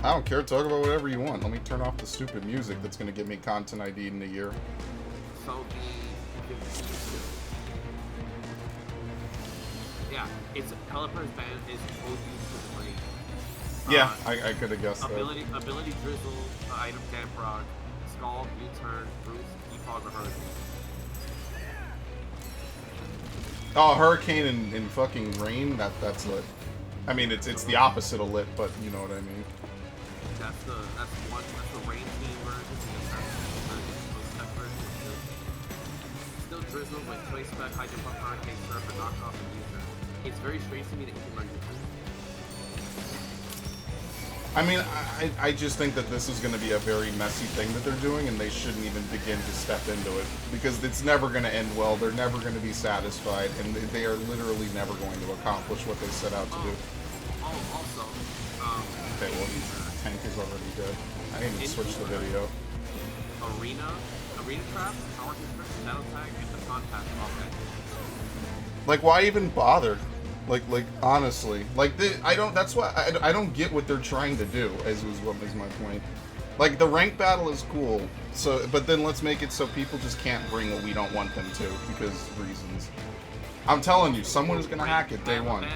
I don't care. Talk about whatever you want. Let me turn off the stupid music that's going to give me content ID in a year. So yeah, its developer's ban is OU to the brain. Yeah, I could have guessed ability drizzle, item damp rock, scald, U-turn, bruise, defog, or hurricane. Oh, hurricane and fucking rain. That's lit. I mean, it's the opposite of lit, but you know what I mean. That's the rain team version. Still drizzle with choice spec, high jump up, hurricane, surf, and knockoff and U-turn. It's very strange to me that you can learn U-turn. I mean, I just think that this is going to be a very messy thing that they're doing, and they shouldn't even begin to step into it, because it's never going to end well, they're never going to be satisfied, and they are literally never going to accomplish what they set out to do. Also, okay, well, tank is already dead. I need to switch the video. Arena trap, power constriction, battle tag, and the contact offense. Like, why even bother? Like honestly, like that's why I don't get what they're trying to do. Is my point. Like, the rank battle is cool, so but then let's make it so people just can't bring what we don't want them to because reasons. I'm telling you, someone is gonna hack it day one.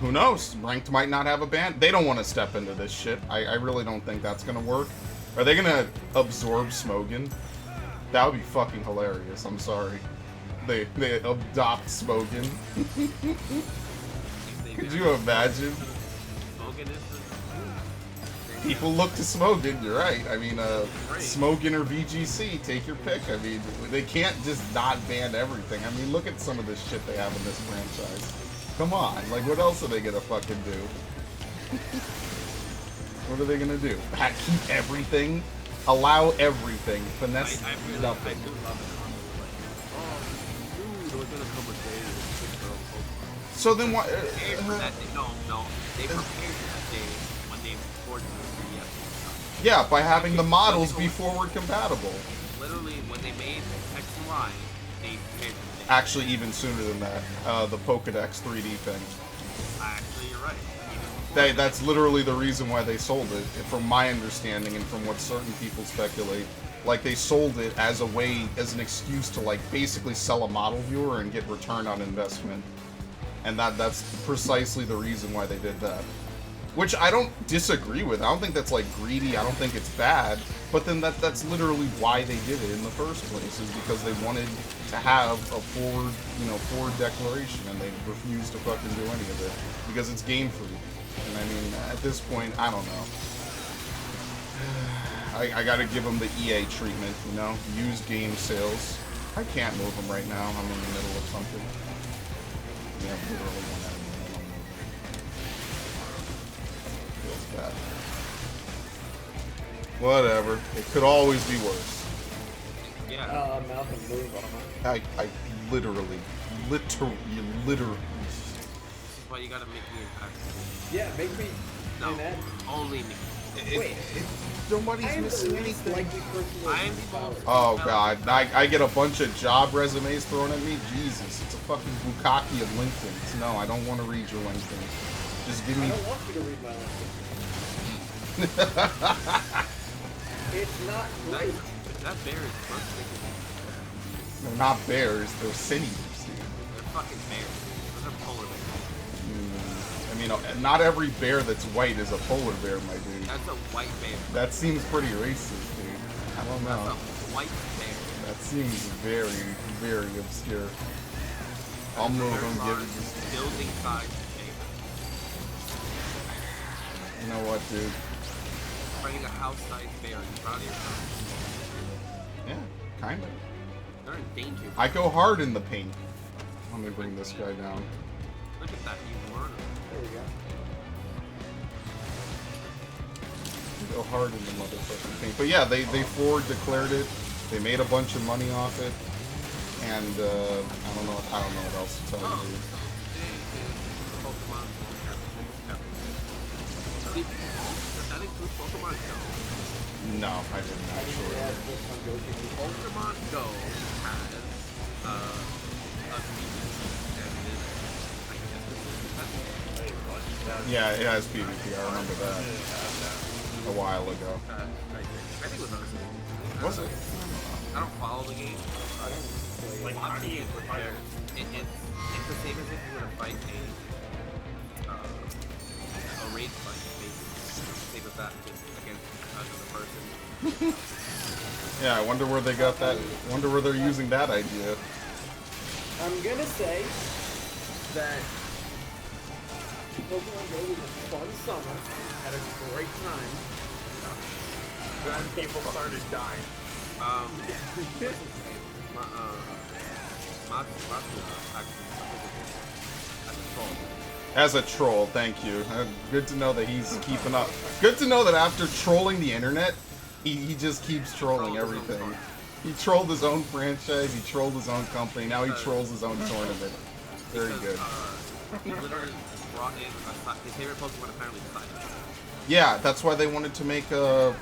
Who knows? Ranked might not have a ban. They don't want to step into this shit. I really don't think that's gonna work. Are they gonna absorb Smogan? That would be fucking hilarious. I'm sorry. They adopt Smogan. Could you imagine? People look to Smogan, you're right. I mean, Smogan or VGC, take your pick. I mean, they can't just not ban everything. I mean, look at some of this shit they have in this franchise. Come on, like, what else are they gonna fucking do? What are they gonna do? Keep everything? Allow everything? Finesse nothing. I do love it. So then why? No, they prepared for that day when they ported the 3DS. Yeah, by having the models be forward compatible. Literally, when they made X and Y, they prepared for the day. Actually, even sooner than that, the Pokédex 3D thing. Actually, you're right. That's literally the reason why they sold it, from my understanding and from what certain people speculate. Like, they sold it as a way, as an excuse to, like, basically sell a model viewer and get return on investment. And that's precisely the reason why they did that. Which I don't disagree with. I don't think that's, like, greedy. I don't think it's bad. But then that's literally why they did it in the first place, is because they wanted to have a forward declaration, and they refused to fucking do any of it. Because it's game free. And I mean, at this point, I don't know. I gotta give them the EA treatment, you know? Use game sales. I can't move them right now. I'm in the middle of something. Yeah, literally one enemy. Feels bad. Whatever. It could always be worse. Yeah. Mouth and move on. I literally. This is why you gotta make me impact. Yeah, make me. No, only me. Wait. Nobody's missing anything. I'm the most. Oh god, I get a bunch of job resumes thrown at me? Jesus, it's a fucking bukkake of LinkedIn's. No, I don't want to read your LinkedIn. Just give me... I don't want you to read my LinkedIn. It's not great. That bear is perfect. They're not bears, they're seniors, dude. They're fucking bears. Those are polar bears. I mean, not every bear that's white is a polar bear, my dude. That's a white bear. That seems pretty racist, dude. I don't know. That's a white bear. That seems very, very obscure. I'll move them, give it just... Building size bear. You know what, dude? Fighting a house-sized bear. Are you proud of yourself? Yeah, kinda. They're in danger. I go hard in the paint. Let me bring this guy down. Look at that, you learner. There we go. Go hard in the motherfucking paint. But yeah, they forward declared it. They made a bunch of money off it. And I don't know what else to tell you. Pokemon. That includes Pokemon Go. No, I didn't actually. Pokemon Go has a Yeah, it has PvP. I remember that a while ago. I think it was honestly. Was it? I don't follow the game. Like, how do you prepare? It's the same as if you were to fight a raid fight, basically. Same as that, just against another person. Yeah, I wonder where they got that. Wonder where they're using that idea. I'm gonna say that Pokemon Go was a fun summer. Had a great time. Then people started dying. As a troll, thank you. Good to know that he's keeping up. Good to know that after trolling the internet, he just keeps trolling everything. He trolled his own franchise, he trolled his own company, now he trolls his own tournament. Very good. He literally brought in his favorite Pokemon apparently Psyduck. Yeah, that's why they wanted to make a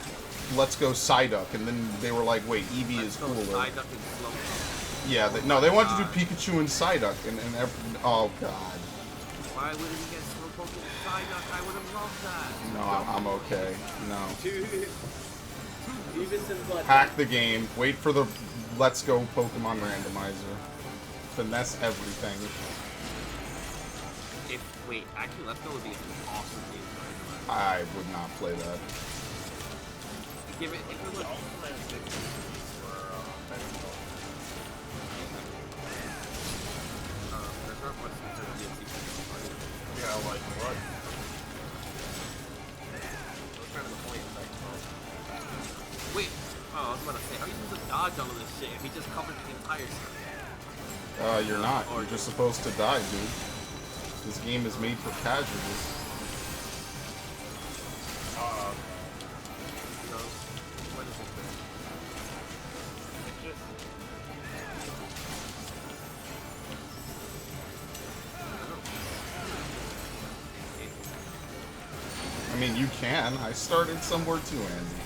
Let's Go Psyduck, and then they were like, wait, Eevee is cooler. Psyduck and Slowpoke. Yeah, no, they wanted to do Pikachu and Psyduck, and oh god. Why wouldn't you get Slowpoke and Psyduck? I would have loved that. No, I'm okay. No. Beavis and Butthead. Hack the game, wait for the Let's Go Pokemon randomizer. Finesse everything. Wait, actually, Let's Go would be an awesome game to randomize. I would not play that. Give it, if it was... There's not much to the DNC. Yeah, like what? That's kind of the point, like, wait, I was about to say, how are you supposed to dodge all of this shit if he just covered the entire screen? You're not. You're just supposed to die, dude. This game is made for casuals. You know, what is it then? It's just... I mean, you can. I started somewhere too, Andy.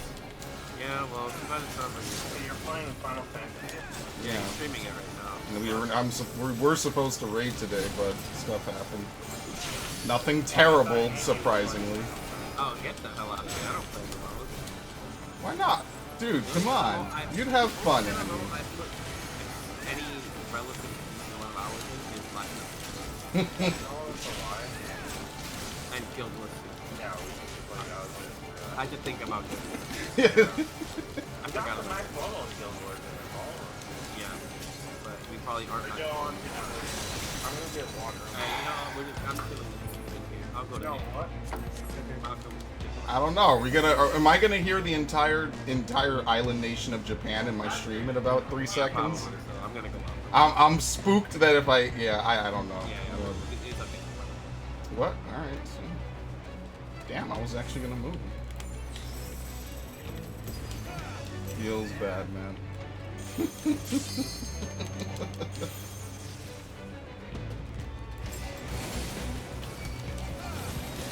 Yeah, well, too bad it's not like So you're playing Final Fantasy? Yeah. I'm streaming it right now. And we're supposed to raid today, but stuff happened. Nothing terrible, surprisingly. Oh, get the hell out of here. I don't play with those. Why not? Dude, come on. You'd have fun, I Andy. put any relative amount of hours in is like No, it's a lie. and Guild Wars 2. Yeah, we should play that. I had to think about it. I We forgot got the about max it. level in Guild Wars in it all. Yeah. But we probably aren't. We're going, I'm gonna get water. You know, we're just, I'm just gonna leave here. I'll go to No, game. what? I'll go. I don't know. Are we gonna? Am I gonna hear the entire island nation of Japan in my stream in about 3 seconds? Probably, so I'm gonna go out. I'm spooked that if I I don't know. Yeah, it's okay. What? All right. So. Damn, I was actually gonna move. Feels bad, man.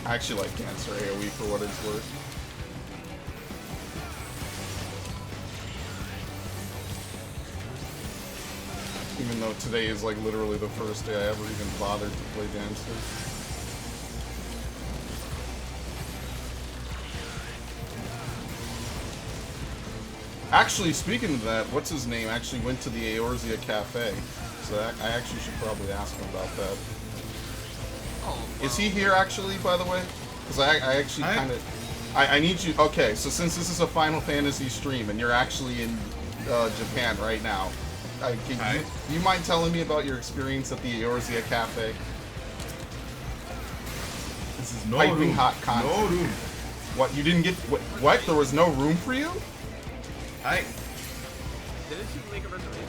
I actually like Cancer AoE for what it's worth. Even though today is like literally the first day I ever even bothered to play Dancer. Actually, speaking of that, what's his name actually went to the Eorzea Cafe. So I actually should probably ask him about that. Oh, Is he here actually, by the way? Because I actually kind of... I need you... Okay, so since this is a Final Fantasy stream and you're actually in Japan right now, can you mind telling me about your experience at the Eorzea Cafe? This is no Piping room. hot content. No room. What, you didn't get... What? There was no room for you? Hi. didn't you make a reservation?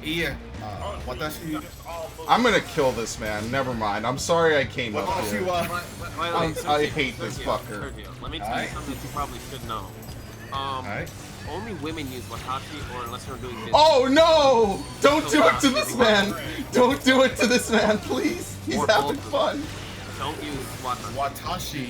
Yeah. Oh, so you just all booked. I'm gonna kill this man. Never mind. I'm sorry I came up Watashi here. wa. I hate this fucker. Sergio, let me tell you something that you probably should know. Alright. Only women use watashi, or unless you're doing business. Oh no! Don't do it to this man! Don't do it to this man, please! He's Or having both. fun. Don't use watashi. Watashi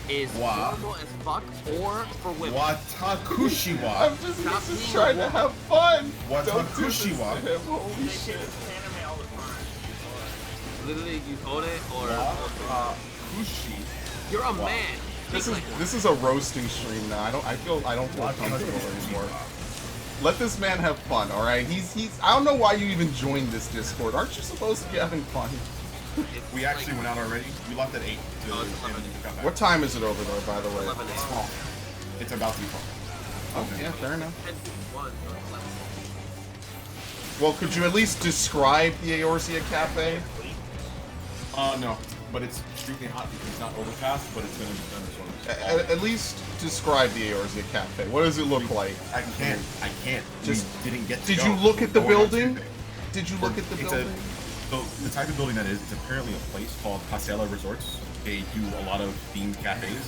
Is Wa. normal as fuck, or for women. Watakushiwa. I'm just trying to have fun! What Don't do this to Fukushiwa? him, holy They say shit. this anime all the time. Literally use ore or Kushi. You're a man. This is a roasting stream now. I don't feel comfortable anymore. Let this man have fun, all right? He's I don't know why you even joined this Discord. Aren't you supposed to be having fun? We actually went out already. We left at 8. Oh, it's 11. What time is it over there, by the way? 11 It's small. It's about to be small. Oh, yeah, fair enough. 10:51, so it's 11. Well, could you at least describe the Eorzea Cafe? No, but it's extremely hot because it's not overcast, but it's gonna be thunderstorms. At least describe the Eorzea Cafe. What does it look like? I can't. Just we didn't get to Did go. you look at the We're going on building? Tuesday. Did you look at the building? So the type of building that is, it's apparently a place called Pasela Resorts. They do a lot of themed cafes.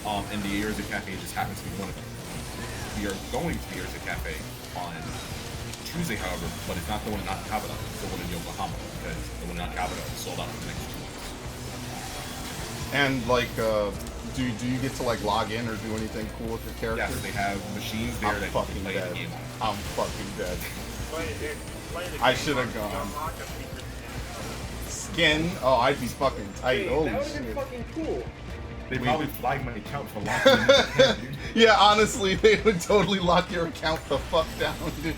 And the Eorzea Cafe just happens to be one of them. We are going to the Eorzea Cafe on Tuesday, however, but it's not the one in Nakabata, it's the one in Yokohama, because the one in Nakabata is sold out for the next 2 weeks. And like, do you get to like log in or do anything cool with your character? Yes, they have machines there I'm that you fucking can play the dead. game on. I'm fucking dead. Play the I game, should have unlock gone. a secret Skin? Oh, I'd be fucking tight. Hey, Holy that would have been shit. fucking cool. They probably flagged my account for locking me in, dude. Yeah, honestly, they would totally lock your account the fuck down, dude.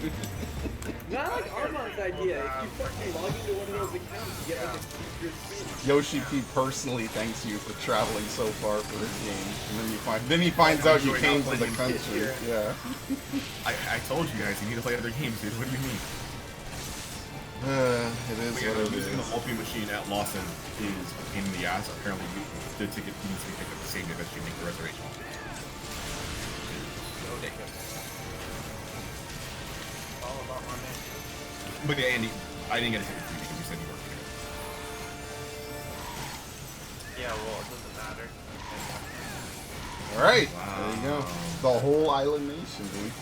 Not like Armand's idea. If you fucking log into one of those accounts, you get like a secret skin. Yoshi P personally thanks you for traveling so far for this game, and then he finds out you came to the country. Yeah. I told you guys, you need to play other games, dude. What do you mean? It is what it Using the is. Ultimate machine at Lawson is a pain in the ass. Apparently, the ticket needs to be picked up the same day that you make the reservation. Ridiculous. all about my man. But yeah, Andy, I didn't get a ticket for you because you said you worked here. Yeah, well, it doesn't matter. Alright, Wow. there you go. The whole Island Nation, dude.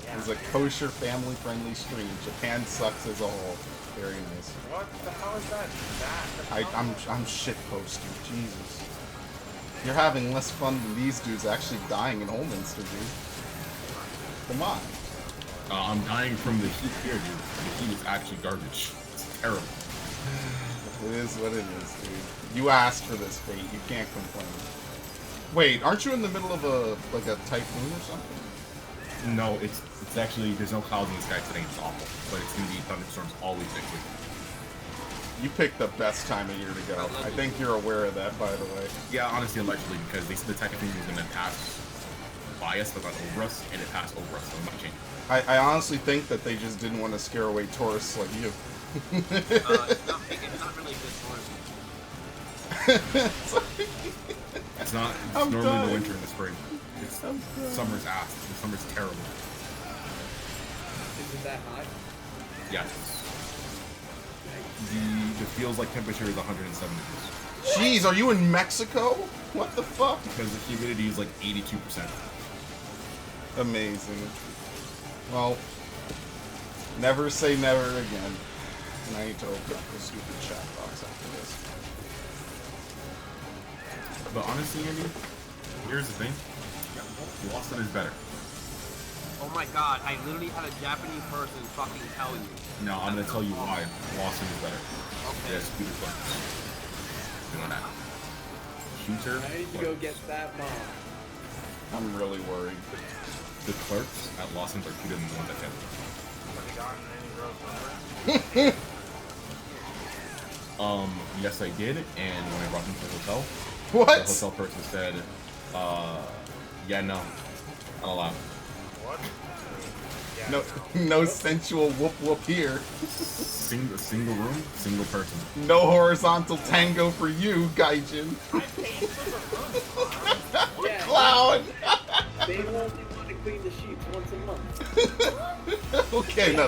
Yeah. It's a kosher, family-friendly stream. Japan sucks as a whole. Very nice. What the hell is that? I'm shit posting. Jesus. You're having less fun than these dudes actually dying in Holminster, dude. Come on. I'm dying from the heat here, dude. The heat is actually garbage. It's terrible. It is what it is, dude. You asked for this fate. You can't complain. Wait, aren't you in the middle of a typhoon or something? No, it's actually, there's no clouds in the sky today. It's awful. But it's going to be thunderstorms always next week. You picked the best time of year to go. I think you're aware of that, by the way. Yeah, honestly, allegedly, because they said the type of thing is going to pass by us, but not over us, and it passed over us, so it might change. I honestly think that they just didn't want to scare away tourists like you. It's not really good tourism. It's not, it's I'm normally dying. the winter and the spring. It's summer's ass. The summer's terrible. Is it that hot? Yes. The feels like temperature is 107 degrees. Jeez, are you in Mexico? What the fuck? Because the humidity is like 82%. Amazing. Well, never say never again. And I need to open up the stupid chat box after this. But honestly, Andy, here's the thing. Lawson is better. Oh my god, I literally had a Japanese person fucking tell you. No, I'm gonna tell you why. Lawson is better. Okay. Yeah, Scooter Fun. Doing that. Shooter. I need to go get that bomb. I'm really worried. The clerks at Lawson's are cuter than the ones at Ted. Have you gotten any girls' numbers? Yes I did, and when I brought them to the hotel, the What? hotel person said, yeah, no, not allowed. What? Yeah, No sensual whoop whoop here. Single room, single person. No horizontal tango for you, Gaijin. Yeah, Clown. they only want to clean the sheets once a month. Okay, now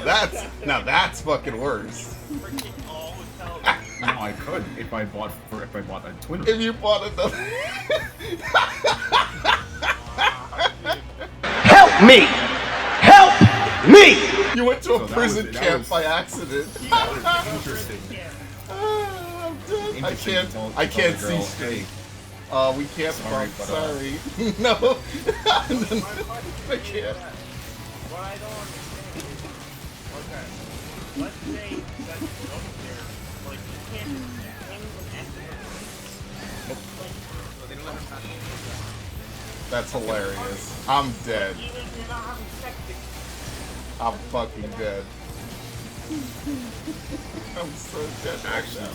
that's fucking worse. freaking all hotels. No, I could if I bought a twin room. If you bought another. Help me! Help me! You went to a So that prison was- that camp was- by accident. That was interesting. I'm dead. Interesting to tell I the can't see girl, straight. hey, We can't Sorry, fuck. but, Sorry. No. I can't. What I don't understand is, okay, let's say that you don't care Like, you can't even enter. Oh, they don't let her pass. That's hilarious. I'm dead. Even if you're not having sex, I'm fucking dead. I'm so dead. Actually, is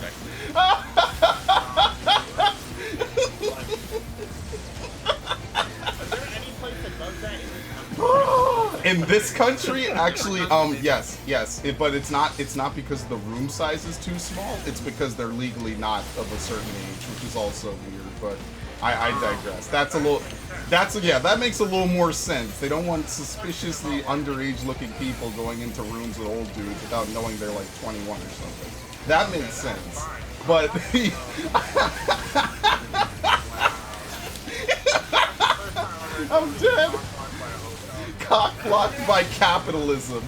there any place that does that in this country? In this country, actually, yes, but it's not because the room size is too small. It's because they're legally not of a certain age, which is also weird. But I digress. That makes a little more sense. They don't want suspiciously underage-looking people going into rooms with old dudes without knowing they're like 21 or something. That makes sense. But I'm dead. Cock blocked by capitalism.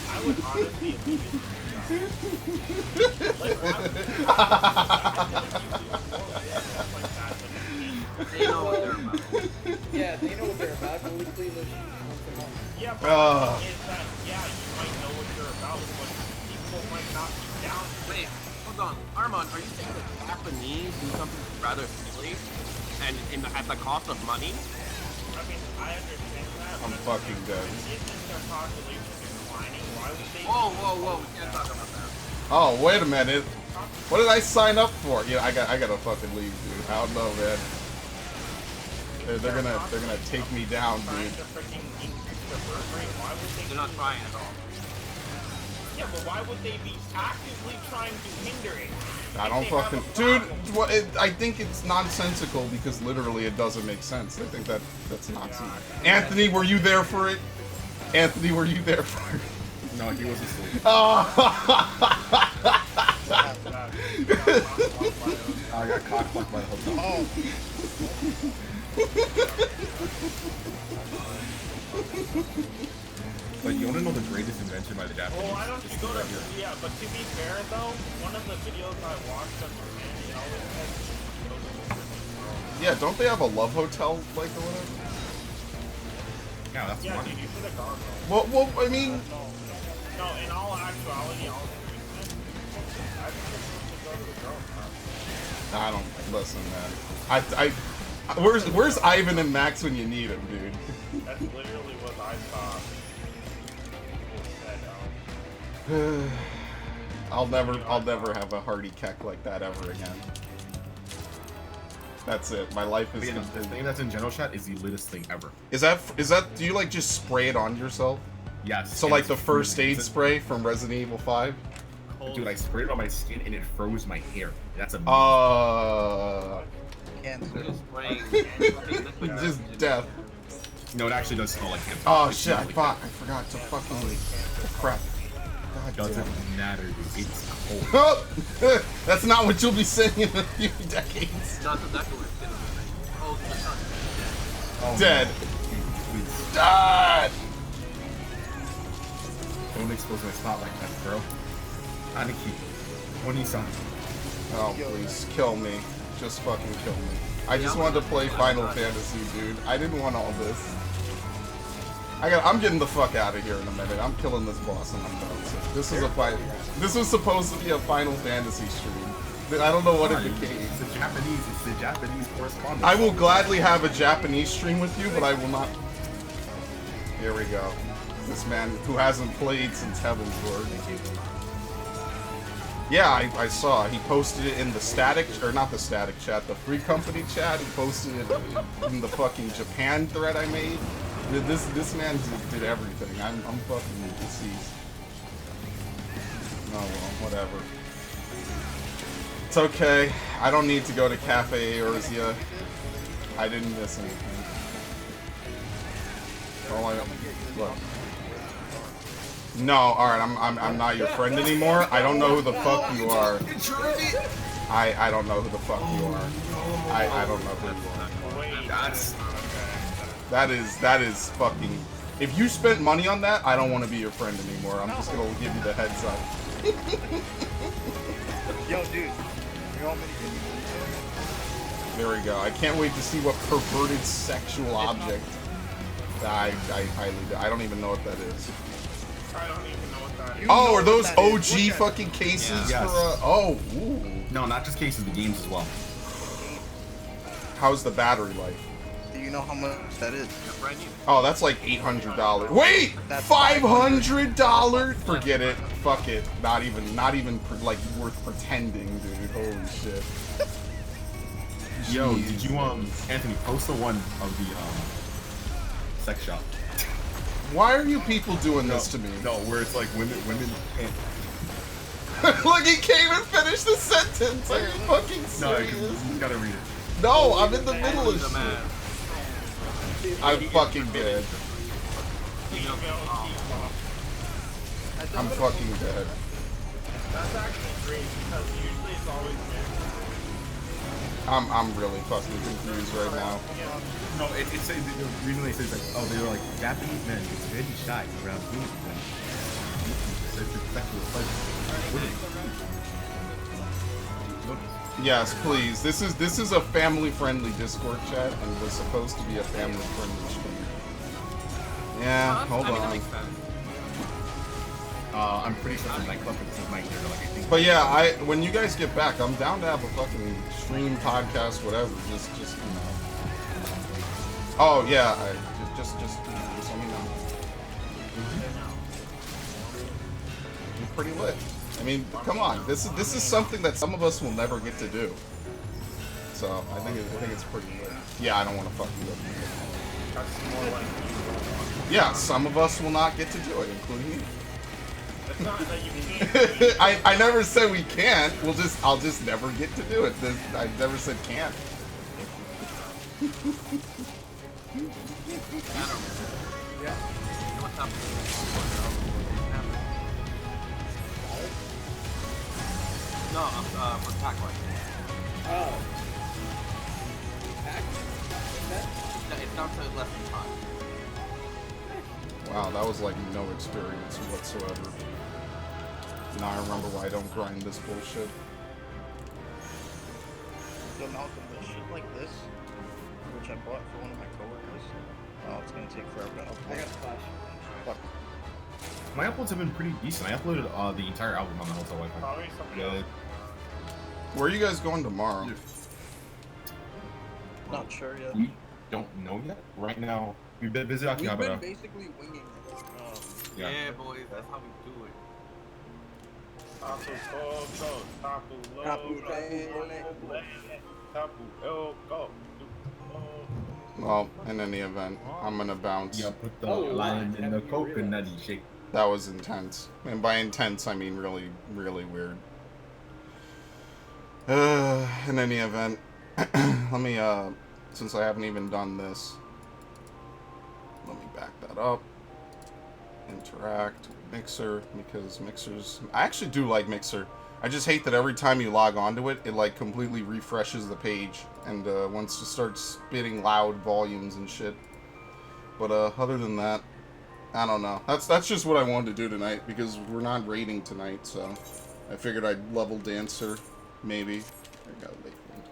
I would honestly leave it. They know what they're about. Yeah, they know what they're about. Only clean those sheets once a month. Yeah, but the thing is that, yeah, you might know what you're about, but people might not be down. Wait, hold on. Armand, are you saying that Japanese do something rather silly and at the cost of money? I mean, I understand that. I'm but fucking dead. Isn't their population declining? Why would they? Whoa, we can't talk about that. Oh, wait a minute. What did I sign up for? Yeah, I gotta fucking leave, dude. I don't know, man. They're gonna take me down, Trying dude. to freaking increase their birth rate. Why would they? They're not trying at all. Yeah, but why would they be actively trying to hinder it? I don't fucking... Dude, I think it's nonsensical because literally it doesn't make sense. I think that's Nazi. Anthony, were you there for it? Anthony, were you there for it? No, he was asleep. Oh. I got cock blocked by the hotel. But you want to know the greatest invention by the Japanese? Well, why don't you It's go to? right here. Yeah, but to be fair though, one of the videos I watched of Japan, you know, it says Yeah, don't they have a love hotel, like, or whatever? Yeah, that's yeah, money. dude, you should have gone though. Well, I mean... No, in all actuality, all seriousness, I think it's supposed to go to the girls' house. I don't... Listen, man. Where's Ivan and Max when you need him, dude? That's literally what I saw. People said, I'll never have a hearty keck like that ever again. That's it. My life is The complete. thing that's in General Shot is the littest thing ever. Is that do you like just spray it on yourself? Yes. So and like it's the first aid freezing. spray from Resident Evil 5? Dude, I sprayed it on my skin and it froze my hair. That's amazing. Just spraying liquid Just death. No, it actually does smell like cancer. Oh It shit! I smells like forgot to fucking crap. God Doesn't damn. matter, dude. It's cold. Oh, that's not what you'll be saying in a few decades. Not exactly what it's been. Oh, the sun. Oh, Dead. Please, Dead. don't expose my spot like that, bro. Aniki. Oni-san. Oh please, kill me. Just fucking kill me. I just wanted to play Final Fantasy, dude. I didn't want all this. I'm getting the fuck out of here in a minute. I'm killing this boss and I'm done. So this is a fight. This was supposed to be a Final Fantasy stream. I don't know what it became. It's the Japanese correspondent. I will gladly have a Japanese stream with you, but I will not. Here we go. This man who hasn't played since Heaven's Word. Yeah, I saw. He posted it in the static, or not the static chat, the free company chat. He posted it in the fucking Japan thread I made. This man did everything. I'm fucking deceased. Oh well, whatever. It's okay. I don't need to go to Cafe Eorzea. I didn't miss anything. All I look. No, alright, I'm not your friend anymore. I don't know who the fuck you are. I don't know who the fuck you are. I don't know who you are. That is fucking... If you spent money on that, I don't want to be your friend anymore. I'm just gonna give you the heads up. Yo, dude. You want me to give you There we go. I can't wait to see what perverted sexual object. I highly... I don't even know what that is. I don't even know what that is. Oh, are know those what that is. OG Look at fucking cases Yeah. for Yes. oh, ooh. No, not just cases, the games as well. How's the battery life? Do you know how much that is? They're brand new. Oh, that's like $800. Wait, That's $500? Forget it. Fuck it. Not even like worth pretending, dude. Holy shit. Yo, Jeez. did you Anthony, post the one of the sex shop? Why are you people doing this to me? No, where it's like women can't. Look, he came and finished the sentence. Are you fucking No, serious? you gotta read it. No, I'm in the middle of The shit. man. I'm fucking dead. You know, I'm fucking dead. That's actually great because usually it's always men. I'm really fucking confused right now. No, it says the reason they say like, oh, they were like Japanese men get very shy around women. It's a sexual pleasure. Yes, please. This is a family-friendly Discord chat, and it was supposed to be a family-friendly stream. Yeah, hold I mean, that on. makes sense. I'm pretty sure the nightclub is night there, like I think. But yeah, when you guys get back, I'm down to have a fucking stream, podcast, whatever. Just you know. Oh yeah, just let me know. You're pretty lit. I mean, come on. This is something that some of us will never get to do. So I think it's pretty lit. Yeah, I don't want to fuck you up. That's more like you. Yeah, some of us will not get to do it, including me. It's not that you can't. I never said we can't. I'll just never get to do it. I never said can't. What's happening? No, for Pac-Man. Oh. Pack? It's down to less than 5. Wow, that was like no experience whatsoever. Now I remember why I don't grind this bullshit. Yo, Malcolm, the shit like this, which I bought for one of my coworkers, oh, it's gonna take forever to I upload. got flash. Fuck. My uploads have been pretty decent. I uploaded the entire album on the Hotel Wi-Fi. Probably somebody else. Where are you guys going tomorrow? Not sure yet. We don't know yet. Right now, we've been busy We've been Akihabara. basically winging it. Yeah. Yeah, boys, that's how we do it. Tapu Koto, Tapu Lo, Tapu Tapu El Go. Well, in any event, I'm gonna bounce. Yeah, put the Oh, lime in the wow. coconut shake. That was intense. And by intense, I mean really, really weird. In any event, let me, since I haven't even done this, let me back that up. Interact with Mixer, because Mixer's... I actually do like Mixer. I just hate that every time you log onto it, it like completely refreshes the page and wants to start spitting loud volumes and shit. But other than that, I don't know. That's just what I wanted to do tonight, because we're not raiding tonight, so I figured I'd level Dancer, maybe. I got a late one.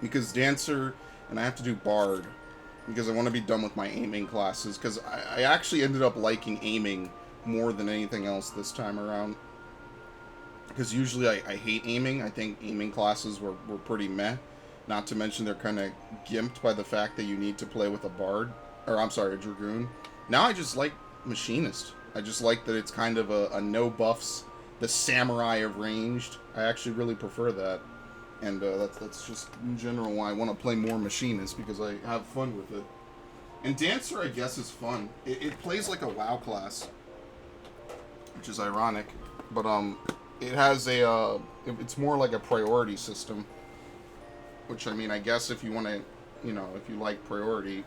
Because Dancer, and I have to do Bard, because I want to be done with my aiming classes, because I actually ended up liking aiming more than anything else this time around. Because usually I hate aiming. I think aiming classes were pretty meh. Not to mention they're kind of gimped by the fact that you need to play with a Bard. Or, I'm sorry, a Dragoon. Now I just like Machinist. I just like that it's kind of a no buffs, the samurai of ranged. I actually really prefer that. And that's just in general why I want to play more Machinist, because I have fun with it. And Dancer, I guess, is fun. It plays like a WoW class, which is ironic. But, it has a, it's more like a priority system. Which, I mean, I guess if you want to, you know, if you like priority,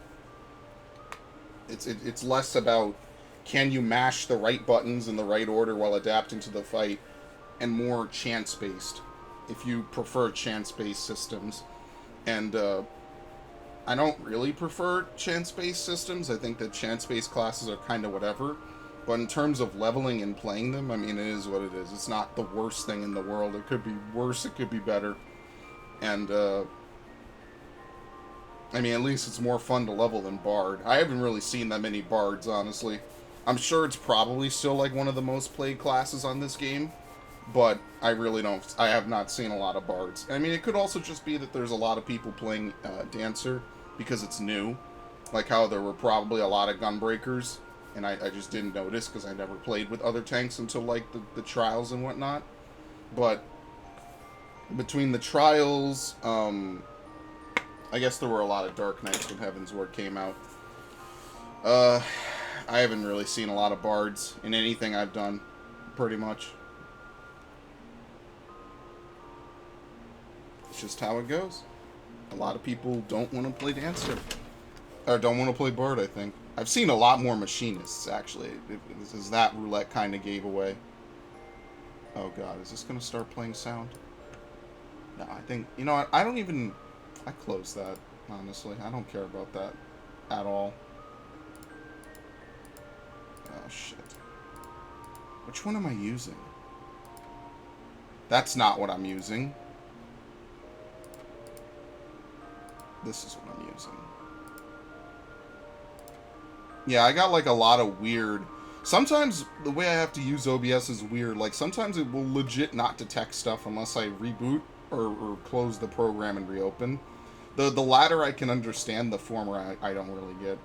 it's less about can you mash the right buttons in the right order while adapting to the fight, and more chance-based, if you prefer chance-based systems. And, I don't really prefer chance-based systems. I think that chance-based classes are kind of whatever. But in terms of leveling and playing them, I mean, it is what it is. It's not the worst thing in the world. It could be worse, it could be better. And, I mean, at least it's more fun to level than Bard. I haven't really seen that many Bards, honestly. I'm sure it's probably still like one of the most played classes on this game, but I really don't. I have not seen a lot of bards. I mean, it could also just be that there's a lot of people playing Dancer because it's new, like how there were probably a lot of gunbreakers, and I just didn't notice because I never played with other tanks until like the trials and whatnot. But between the trials, I guess there were a lot of Dark Knights when Heavensward came out. I haven't really seen a lot of bards in anything I've done, pretty much. It's just how it goes. A lot of people don't want to play Dancer. Or don't want to play bard, I think. I've seen a lot more Machinists, actually. This is that Roulette kind of gave away. Oh god, is this going to start playing sound? No, I think... You know what? I don't even... I closed that, honestly. I don't care about that at all. Oh, shit. Which one am I using? That's not what I'm using. This is what I'm using. Yeah, I got like a lot of weird... Sometimes the way I have to use OBS is weird. Like, sometimes it will legit not detect stuff unless I reboot or close the program and reopen. The latter I can understand, the former I don't really get.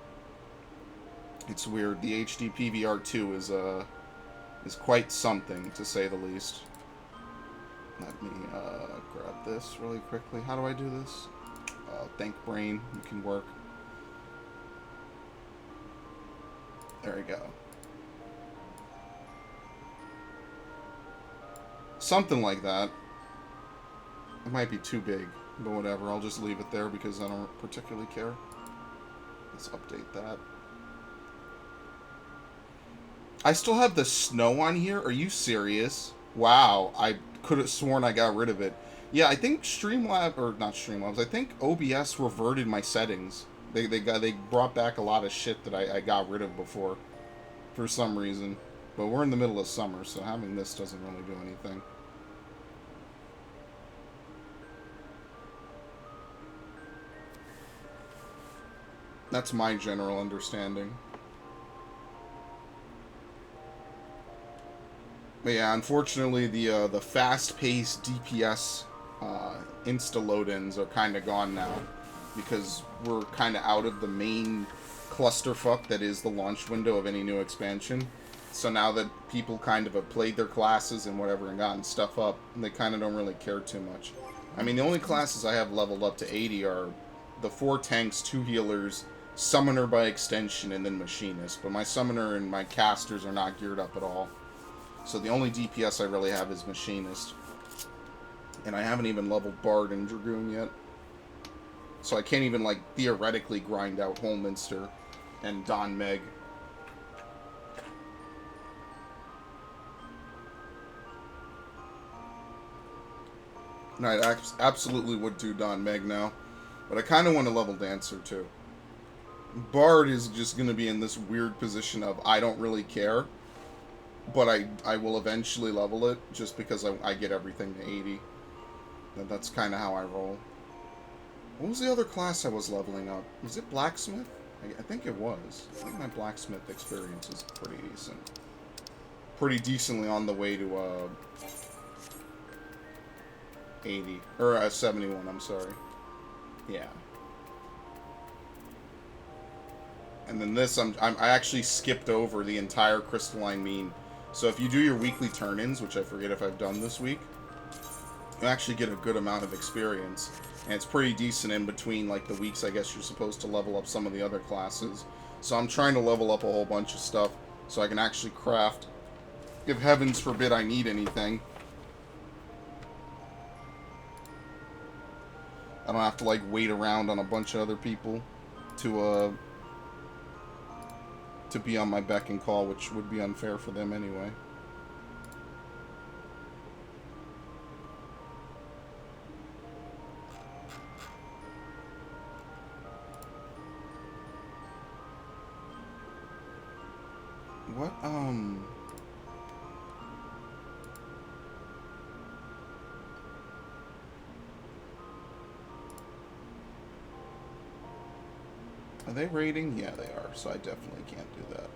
It's weird. The HD PVR2 is quite something, to say the least. Let me grab this really quickly. How do I do this? Think brain. You can work. There we go. Something like that. It might be too big, but whatever. I'll just leave it there because I don't particularly care. Let's update that. I still have the snow on here? Are you serious? Wow, I could have sworn I got rid of it. Yeah, I think Streamlabs, or not Streamlabs, I think OBS reverted my settings. They brought back a lot of shit that I got rid of before, for some reason. But we're in the middle of summer, so having this doesn't really do anything. That's my general understanding. But yeah, unfortunately, the fast-paced DPS insta-load-ins are kind of gone now, because we're kind of out of the main clusterfuck that is the launch window of any new expansion. So now that people kind of have played their classes and whatever and gotten stuff up, they kind of don't really care too much. I mean, the only classes I have leveled up to 80 are the 4 tanks, 2 healers, Summoner by extension, and then Machinist. But my Summoner and my Casters are not geared up at all. So the only DPS I really have is Machinist. And I haven't even leveled Bard and Dragoon yet. So I can't even, like, theoretically grind out Holminster and Don Meg. And I absolutely would do Don Meg now. But I kind of want to level Dancer, too. Bard is just going to be in this weird position of I don't really care. But I will eventually level it just because I get everything to 80. And that's kind of how I roll. What was the other class I was leveling up? Was it Blacksmith? I think it was. I think my Blacksmith experience is pretty decent. Pretty decently on the way to 80. Or 71, I'm sorry. Yeah. And then this, I actually skipped over the entire Crystalline Mean. So if you do your weekly turn-ins, which I forget if I've done this week, you actually get a good amount of experience. And it's pretty decent in between, like, the weeks I guess you're supposed to level up some of the other classes. So I'm trying to level up a whole bunch of stuff so I can actually craft, if heavens forbid I need anything. I don't have to, like, wait around on a bunch of other people to be on my beck and call, which would be unfair for them anyway. What, Are they raiding? Yeah, they are, so I definitely can't do that.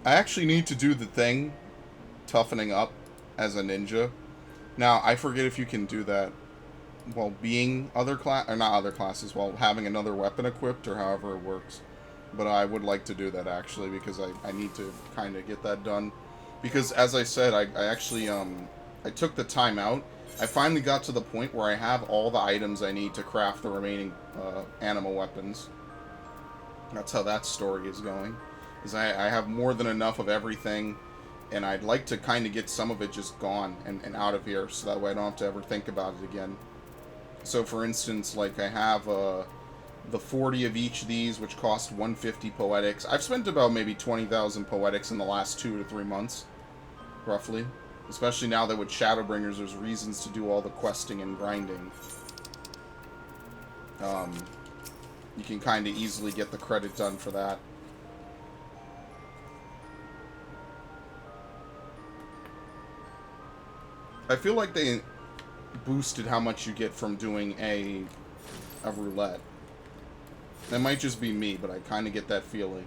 I actually need to do the thing, toughening up as a ninja. Now, I forget if you can do that while being other class, or not other classes, while having another weapon equipped, or however it works. But I would like to do that, actually, because I need to kind of get that done. Because, as I said, I actually, I took the time out. I finally got to the point where I have all the items I need to craft the remaining animal weapons. That's how that story is going. Is I have more than enough of everything, and I'd like to kind of get some of it just gone and out of here, so that way I don't have to ever think about it again. So, for instance, like, I have the 40 of each of these, which cost 150 poetics. I've spent about maybe 20,000 poetics in the last 2 to 3 months, roughly. Especially now that with Shadowbringers, there's reasons to do all the questing and grinding. You can kind of easily get the credit done for that. I feel like they boosted how much you get from doing a roulette. That might just be me, but I kind of get that feeling.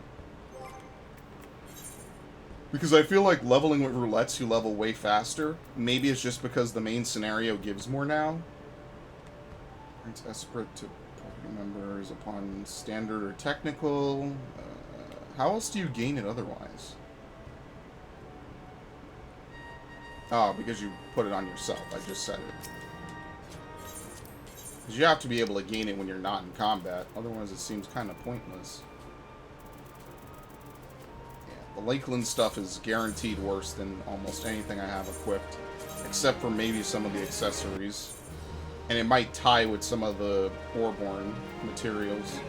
Because I feel like leveling with roulettes, you level way faster. Maybe it's just because the main scenario gives more now. It's desperate to members upon standard or technical. How else do you gain it otherwise? Oh, because you put it on yourself. I just said it. Because you have to be able to gain it when you're not in combat. Otherwise, it seems kind of pointless. Yeah, the Lakeland stuff is guaranteed worse than almost anything I have equipped. Except for maybe some of the accessories. And it might tie with some of the Oreborn materials.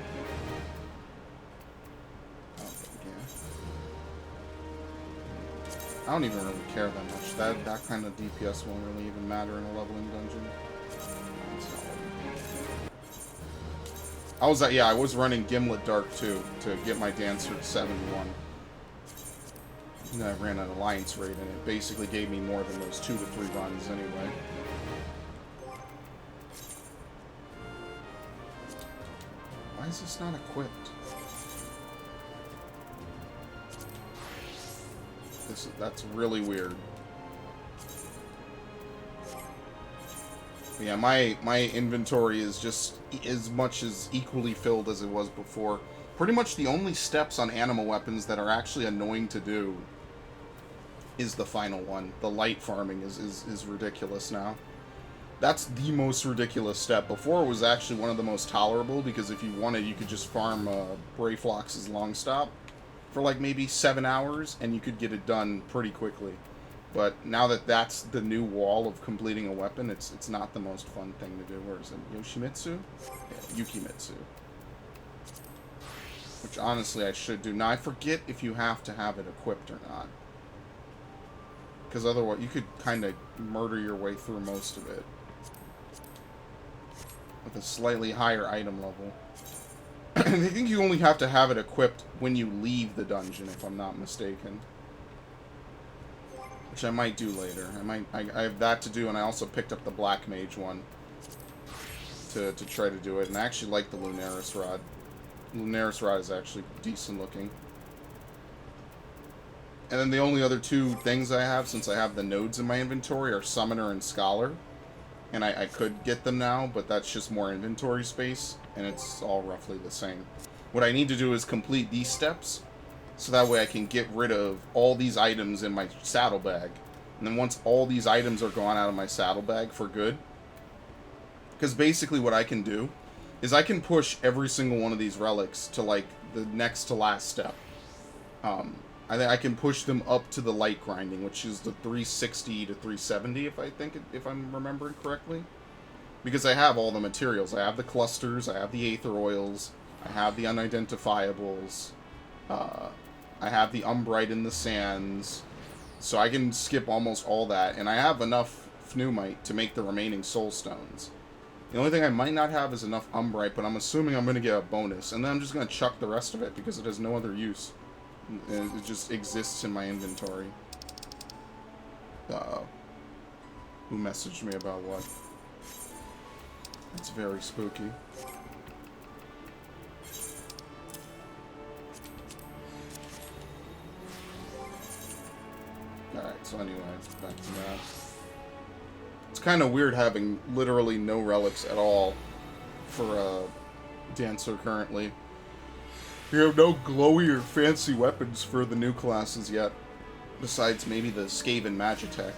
I don't even really care that much. That kind of DPS won't really even matter in a leveling dungeon. I was running Gimlet Dark too to get my Dancer to 71. And then I ran an Alliance raid, and it basically gave me more than those 2 to 3 runs anyway. Why is this not equipped? That's really weird. But yeah, my inventory is just as much as equally filled as it was before. Pretty much the only steps on animal weapons that are actually annoying to do is the final one. The light farming is ridiculous now. That's the most ridiculous step. Before it was actually one of the most tolerable, because if you wanted, you could just farm Brayflox's Longstop for like maybe 7 hours, and you could get it done pretty quickly. But now that that's the new wall of completing a weapon, it's not the most fun thing to do. Where is it? Yoshimitsu? Yeah, Yukimitsu. Which honestly I should do. Now I forget if you have to have it equipped or not. Because otherwise you could kind of murder your way through most of it. With a slightly higher item level. I think you only have to have it equipped when you leave the dungeon, if I'm not mistaken. Which I might do later. I have that to do, and I also picked up the Black Mage one to try to do it. And I actually like the Lunaris Rod. Lunaris Rod is actually decent looking. And then the only other 2 things I have, since I have the nodes in my inventory, are Summoner and Scholar. And I could get them now, but that's just more inventory space, and it's all roughly the same. What I need to do is complete these steps, so that way I can get rid of all these items in my saddlebag. And then once all these items are gone out of my saddlebag for good, because basically what I can do is I can push every single one of these relics to like the next to last step. I can push them up to the light grinding, which is the 360 to 370, if I'm remembering correctly. Because I have all the materials. I have the clusters, I have the aether oils, I have the unidentifiables, I have the umbrite in the sands, so I can skip almost all that, and I have enough Pneumite to make the remaining soul stones. The only thing I might not have is enough umbrite, but I'm assuming I'm going to get a bonus, and then I'm just going to chuck the rest of it because it has no other use. It just exists in my inventory. Who messaged me about what? That's very spooky. So anyway, back to that. It's kind of weird having literally no relics at all for Dancer currently. You have no glowy or fancy weapons for the new classes yet, besides maybe the Skaven Magitech.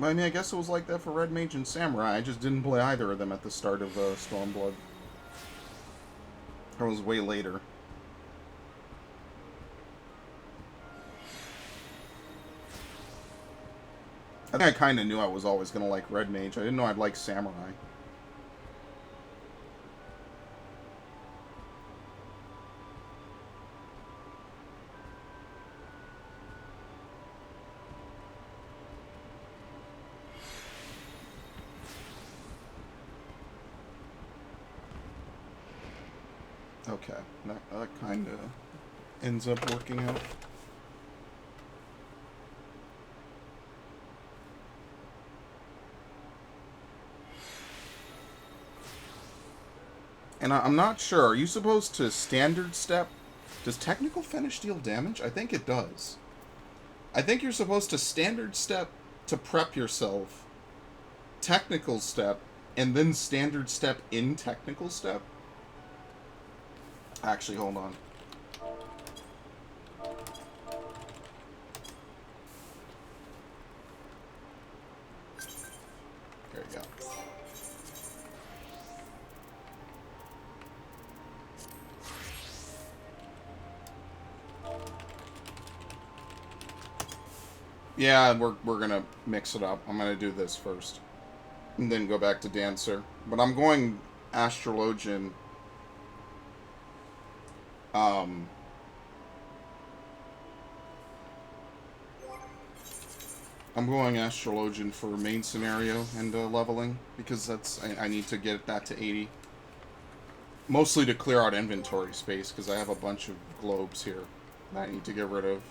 I mean, I guess it was like that for Red Mage and Samurai. I just didn't play either of them at the start of Stormblood. That was way later. I think I kind of knew I was always going to like Red Mage. I didn't know I'd like Samurai. Okay, that kind of ends up working out. And I'm not sure, are you supposed to standard step? Does technical finish deal damage? I think it does. I think you're supposed to standard step to prep yourself, technical step, and then standard step in technical step. Actually, hold on. There you go. Yeah, we're gonna mix it up. I'm gonna do this first, and then go back to Dancer. But I'm going Astrologian. I'm going Astrologian for main scenario and leveling, because that's I need to get that to 80. Mostly to clear out inventory space, because I have a bunch of globes here that I need to get rid of.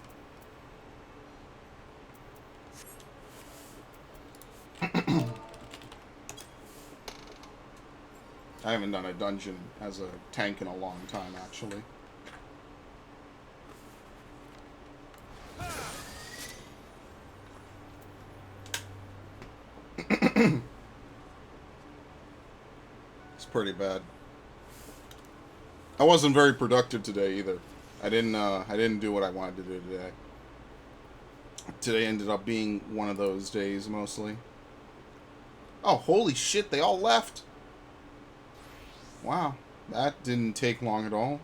I haven't done a dungeon as a tank in a long time, actually. It's pretty bad. I wasn't very productive today either. I didn't do what I wanted to do today. Today ended up being one of those days mostly. Oh, holy shit, they all left. Wow, that didn't take long at all.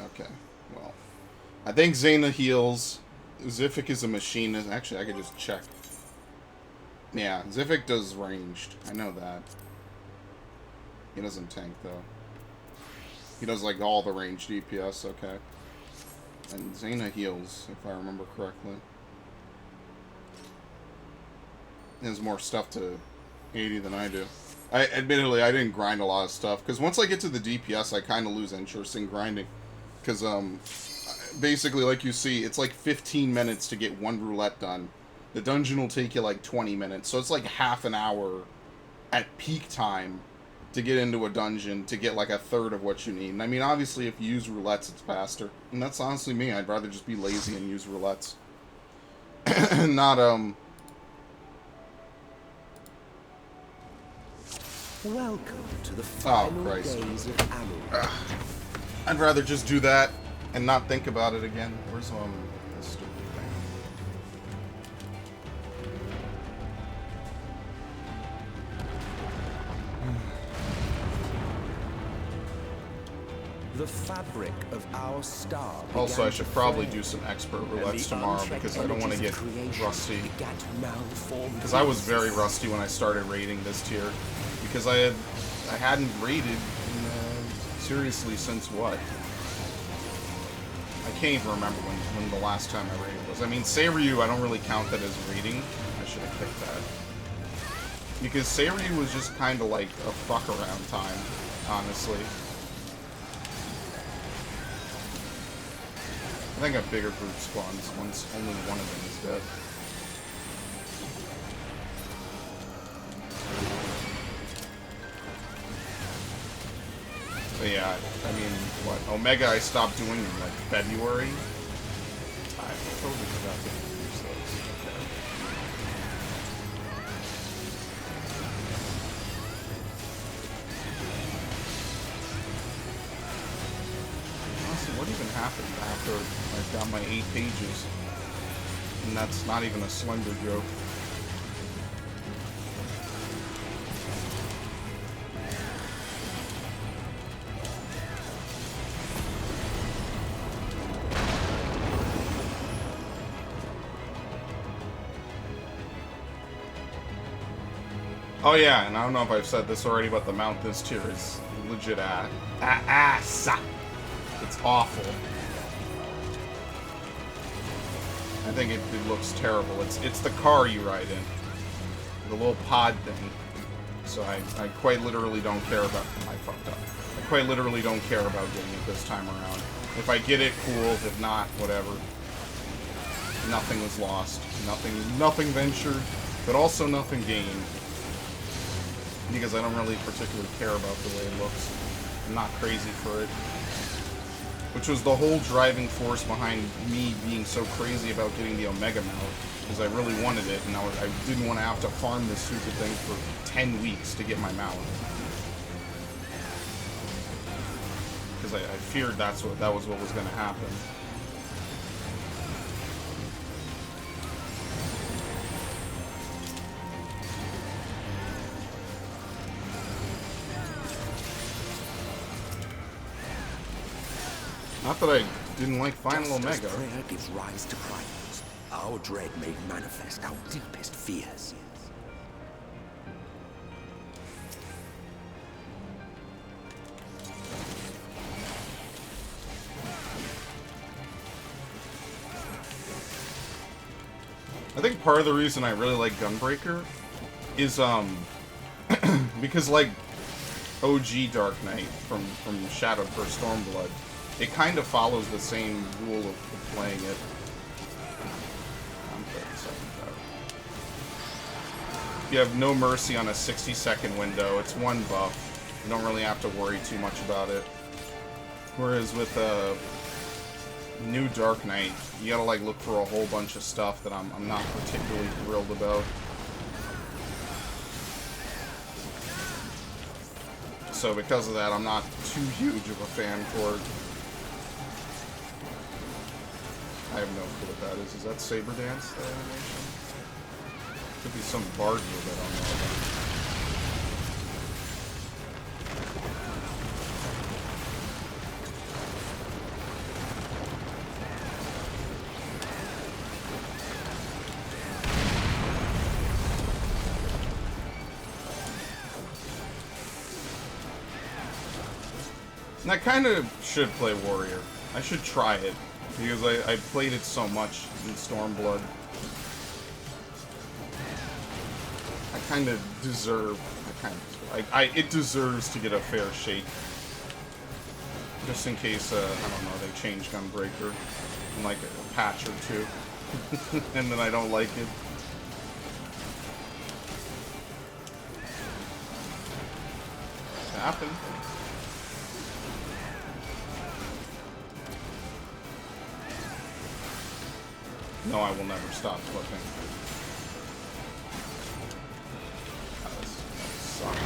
Okay, well, I think Zaina heals. Zifik is a machine. Actually, I could just check. Yeah, Zifik does ranged. I know that. He doesn't tank, though. He does, like, all the ranged DPS, okay. And Zaina heals, if I remember correctly. He has more stuff to 80 than I do. Admittedly, I didn't grind a lot of stuff, because once I get to the DPS, I kind of lose interest in grinding. Because, basically, like you see, it's like 15 minutes to get one roulette done. The dungeon will take you like 20 minutes, so it's like half an hour at peak time to get into a dungeon to get like a third of what you need. And I mean, obviously, if you use roulettes, it's faster. And that's honestly me. I'd rather just be lazy and use roulettes. Not, Welcome to the final days of Amu. I'd rather just do that and not think about it again. Where's, this stupid thing? The fabric of our star. Also, I should probably do some expert roulettes tomorrow because I don't want to get rusty. Because I was very rusty when I started raiding this tier. Because I hadn't raided seriously since what? I can't even remember when the last time I raided was. I mean, Seiryu, I don't really count that as raiding. I should have picked that. Because Seiryu was just kind of like a fuck around time, honestly. I think a bigger group spawns once only one of them is dead. But yeah, I mean, what, Omega I stopped doing in like February? I totally forgot to use those. Okay. Honestly, what even happened after I got my 8 pages? And that's not even a Slender joke. Oh yeah, and I don't know if I've said this already, but the mount this tier is legit ass. It's awful. I think it looks terrible. It's the car you ride in. The little pod thing. So I quite literally don't care about... I fucked up. I quite literally don't care about getting it this time around. If I get it, cool. If not, whatever. Nothing was lost. Nothing ventured, but also nothing gained. Because I don't really particularly care about the way it looks. I'm not crazy for it. Which was the whole driving force behind me being so crazy about getting the Omega mount. Because I really wanted it, and I didn't want to have to farm this stupid thing for 10 weeks to get my mount. Because I feared that was what was going to happen. Not that I didn't like Final Omega. Just as prayer gives rise to crimes, our dread made manifest our deepest fears. I think part of the reason I really like Gunbreaker is because like OG Dark Knight from Shadow for Stormblood, it kind of follows the same rule of playing it. I'm 30 seconds out. You have no mercy on a 60-second window. It's one buff. You don't really have to worry too much about it. Whereas with new Dark Knight, you gotta like look for a whole bunch of stuff that I'm not particularly thrilled about. So because of that, I'm not too huge of a fan for it. I have no clue what that is. Is that Saber Dance, that animation? Could be some bard move that I don't know about. And I kind of should play Warrior. I should try it, because I played it so much in Stormblood. I kind of deserve... it deserves to get a fair shake. Just in case, I don't know, they change Gunbreaker in like a patch or two. And then I don't like it. It happened. No, I will never stop flipping. That sucks.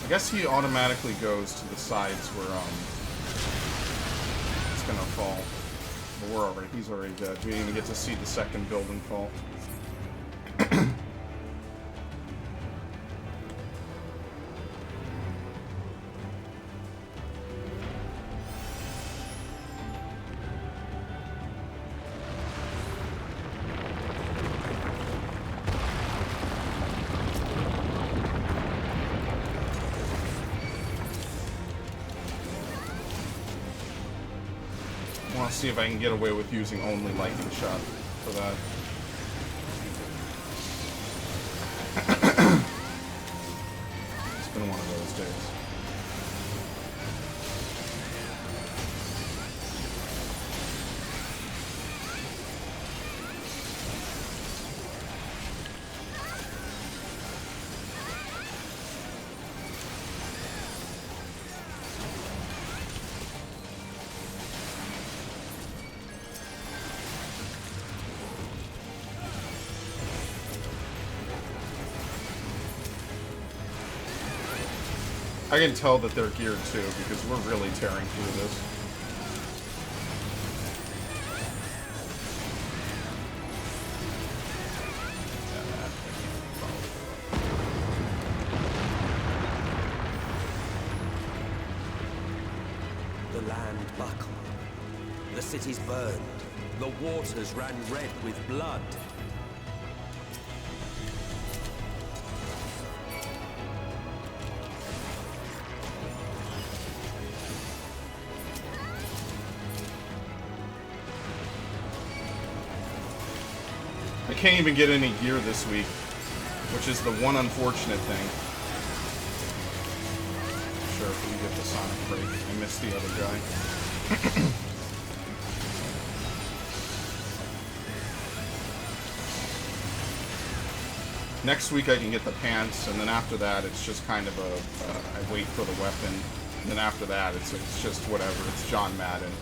I guess he automatically goes to the sides where it's gonna fall. But he's already dead. We didn't even get to see the second building fall. See if I can get away with using only lightning shot for that. been one of those days. I can tell that they're geared too, because we're really tearing through this. The land buckled. The cities burned. The waters ran red with blood. I can't even get any gear this week, which is the one unfortunate thing. Sure, if we get the Sonic break. I missed the other guy. Next week I can get the pants, and then after that it's just kind of a, I wait for the weapon, and then after that it's just whatever, it's John Madden.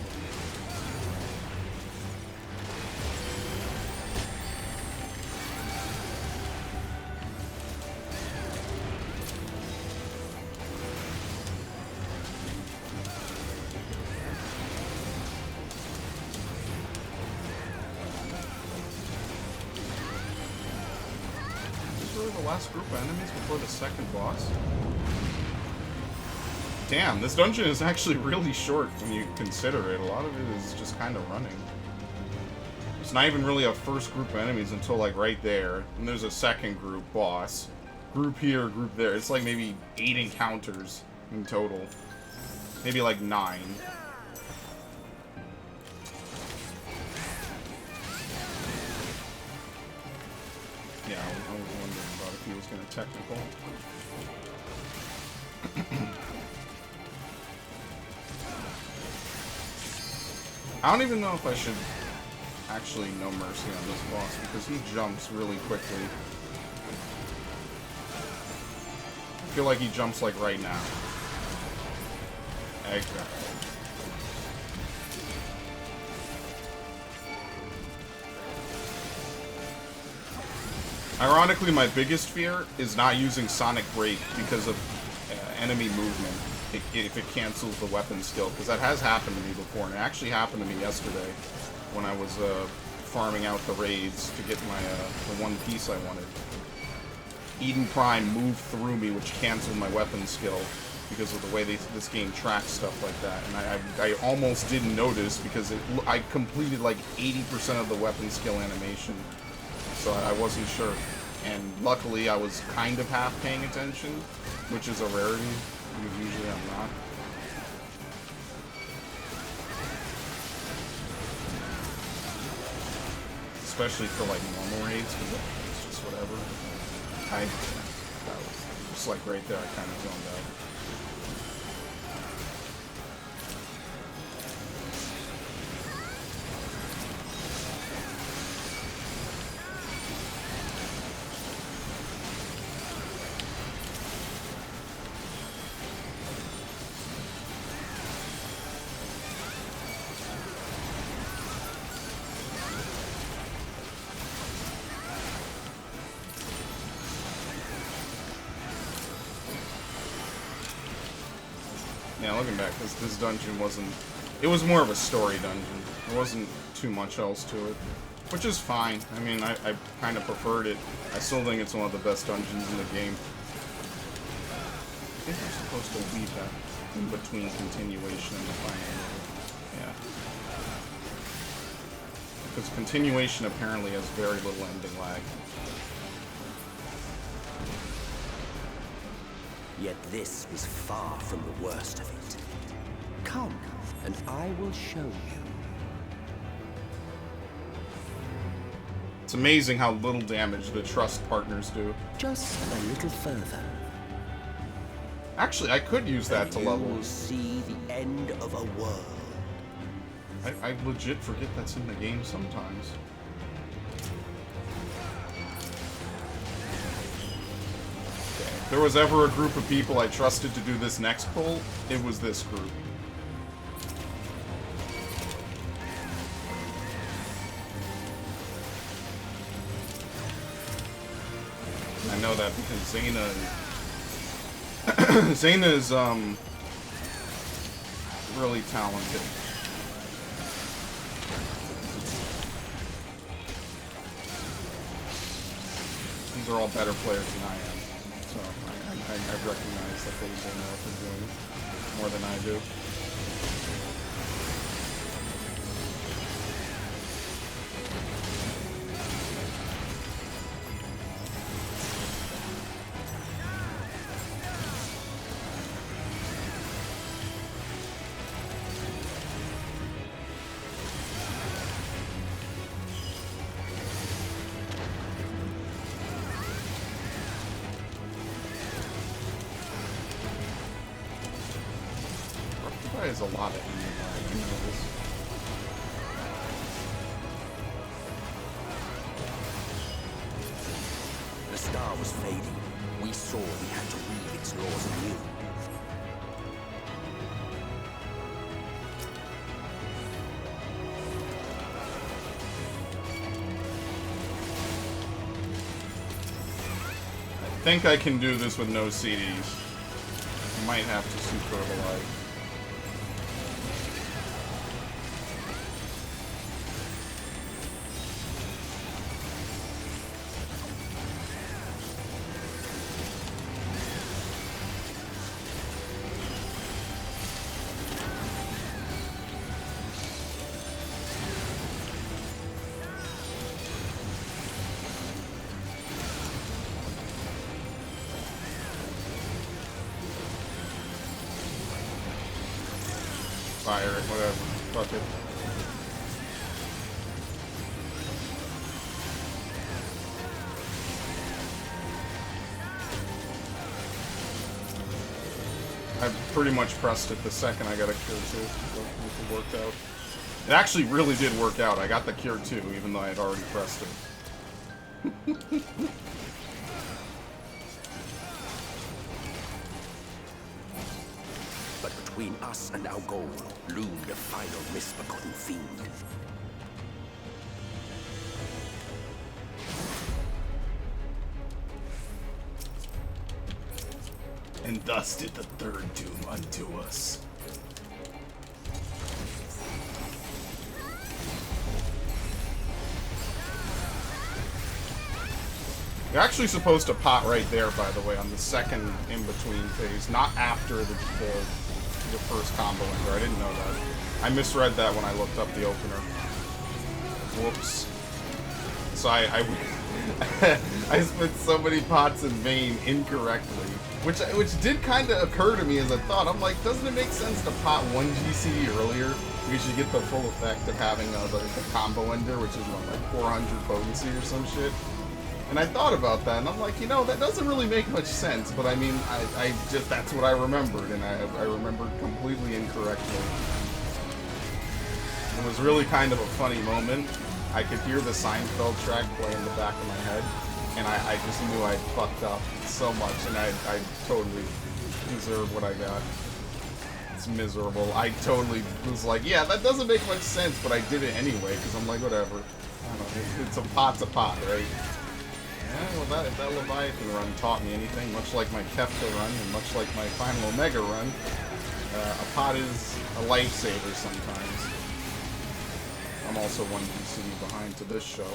Last group of enemies before the second boss? Damn, this dungeon is actually really short when you consider it. A lot of it is just kind of running. It's not even really a first group of enemies until like right there. And there's a second group boss. Group here, group there. It's like maybe 8 encounters in total. Maybe like 9. Yeah, I was wondering about if he was going to technical. I don't even know if I should actually no mercy on this boss because he jumps really quickly. I feel like he jumps like right now. Exactly. Ironically, my biggest fear is not using Sonic Break because of enemy movement, if it cancels the weapon skill, because that has happened to me before, and it actually happened to me yesterday when I was farming out the raids to get my the one piece I wanted. Eden Prime moved through me, which canceled my weapon skill because of the way this game tracks stuff like that, and I almost didn't notice because I completed like 80% of the weapon skill animation. So I wasn't sure, and luckily I was kind of half paying attention, which is a rarity, because usually I'm not. Especially for like normal raids, because it's just whatever. That was just like right there, I kind of zoned out. Yeah, looking back, this dungeon wasn't... It was more of a story dungeon. There wasn't too much else to it. Which is fine. I mean, I kind of preferred it. I still think it's one of the best dungeons in the game. I think you're supposed to weave that in between continuation and the final level. Yeah. Because continuation apparently has very little ending lag. Yet this was far from the worst of it. Come, and I will show you. It's amazing how little damage the trust partners do. Just a little further. Actually, I could use that And to you level. will see the end of a world. I legit forget that's in the game sometimes. Okay. If there was ever a group of people I trusted to do this next pull, it was this group. I know that because Zayna is really talented. These are all better players than I am, so I recognize that they know what they're doing more than I do. There's a lot of aim, you know this. The star was fading. We saw we had to read its laws anew. I think I can do this with no CDs. Might have to superbolize. Fire it, whatever. Fuck it. I pretty much pressed it the second I got a cure 2, so it worked out. It actually really did work out. I got the cure 2, even though I had already pressed it. But between us and our goal loomed a final misbegotten fiend. And thus did the third doom unto us. You're actually supposed to pot right there, by the way, on the second in-between phase, not after the first combo ender. I didn't know that. I misread that when I looked up the opener. Whoops. So I spent so many pots in vain incorrectly, which did kind of occur to me as a thought. I'm like, doesn't it make sense to pot one GCD earlier? Because you get the full effect of having the combo ender, which is what, like 400 potency or some shit. And I thought about that, and I'm like, you know, that doesn't really make much sense, but I mean, I just, that's what I remembered, and I remembered completely incorrectly. It was really kind of a funny moment. I could hear the Seinfeld track play in the back of my head, and I just knew I'd fucked up so much, and I totally deserved what I got. It's miserable. I totally was like, yeah, that doesn't make much sense, but I did it anyway, because I'm like, whatever. I don't know, it's a pot's a pot, right? Yeah, well, if that Leviathan run taught me anything, much like my Kefka run, and much like my final Omega run, a pot is a lifesaver sometimes. I'm also one DCD behind to this show.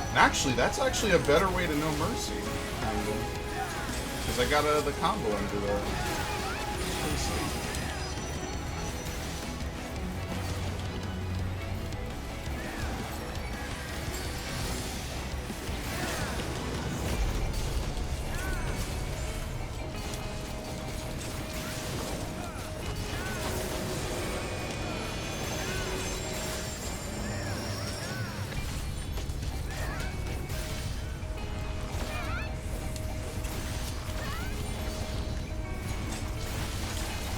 And actually, that's actually a better way to No Mercy, kind of. Because I got the combo into there. It's pretty sweet.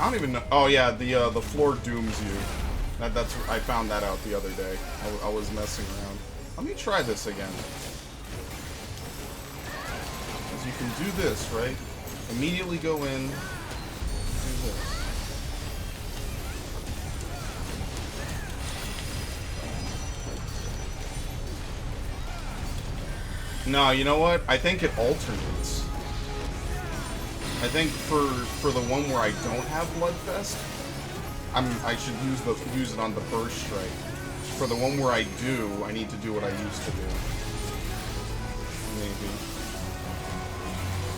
I don't even know. Oh yeah, the floor dooms you. That's I found that out the other day. I was messing around. Let me try this again. Because you can do this, right? Immediately go in. Do this. No, you know what? I think it alternates. I think for the one where I don't have Bloodfest, I should use it on the burst strike. For the one where I do, I need to do what I used to do. Maybe.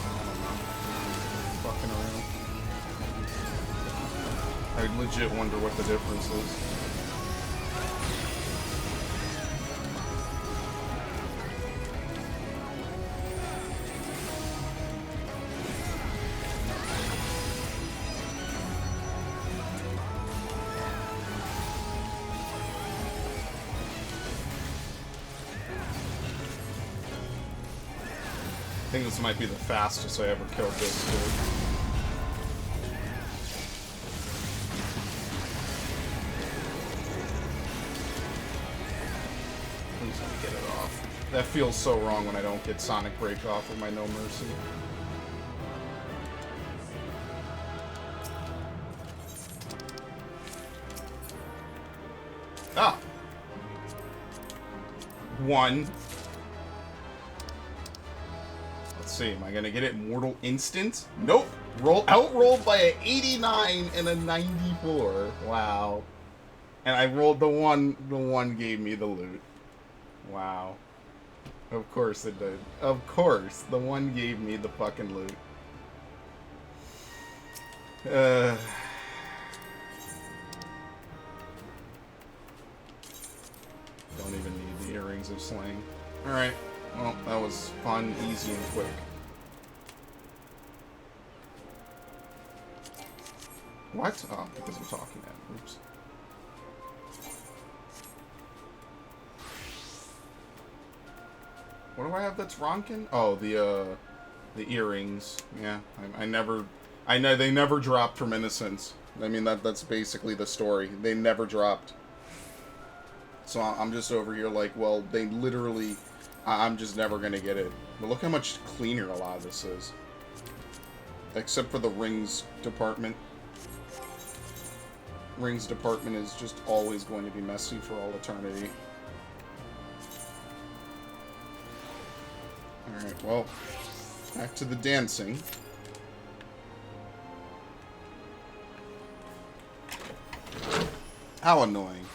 I don't know. Fucking around. I legit wonder what the difference is. I think this might be the fastest I ever killed this dude. Please let me get it off. That feels so wrong when I don't get Sonic Break off with my No Mercy. Ah! One. Let's see, am I gonna get it Mortal Instant? Nope. Outrolled by an 89 and a 94. Wow. And I rolled the one gave me the loot. Wow. Of course it did. Of course, the one gave me the fucking loot. Don't even need the earrings of slaying. Alright. Well, that was fun, easy, and quick. What? Oh, because I'm talking at. Oops. What do I have that's Ronkin? Oh, the earrings. Yeah, I know they never dropped from Innocence. I mean, that's basically the story. They never dropped. So I'm just over here like, well, they literally... I'm just never gonna get it. But look how much cleaner a lot of this is. Except for the rings department. Rings department is just always going to be messy for all eternity. Alright, well, back to the dancing. How annoying.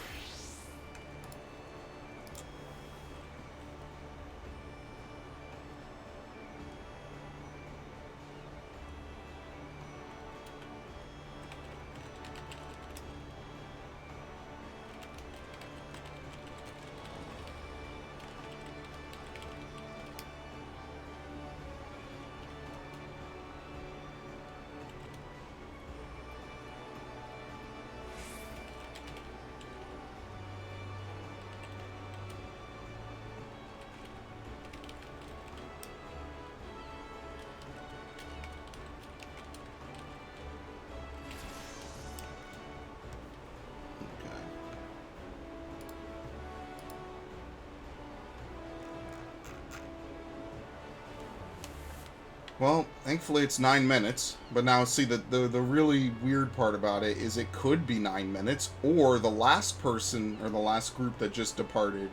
Well, thankfully it's 9 minutes, but now see the really weird part about it is it could be 9 minutes, or the last person, or the last group that just departed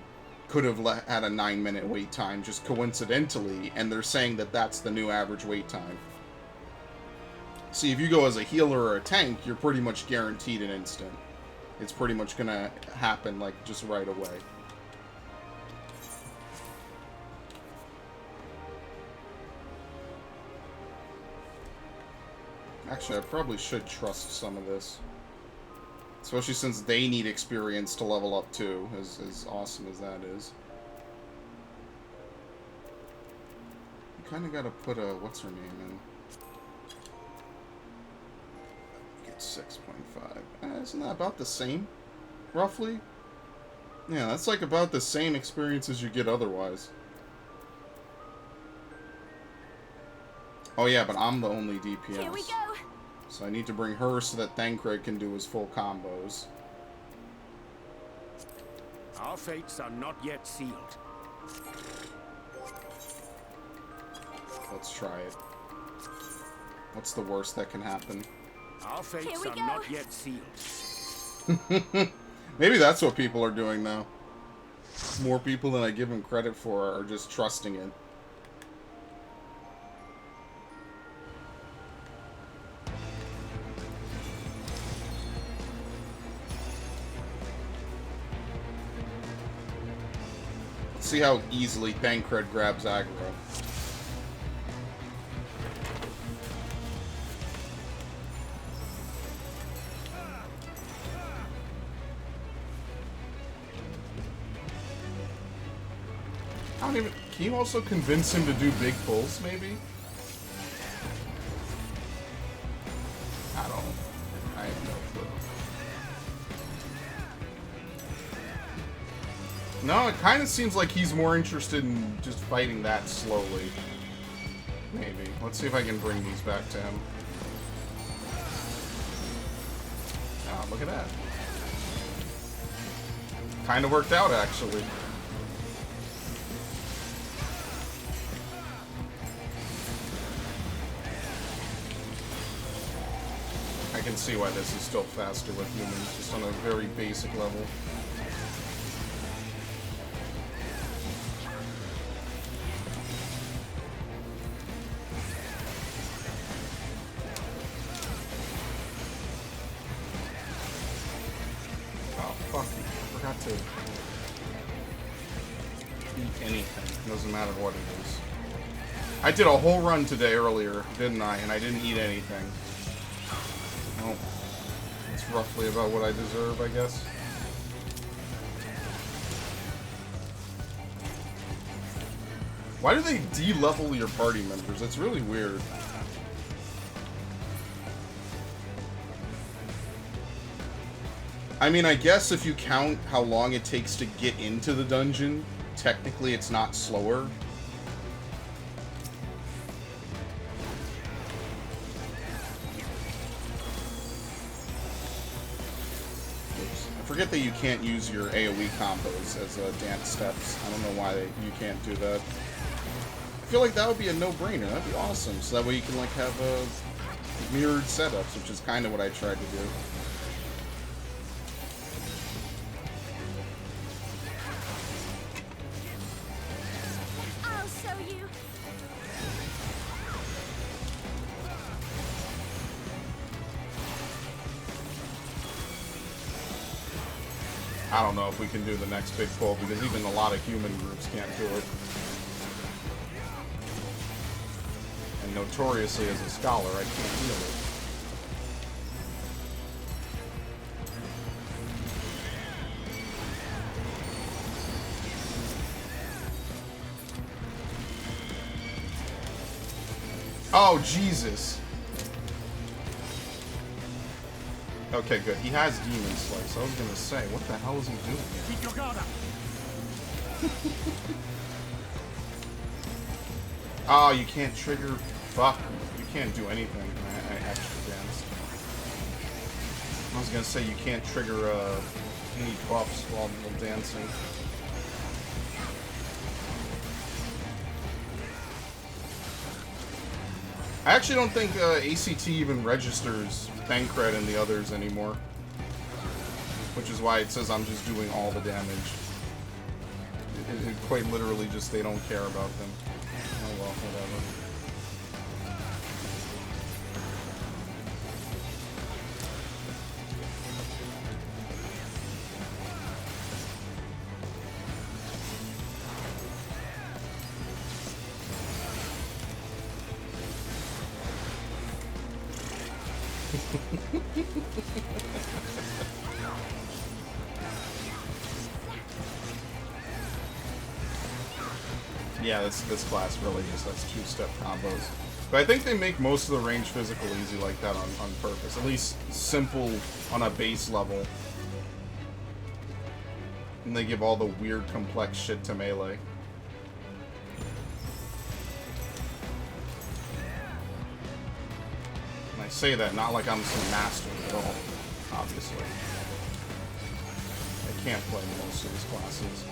could have had a 9-minute wait time, just coincidentally, and they're saying that that's the new average wait time. See, if you go as a healer or a tank, you're pretty much guaranteed an instant. It's pretty much gonna happen, like, just right away. Actually, I probably should trust some of this. Especially since they need experience to level up too, as awesome as that is. You kinda gotta put a, what's her name in? Get 6.5. Isn't that about the same? Roughly? Yeah, that's like about the same experience as you get otherwise. Oh yeah, but I'm the only DPS. Here we go. So I need to bring her so that Thancred can do his full combos. Our fates are not yet sealed. Let's try it. What's the worst that can happen? Our fates are not yet sealed. Maybe that's what people are doing now. More people than I give them credit for are just trusting it. Let's see how easily Thancred grabs aggro. I don't even... Can you also convince him to do big pulls, maybe? I don't... I have no clue. No, it kind of seems like he's more interested in just fighting that slowly. Maybe. Let's see if I can bring these back to him. Oh, look at that. Kind of worked out, actually. I can see why this is still faster with humans, just on a very basic level. Oh, fuck. I forgot to eat anything. Doesn't matter what it is. I did a whole run today earlier, didn't I? And I didn't eat anything. Well, it's roughly about what I deserve, I guess. Why do they de-level your party members? It's really weird. I mean, I guess if you count how long it takes to get into the dungeon, technically it's not slower. I forget that you can't use your AoE combos as dance steps. I don't know why you can't do that. I feel like that would be a no-brainer. That'd be awesome. So that way you can like have mirrored setups, which is kind of what I tried to do. I'll show you. I don't know if we can do the next big pull because even a lot of human groups can't do it. And notoriously as a scholar, I can't heal it. Oh, Jesus. Okay, good. He has Demon Slice. I was gonna say, what the hell is he doing? Keep your guard up. Oh, you can't trigger... Fuck. You can't do anything. I extra danced. I was gonna say, you can't trigger any buffs while dancing. I actually don't think ACT even registers Thancred and the others anymore. Which is why it says I'm just doing all the damage. It quite literally just, they don't care about them. Oh well, whatever. Yeah, this class really just has two-step combos. But I think they make most of the range physical easy like that on purpose. At least simple on a base level. And they give all the weird, complex shit to melee. And I I say that not like I'm some master at all, obviously. I can't play most of these classes.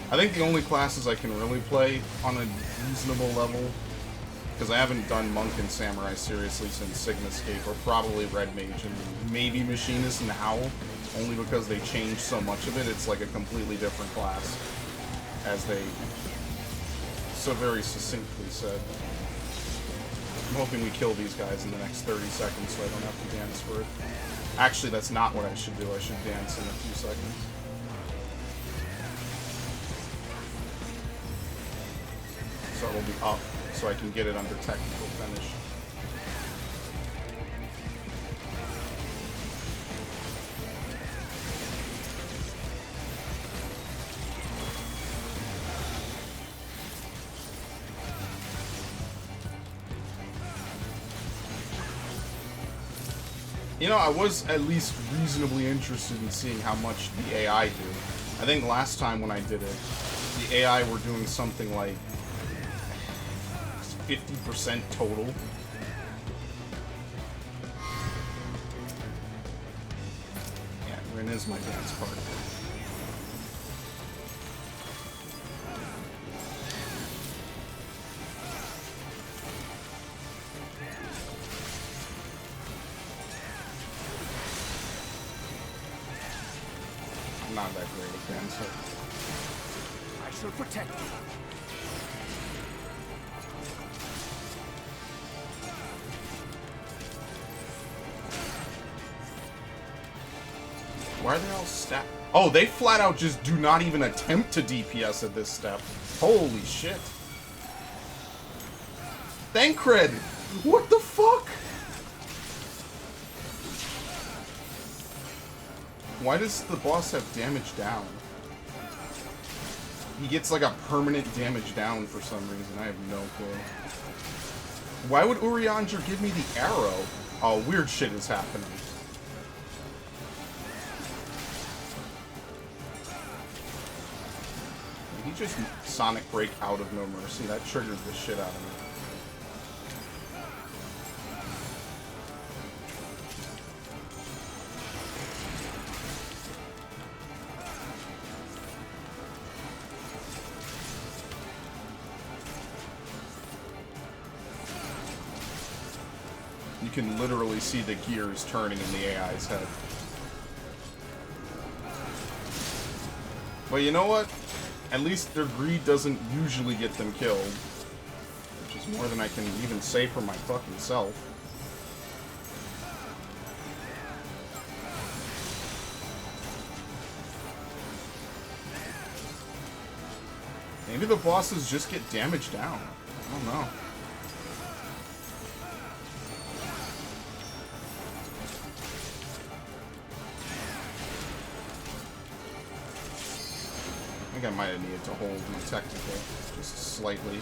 I think the only classes I can really play on a reasonable level, because I haven't done Monk and Samurai seriously since Sigmascape, are probably Red Mage and maybe Machinist and Howl, only because they changed so much of it. It's like a completely different class, as they so very succinctly said. I'm hoping we kill these guys in the next 30 seconds so I don't have to dance for it. Actually, that's not what I should do. I should dance in a few seconds. So it'll be up, so I can get it under technical finish. You know, I was at least reasonably interested in seeing how much the AI do. I think last time when I did it, the AI were doing something like 50% total. Yeah, Rin is my dance partner. I'm not that great at dancing. I shall protect you. Why are they all stacked? Oh, they flat out just do not even attempt to DPS at this step. Holy shit. Thancred! What the fuck? Why does the boss have damage down? He gets like a permanent damage down for some reason. I have no clue. Why would Urianger give me the arrow? Oh, weird shit is happening. He just Sonic Break out of No Mercy. That triggered the shit out of me. You can literally see the gears turning in the AI's head. But you know what? At least their greed doesn't usually get them killed. Which is more than I can even say for my fucking self. Maybe the bosses just get damaged down. I don't know. I think I might have needed to hold my technical just slightly.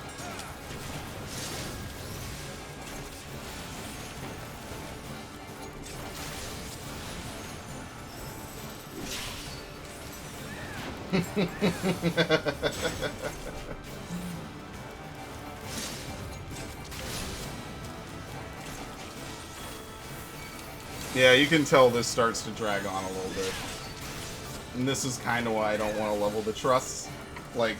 Yeah, you can tell this starts to drag on a little bit. And this is kind of why I don't want to level the trusts. Like,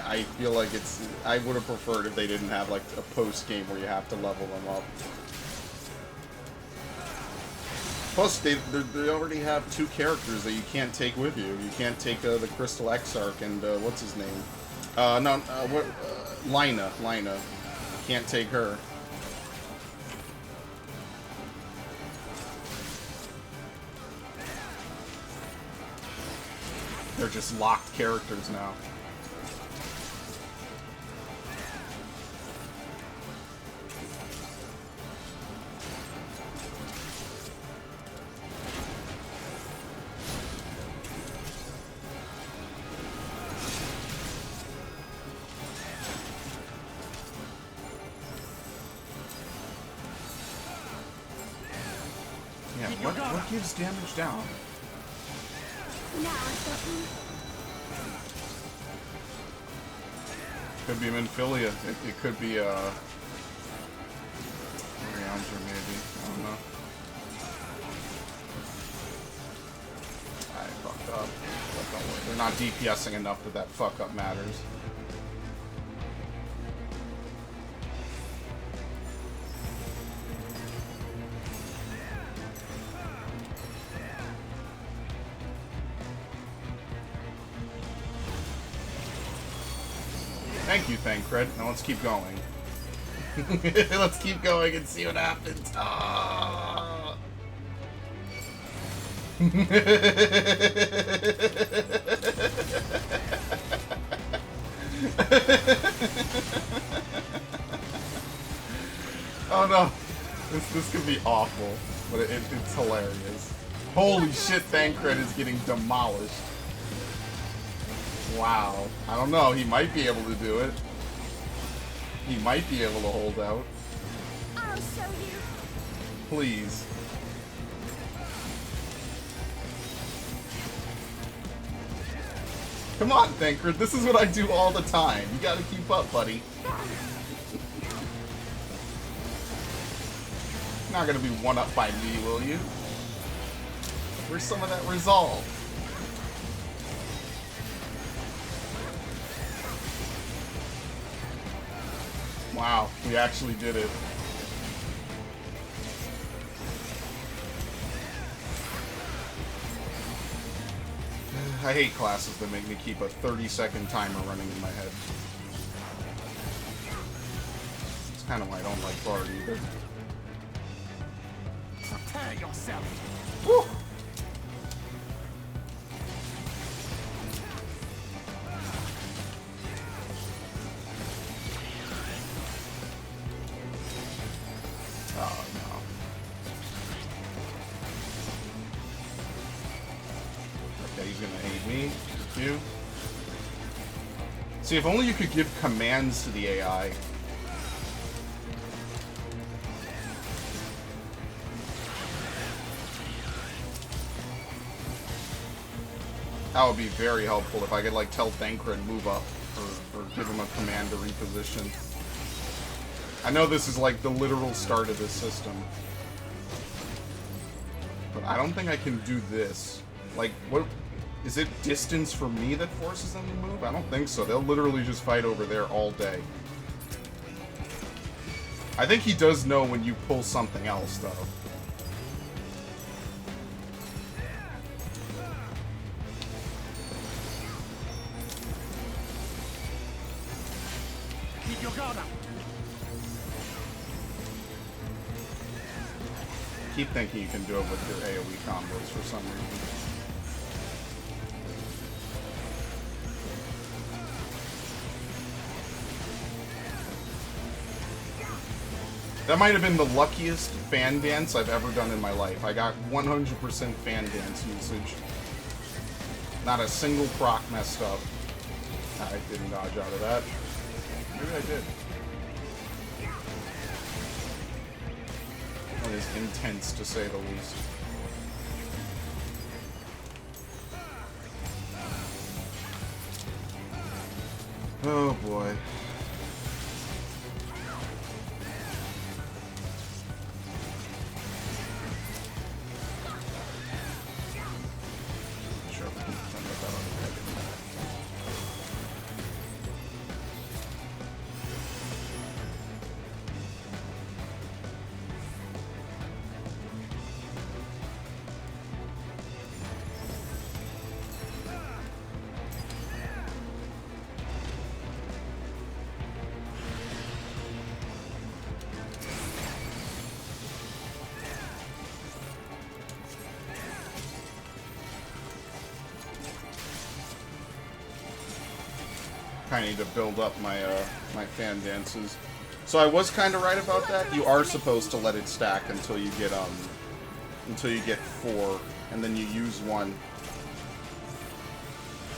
I feel like it's... I would have preferred if they didn't have, like, a post-game where you have to level them up. Plus, they already have 2 characters that you can't take with you. You can't take the Crystal Exarch and, what's his name? Lina. You can't take her. They're just locked characters now. Yeah, what gives damage down? Could be Minfilia. It could be Oriander. Challenger, maybe. I don't know. I fucked up. But don't worry. They're not DPSing enough that fuck up matters. Thank you, Thancred. Now let's keep going. Let's keep going and see what happens. Ah! Oh no, this could be awful, but it's hilarious. Holy shit, Thancred is getting demolished. Wow. I don't know. He might be able to do it. He might be able to hold out. I'll show you. Please. Come on, Thancred. This is what I do all the time. You gotta keep up, buddy. Not gonna be one up by me, will you? Where's some of that resolve? Wow, we actually did it. I hate classes that make me keep a 30-second timer running in my head. It's kind of why I don't like Bard either. Prepare yourself. Woo! Oh no. Okay, he's gonna hate me. You. See, if only you could give commands to the AI. That would be very helpful if I could, like, tell Thancred move up, or give him a command to reposition. I know this is, like, the literal start of this system. But I don't think I can do this. Like, what... Is it distance for me that forces them to move? I don't think so. They'll literally just fight over there all day. I think he does know when you pull something else, though. Keep your guard up. Keep thinking you can do it with your AoE combos for some reason. That might have been the luckiest fan dance I've ever done in my life. I got 100% fan dance usage. Not a single proc messed up. I didn't dodge out of that. Maybe I did. That is intense, to say the least. Oh boy. I need to build up my my fan dances. So I was kind of right about that. You are supposed to let it stack until you get 4, and then you use one.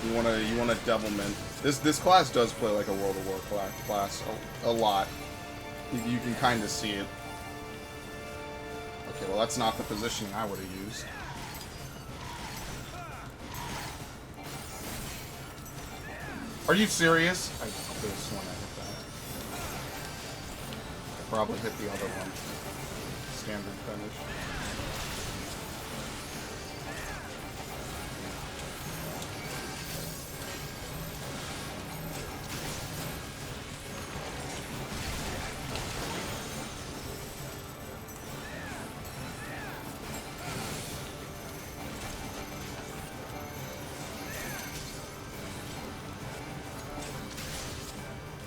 You wanna devilment. This class does play like a World of Warcraft class a lot. You can kind of see it. Okay, well that's not the positioning I would have used. Are you serious? I could have sworn I hit Probably hit the other one. Standard finish.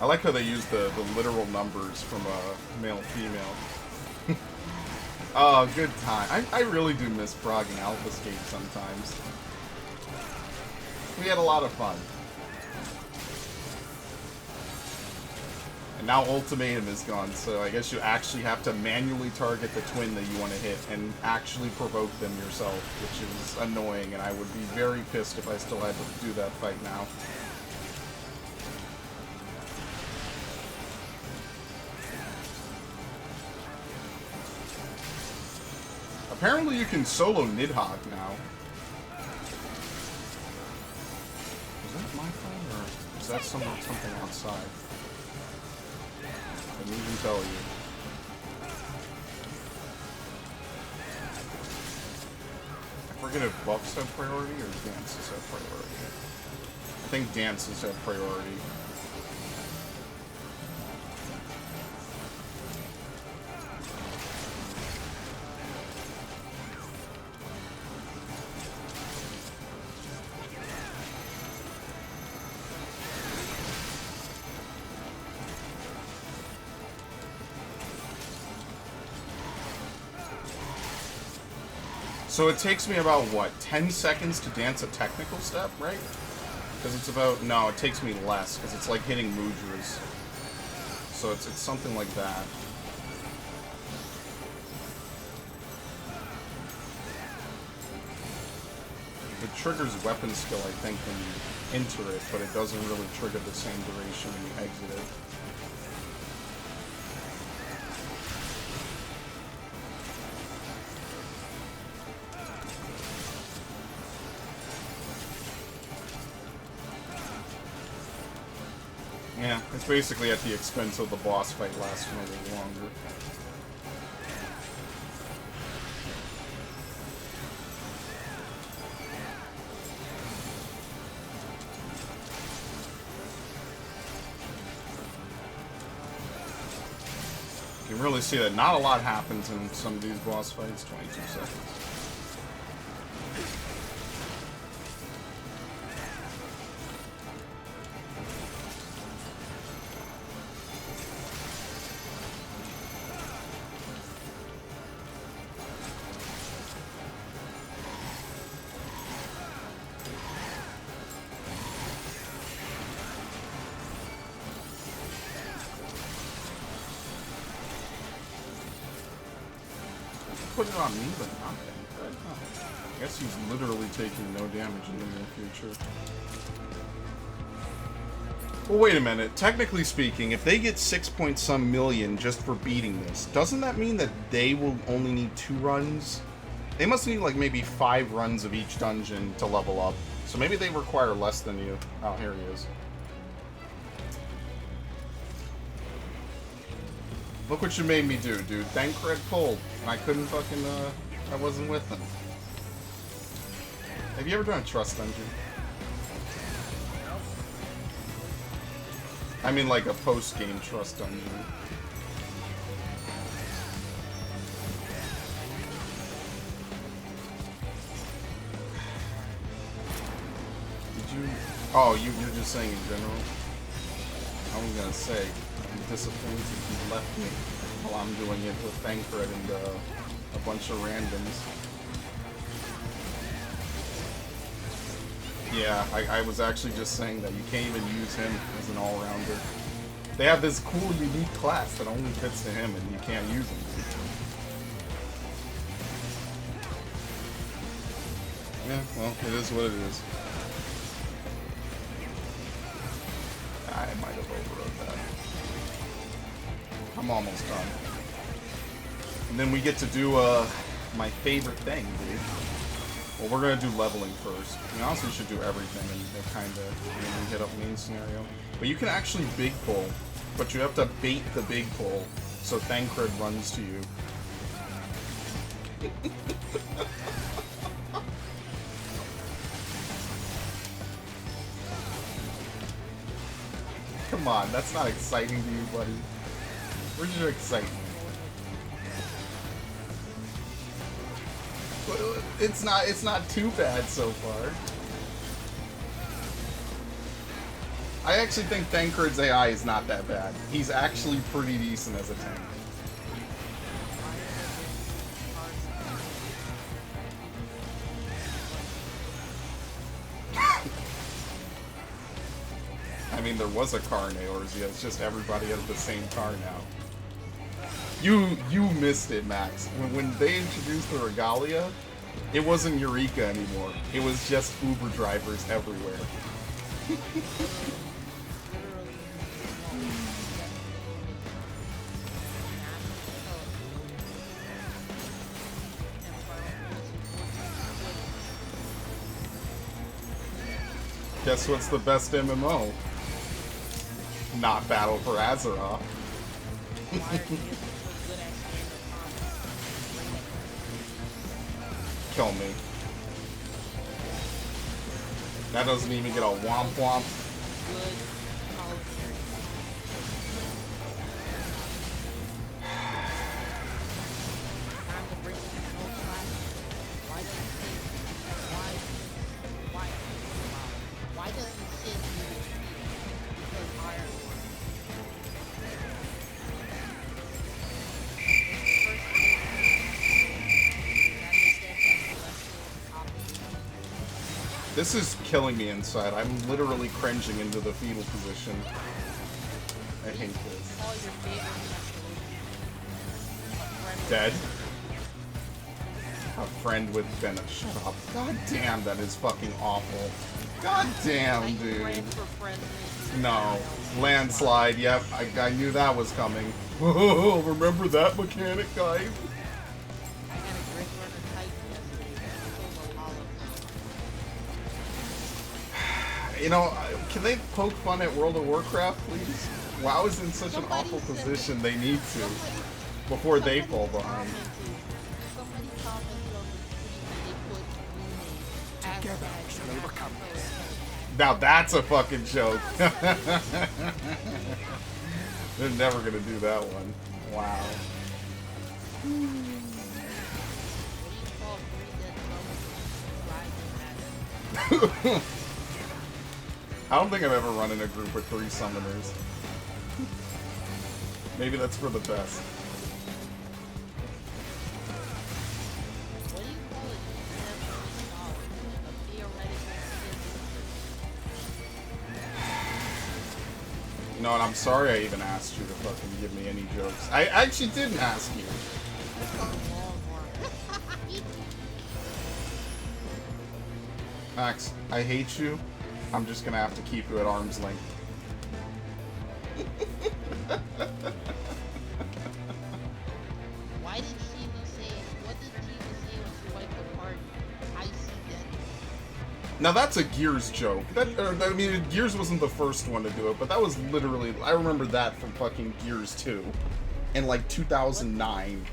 I like how they use the literal numbers from male-female. Oh, good time. I really do miss progging Alpha Skate sometimes. We had a lot of fun. And now Ultimatum is gone, so I guess you actually have to manually target the twin that you want to hit and actually provoke them yourself, which is annoying, and I would be very pissed if I still had to do that fight now. Apparently you can solo Nidhogg now. Is that my phone, or is that something outside? I didn't even tell you. I forget if buffs have priority or dances have priority. I think dances have priority. So it takes me about, what, 10 seconds to dance a technical step, right? Because it's about, no, it takes me less, because it's like hitting mudras. So it's something like that. It triggers weapon skill, I think, when you enter it, but it doesn't really trigger the same duration when you exit it. Yeah, it's basically at the expense of the boss fight lasting a little longer. You can really see that not a lot happens in some of these boss fights, 22 seconds. Put it on me, but not him. Oh. I guess he's literally taking no damage in the near future. Well, wait a minute. Technically speaking, if they get 6-point-some million just for beating this, doesn't that mean that they will only need 2 runs? They must need, like, maybe 5 runs of each dungeon to level up. So maybe they require less than you. Oh, here he is. Look what you made me do, dude. Thancred pulled, and I couldn't fucking, I wasn't with him. Have you ever done a trust dungeon? I mean, like a post-game trust dungeon. Did you... Oh, you're just saying in general? I was gonna say... I'm disappointed you left me while I'm doing it with Thancred and a bunch of randoms. Yeah, I was actually just saying that you can't even use him as an all-rounder. They have this cool, unique class that only fits to him, and you can't use him. Yeah, well, it is what it is. I might have overrode that. I'm almost done. And then we get to do my favorite thing, dude. Well, we're gonna do leveling first. I mean, honestly, we should do everything and kind of hit up main scenario. But you can actually big pull, but you have to bait the big pull So Thancred runs to you. Come on, that's not exciting to you, buddy. Where's your excitement? It's not too bad so far. I actually think Thancred's AI is not that bad. He's actually pretty decent as a tank. I mean, there was a car in Eorzea, it's just everybody has the same car now. You missed it, Max. When they introduced the Regalia, it wasn't Eureka anymore. It was just Uber drivers everywhere. Guess what's the best MMO? Not Battle for Azeroth. Kill me. That doesn't even get a womp womp. This is killing me inside. I'm literally cringing into the fetal position. I hate this. Dead? A friend with Bennett. Shut up. God damn, that is fucking awful. God damn, dude. No. Landslide, yep. I knew that was coming. Remember that mechanic, guys? You know, can they poke fun at World of Warcraft, please? WoW is in such an awful position, they need to. Before they fall behind. Now that's a fucking joke. They're never gonna do that one. Wow. I don't think I've ever run in a group with 3 summoners. Maybe that's for the best. You know, and I'm sorry I even asked you to fucking give me any jokes. I actually didn't ask you. Max, I hate you. I'm just gonna have to keep you at arm's length. Why did Shiva say, what did Shiva say when she wiped apart Icy Dead? Now that's a Gears joke. I mean, Gears wasn't the first one to do it, but that was literally, I remember that from fucking Gears 2 in like 2009.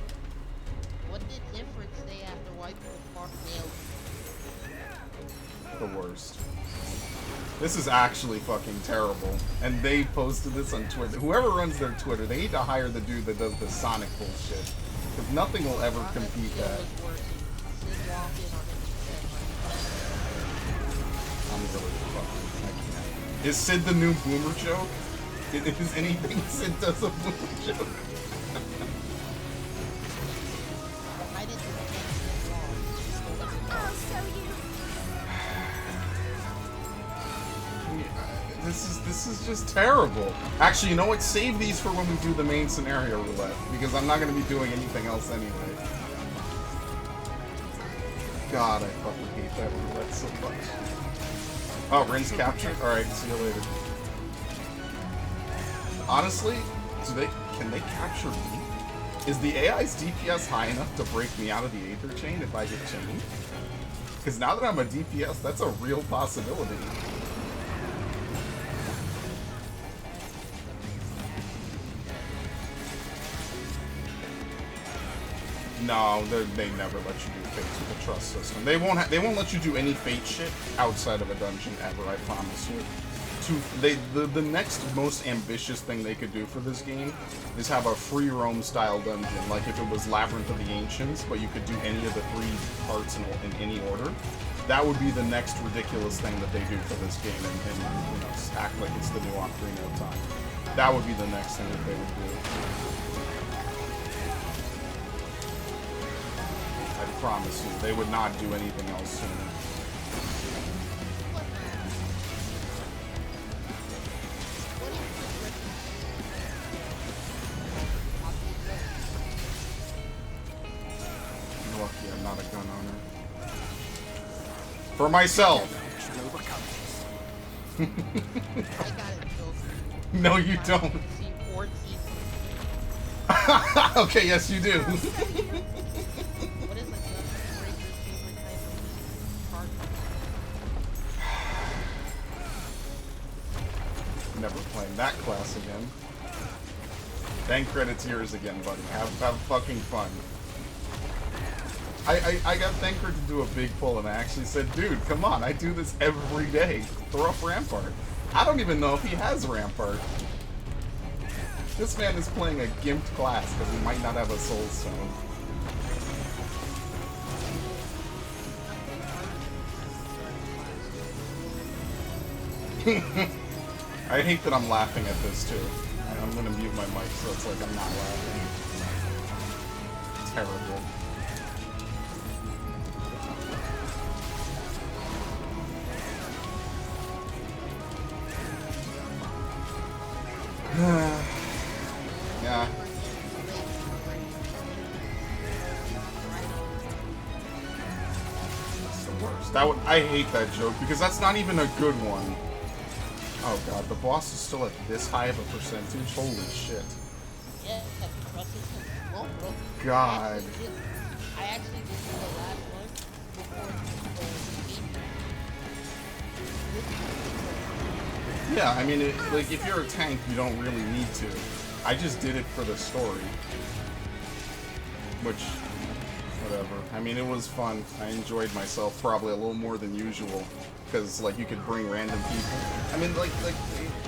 What did Different say after wiping apart Nail? The worst. This is actually fucking terrible. And they posted this on Twitter. Whoever runs their Twitter, they need to hire the dude that does the Sonic bullshit. Because nothing will ever compete that. I'm really fucking, I can't. Is Sid the new boomer joke? Is anything Sid does a boomer joke? This is just terrible. Actually, you know what? Save these for when we do the main scenario roulette, because I'm not going to be doing anything else anyway. God, I fucking hate that roulette so much. Oh, Rin's captured? Alright, see you later. Honestly, can they capture me? Is the AI's DPS high enough to break me out of the Aether Chain if I get chained? Because now that I'm a DPS, that's a real possibility. No, they never let you do fates with a trust system. They won't let you do any fate shit outside of a dungeon ever. I promise you. The next most ambitious thing they could do for this game is have a free roam style dungeon, like if it was Labyrinth of the Ancients, but you could do any of the 3 parts in any order. That would be the next ridiculous thing that they do for this game, and you know, act like it's the new Ocarina of Time. That would be the next thing that they would do. I promise you, they would not do anything else sooner. Lucky I'm not a gun owner. For myself! I got it, Joe. No, you don't. See 14. Okay, yes, you do. What is like the breaker's favorite type of card? Never playing that class again. Thank credit's yours again, buddy. Have fucking fun. I got Thancred to do a big pull, and I actually said, dude, come on, I do this every day. Throw up Rampart. I don't even know if he has Rampart. This man is playing a gimped class because he might not have a Soul Stone. I hate that I'm laughing at this too. I'm gonna mute my mic so it's like I'm not laughing. Terrible. Yeah. That's the worst. I hate that joke because that's not even a good one. Oh god, the boss is still at this high of a percentage? Holy shit. Yeah, that trust system. Well, bro. God. I actually did the last one before Yeah, I mean, like, if you're a tank, you don't really need to. I just did it for the story. Which, whatever. I mean, it was fun. I enjoyed myself probably a little more than usual. Because, like, you could bring random people. I mean, like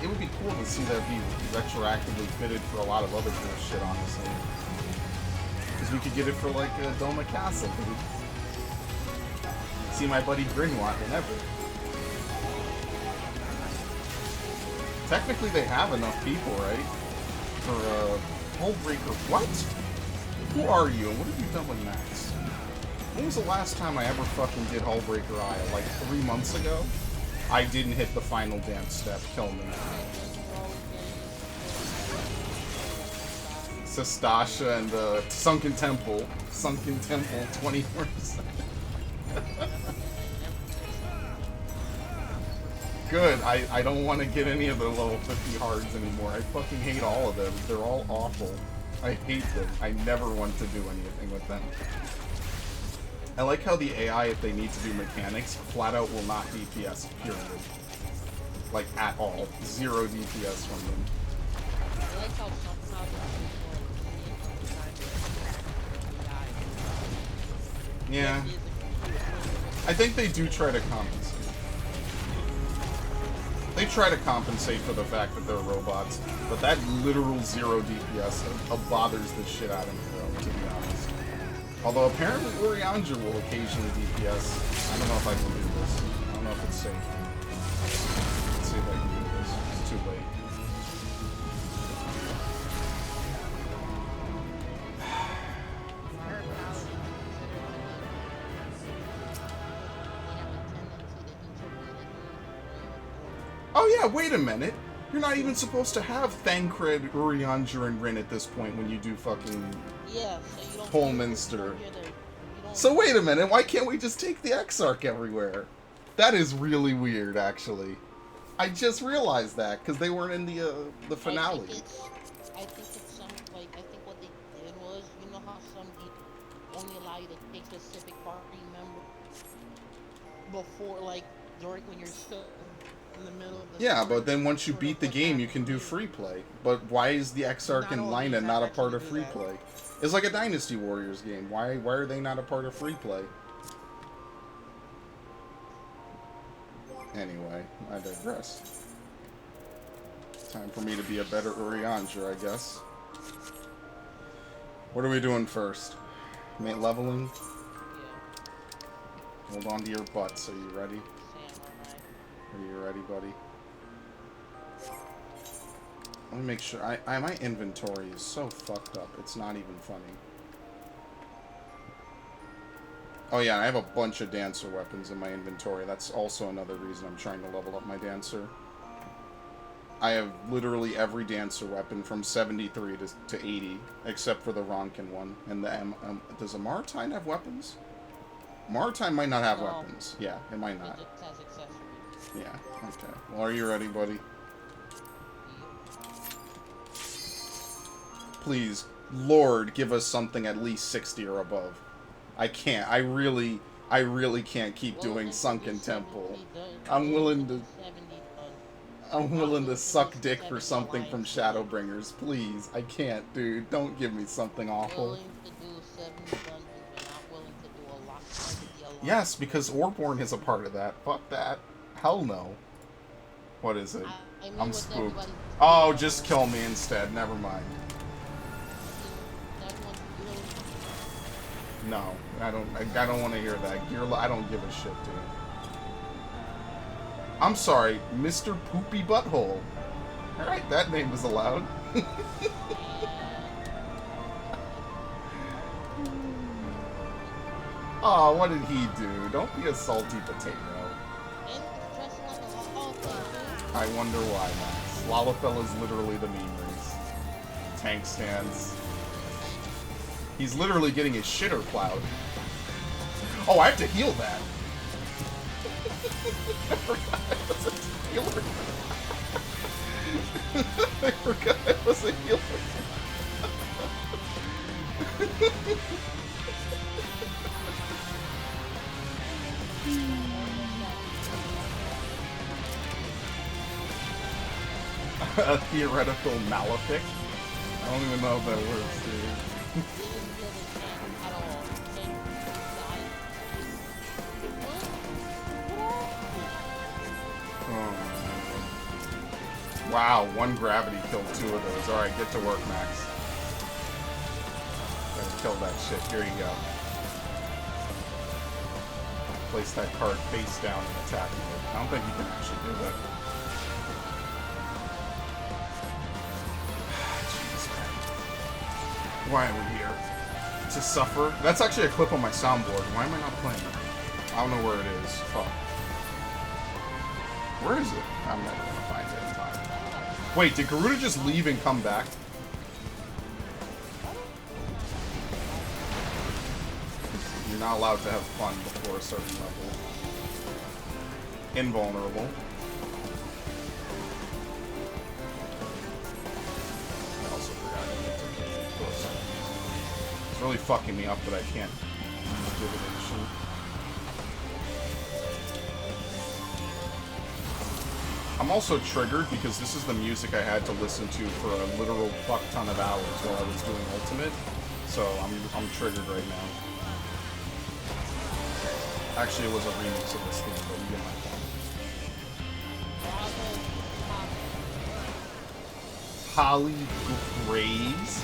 it would be cool to see that be retroactively fitted for a lot of other cool shit, honestly. Because we could get it for, like, Doma Castle, dude. See my buddy Grinwat whenever. Technically, they have enough people, right? For, Hullbreaker. What? Who are you, and what have you done with Max? When was the last time I ever fucking did Hullbreaker Isle? Like 3 months ago? I didn't hit the final dance step. Kill me. Sestasha and the Sunken Temple. Sunken Temple 24%. Good. I don't want to get any of the level 50 hards anymore. I fucking hate all of them. They're all awful. I hate them. I never want to do anything with them. I like how the AI, if they need to do mechanics, flat out will not DPS, period. Like, at all. 0 DPS from them. I like how somehow Yeah. I think they do try to compensate. They try to compensate for the fact that they're robots, but that literal 0 DPS bothers the shit out of me, though, to be honest. Although apparently Urianger will occasionally DPS. I don't know if I can do this. I don't know if it's safe. Let's see if I can do this. It's too late. Oh yeah, wait a minute. You're not even supposed to have Thancred, Urianger, and Rin at this point when you do fucking yeah, so you don't Holminster. So wait a minute, why can't we just take the Exarch everywhere? That is really weird, actually. I just realized that, because they weren't in the finale. I think it's some, like, I think what they did was, you know how some only allow you to take specific party members before, like, during, when you're still in the middle of the Yeah, story, but then once you sort beat of the what's game, you can happening. do free play. But why is the Exarch Not and all Lina games not a actually part of do free that. play? It's like a Dynasty Warriors game. Why are they not a part of free play? Anyway, I digress. Time for me to be a better Urianger, I guess. What are we doing first? Mate leveling? Yeah. Hold on to your butts. Are you ready? Samurai. Are you ready, buddy? Let me make sure. My inventory is so fucked up. It's not even funny. Oh yeah, I have a bunch of dancer weapons in my inventory. That's also another reason I'm trying to level up my dancer. I have literally every dancer weapon from 73 to 80, except for the Ronkin one. And the does a Maritime have weapons? Maritime might not have No. weapons. Yeah, it might not. It just has accessories. Yeah, okay. Well, are you ready, buddy? Please, Lord, give us something at least 60 or above. I can't. I really can't keep doing Sunken Temple. I'm willing to suck dick for something from Shadowbringers. Please, I can't, dude. Don't give me something awful. Willing to do 70 dungeons, but not willing to do a lot. Yes, because Orborn is a part of that. Fuck that. Hell no. What is it? I mean, I'm with spooked. everybody- Oh, just kill me instead. Never mind. Everyone's really No, I don't want to hear that. I don't give a shit, dude. I'm sorry, Mr. Poopy Butthole. Alright, that name was allowed. Oh, what did he do? Don't be a salty potato. I wonder why, Max. Lalafell is literally the meme race. Tank stands. He's literally getting his shitter plowed. Oh, I have to heal that. I forgot I was a healer. I forgot I was a healer. A theoretical malefic? I don't even know if that works, dude. Wow, one gravity killed two of those. Alright, get to work, Max. Gotta kill that shit. Here you go. Place that card face down and attack it. I don't think you can actually do that. Jesus Christ. Why are we here? To suffer? That's actually a clip on my soundboard. Why am I not playing it? I don't know where it is. Fuck. Where is it? I'm never gonna find it in time. Wait, did Garuda just leave and come back? You're not allowed to have fun before a certain level. Invulnerable. I also forgot I need to close. It's really fucking me up that I can't give it a shoot. I'm also triggered because this is the music I had to listen to for a literal fuck ton of hours while I was doing Ultimate. So I'm triggered right now. Actually, it was a remix of this theme, but you get my point. Holly Graves?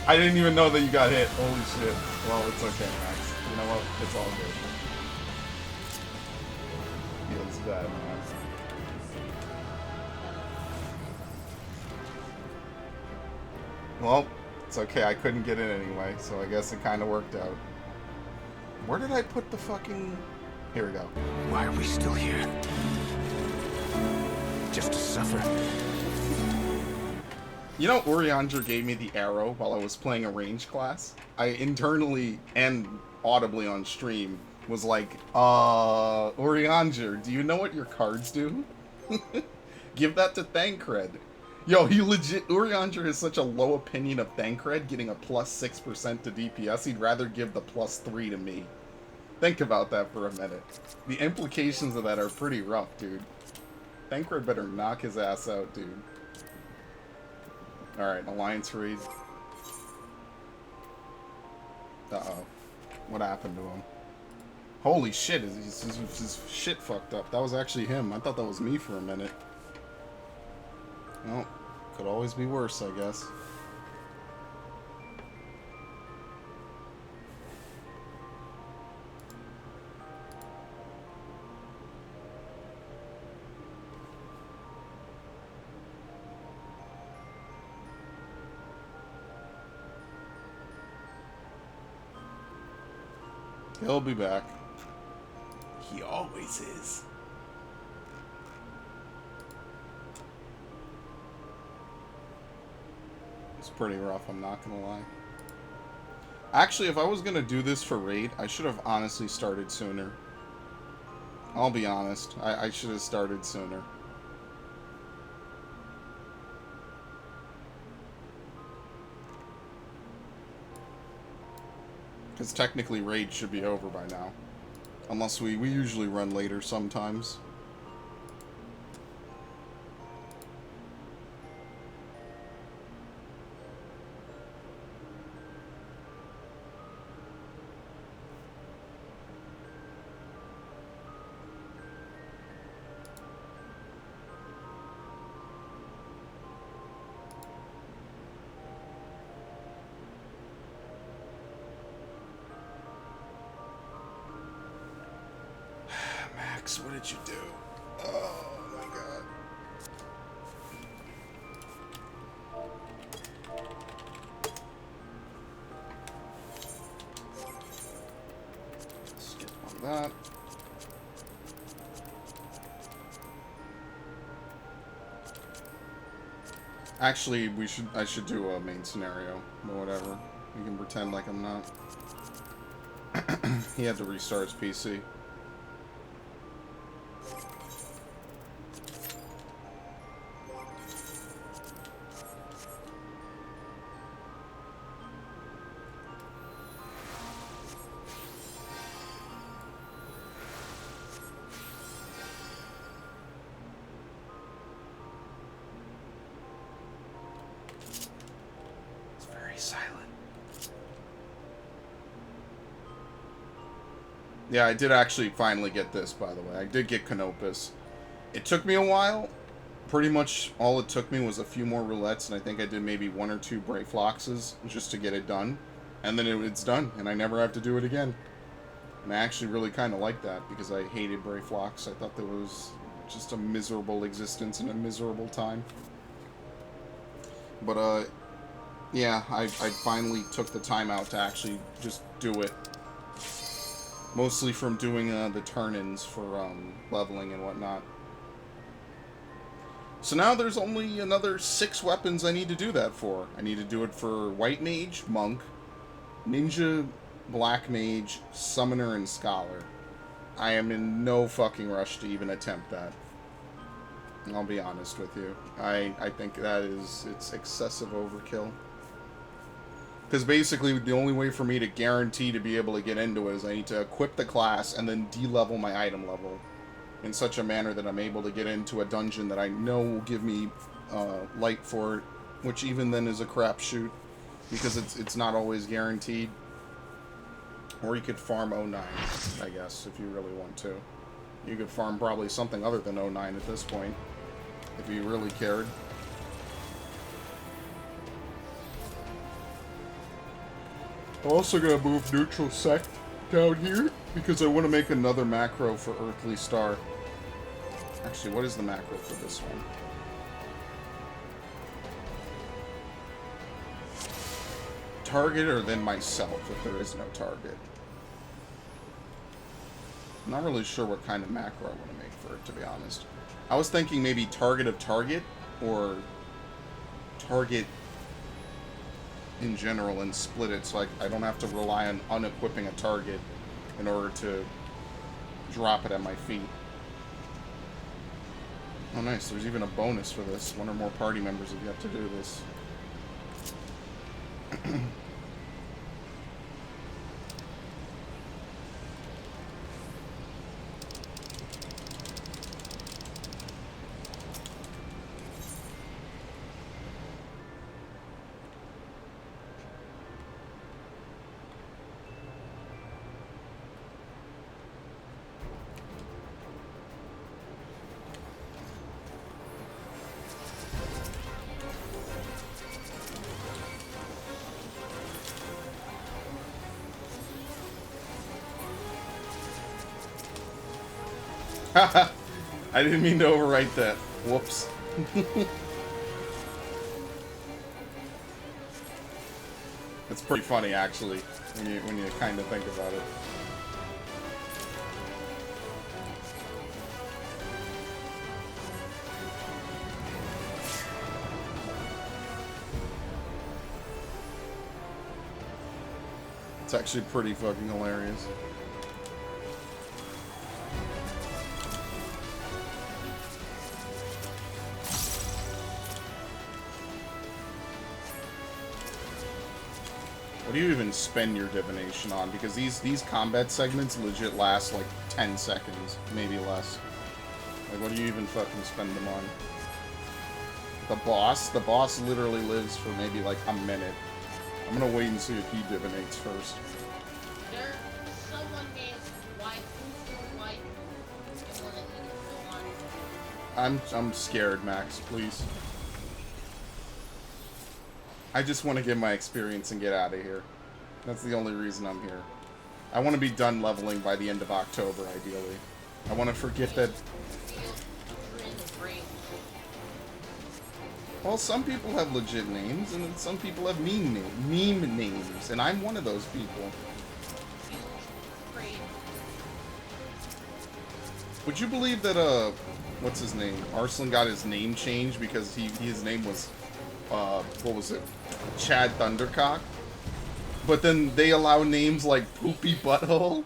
I didn't even know that you got hit. Holy shit. Well, it's okay, Max. You know what? It's all good. Feels bad, man. Well, it's okay. I couldn't get in anyway, so I guess it kind of worked out. Where did I put the fucking... Here we go. Why are we still here? Just to suffer? You know, Urianger gave me the arrow while I was playing a range class. I internally and audibly on stream was like, Urianger, do you know what your cards do? Give that to Thancred. Yo, he legit, Urianger has such a low opinion of Thancred getting a plus 6% to DPS, he'd rather give the plus 3 to me. Think about that for a minute. The implications of that are pretty rough, dude. Thancred better knock his ass out, dude. Alright, alliance raid. Uh-oh. What happened to him? Holy shit, his shit fucked up. That was actually him. I thought that was me for a minute. Well, could always be worse, I guess. He'll be back. He always is. It's pretty rough, I'm not gonna lie. Actually, if I was gonna do this for raid, I should have honestly started sooner. I'll be honest. I should have started sooner. Because technically raid should be over by now. Unless we usually run later sometimes. What did you do? Oh my god. Skip on that. Actually, I should do a main scenario, but whatever. We can pretend like I'm not. He had to restart his PC. Yeah, I did actually finally get this, by the way. I did get Canopus. It took me a while. Pretty much all it took me was a few more roulettes, and I think I did maybe 1 or 2 Brayfloxes just to get it done. And then it's done, and I never have to do it again. And I actually really kind of like that, because I hated Brayflox. I thought that was just a miserable existence and a miserable time. But, yeah, I finally took the time out to actually just do it. Mostly from doing the turn-ins for leveling and whatnot. So now there's only another 6 weapons I need to do that for. I need to do it for White Mage, Monk, Ninja, Black Mage, Summoner, and Scholar. I am in no fucking rush to even attempt that. I'll be honest with you. I think that it's excessive overkill. Because basically, the only way for me to guarantee to be able to get into it is I need to equip the class and then de-level my item level in such a manner that I'm able to get into a dungeon that I know will give me light for it, which even then is a crapshoot, because it's not always guaranteed. Or you could farm 09, I guess, if you really want to. You could farm probably something other than 09 at this point, if you really cared. I'm also going to move Neutral Sect down here, because I want to make another macro for Earthly Star. Actually, what is the macro for this one? Target or then myself, if there is no target. I'm not really sure what kind of macro I want to make for it, to be honest. I was thinking maybe target of target, or target in general, and split it so I don't have to rely on unequipping a target in order to drop it at my feet. Oh nice, there's even a bonus for this. 1 or more party members have yet to do this. I didn't mean to overwrite that. Whoops. It's pretty funny, actually, when you kind of think about it. It's actually pretty fucking hilarious. What do you even spend your divination on? Because these combat segments legit last like 10 seconds, maybe less. Like, what do you even fucking spend them on? The boss literally lives for maybe like a minute. I'm gonna wait and see if he divinates first. There's someone named White. I'm scared, Max, please. I just want to get my experience and get out of here. That's the only reason I'm here. I want to be done leveling by the end of October, ideally. I want to forget that... Well, some people have legit names, and some people have meme names, and I'm one of those people. Would you believe that, what's his name? Arslan got his name changed because his name was, what was it? Chad Thundercock? But then they allow names like Poopy Butthole?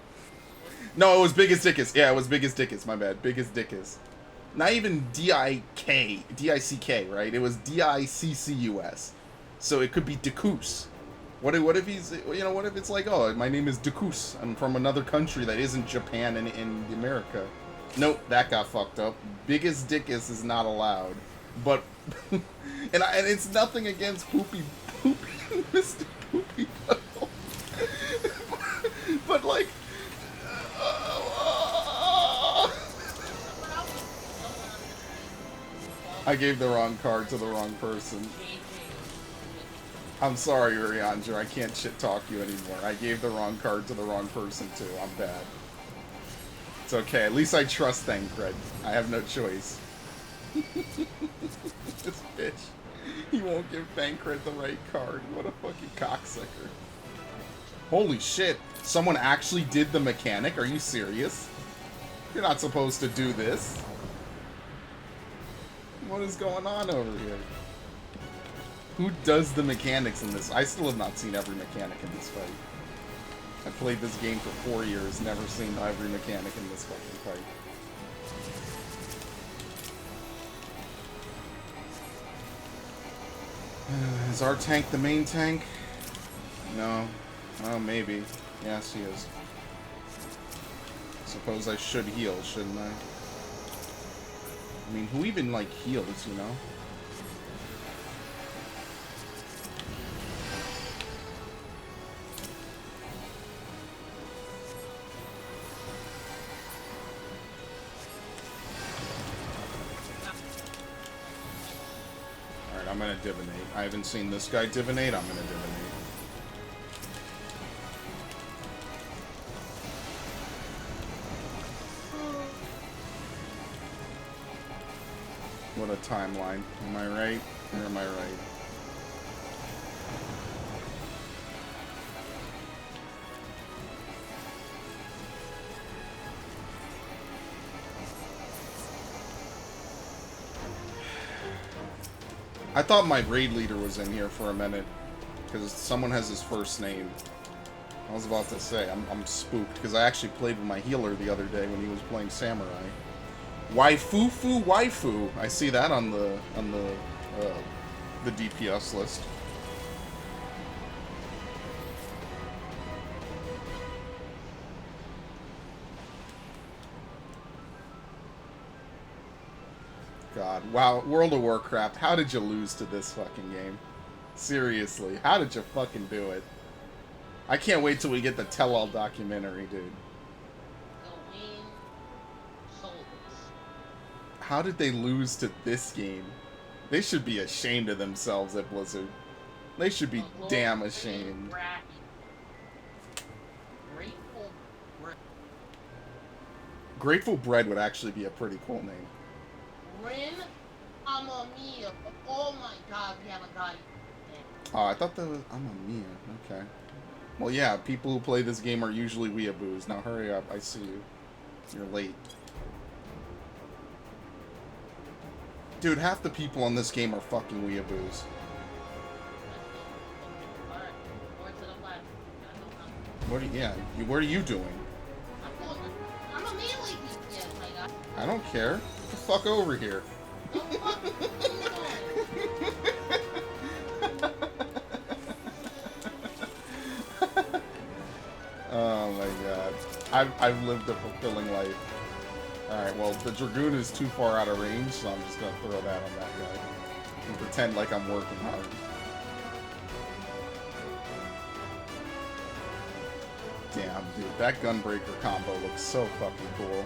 No, it was Biggest Dickus. Yeah, it was Biggest Dickus, my bad. Biggest Dickus. Not even D-I-C-K, right? It was D-I-C-C-U-S. So it could be Dickus. What if he's, you know, what if it's like, oh, my name is Dickus. I'm from another country that isn't Japan and in America. Nope, that got fucked up. Biggest Dickus is not allowed. But, and it's nothing against Mr. Poopy Butthole. But like, I gave the wrong card to the wrong person. I'm sorry, Uriandra, I can't shit talk you anymore. I gave the wrong card to the wrong person too. I'm bad. It's okay. At least I trust Thancred. I have no choice. This bitch. He won't give Thancred the right card. What a fucking cocksucker. Holy shit. Someone actually did the mechanic? Are you serious? You're not supposed to do this. What is going on over here? Who does the mechanics in this? I still have not seen every mechanic in this fight. I've played this game for 4 years, never seen every mechanic in this fucking fight. Is our tank the main tank? No. Oh, maybe. Yes, he is. Suppose I should heal, shouldn't I? I mean, who even, like, heals, you know? Alright, I'm gonna divinate. I haven't seen this guy divinate, I'm gonna divinate. What a timeline. Am I right? Or am I right? I thought my raid leader was in here for a minute. Because someone has his first name. I was about to say, I'm spooked. Because I actually played with my healer the other day when he was playing Samurai. Waifufu Waifu. I see that on the DPS list. God, wow, World of Warcraft, how did you lose to this fucking game? Seriously, how did you fucking do it? I can't wait till we get the tell-all documentary, dude. How did they lose to this game? They should be ashamed of themselves at Blizzard. They should be damn ashamed. Grateful Bread would actually be a pretty cool name. Rin Amamiya. Oh my god, we have a guy. Oh, I thought that was Amamiya. Okay. Well, yeah, people who play this game are usually weeaboos. Now hurry up, I see you. You're late. Dude, half the people on this game are fucking weeaboos. What are you doing? I'm a melee beast, my god. I don't care. Get the fuck over here. Oh my god. I've lived a fulfilling life. Alright, well, the Dragoon is too far out of range, so I'm just gonna throw that on that guy. And pretend like I'm working hard. Damn, dude, that Gunbreaker combo looks so fucking cool.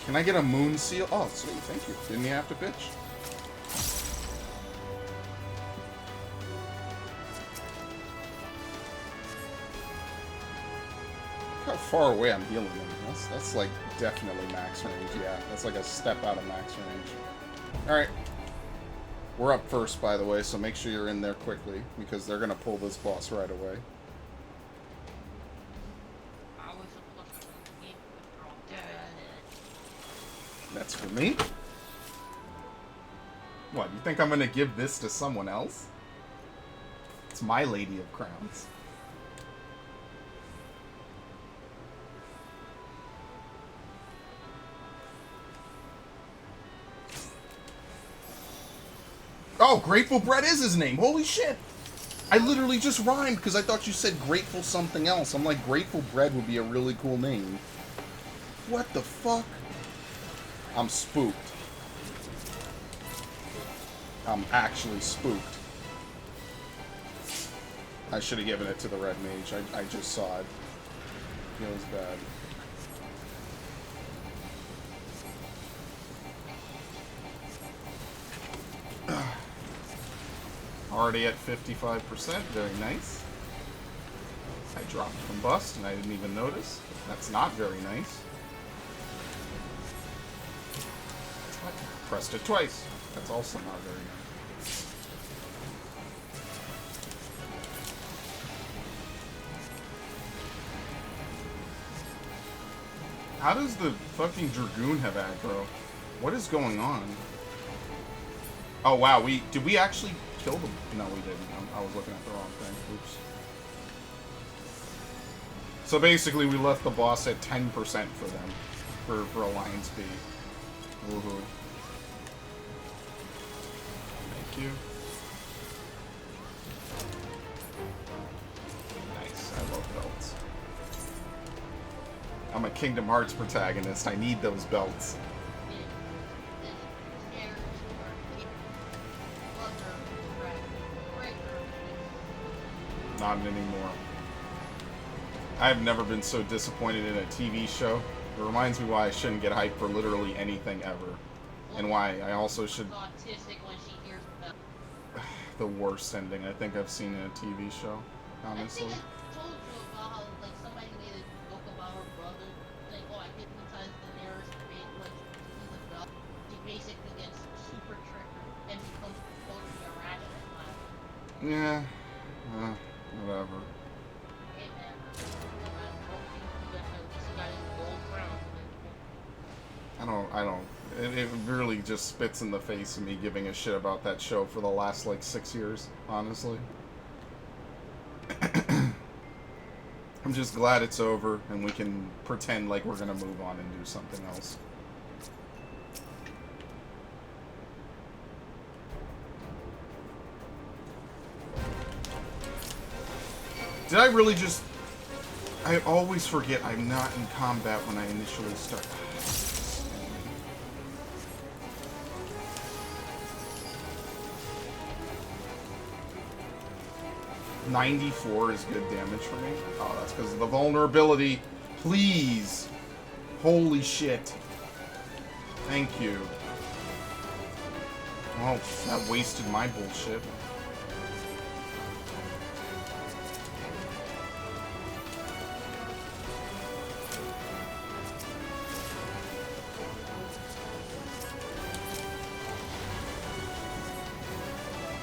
Can I get a moon seal? Oh, sweet, thank you. Didn't you have to pitch? Look how far away I'm healing them. That's like definitely max range. Yeah, that's like a step out of max range. Alright. We're up first, by the way, so make sure you're in there quickly, because they're gonna pull this boss right away. That's for me? What, you think I'm gonna give this to someone else? It's my Lady of Crowns. Oh, Grateful Bread is his name. Holy shit. I literally just rhymed because I thought you said Grateful something else. I'm like, Grateful Bread would be a really cool name. What the fuck? I'm spooked. I'm actually spooked. I should have given it to the red mage. I just saw it. Feels bad. Already at 55%. Very nice. I dropped from bust and I didn't even notice. That's not very nice. Pressed it twice. That's also not very nice. How does the fucking Dragoon have aggro? What is going on? Oh wow, did we actually kill them? No, we didn't. I was looking at the wrong thing. Oops. So basically, we left the boss at 10% for them, for Alliance B. Woohoo. Thank you. Nice. I love belts. I'm a Kingdom Hearts protagonist. I need those belts. Not anymore. I've never been so disappointed in a TV show. It reminds me why I shouldn't get hyped for literally anything ever. And why I also should... The worst ending I think I've seen in a TV show, honestly. I told you about how, like, somebody made a joke about her brother, saying, oh, I hypnotized the nurse to make, like, to the bell. She basically gets super triggered and becomes totally irrational. Yeah. Whatever. Hey, man. At least you got his gold crown. I don't. It really just spits in the face of me giving a shit about that show for the last, like, 6 years, honestly. I'm just glad it's over and we can pretend like we're gonna move on and do something else. Did I really just... I always forget I'm not in combat when I initially start. 94 is good damage for me. Oh, that's because of the vulnerability. Please. Holy shit. Thank you. Oh, that wasted my bullshit.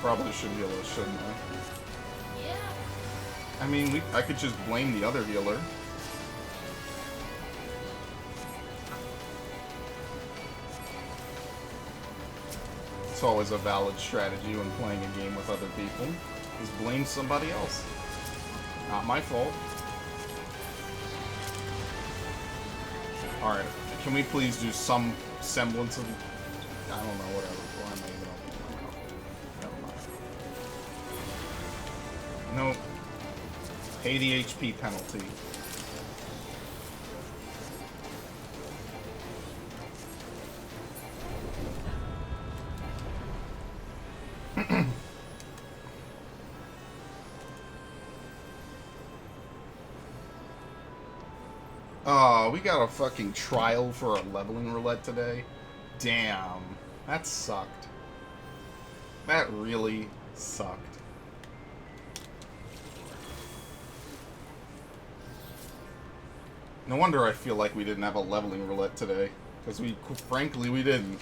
Probably should heal us, shouldn't I? Yeah. I mean, I could just blame the other healer. It's always a valid strategy when playing a game with other people, is blame somebody else. Not my fault. Alright, can we please do some semblance of... I don't know, whatever. Why am I even opening my mouth? Never mind. Nope. Pay the HP penalty. Oh, we got a fucking trial for a leveling roulette today. Damn. That sucked. That really sucked. No wonder I feel like we didn't have a leveling roulette today. Because frankly, we didn't.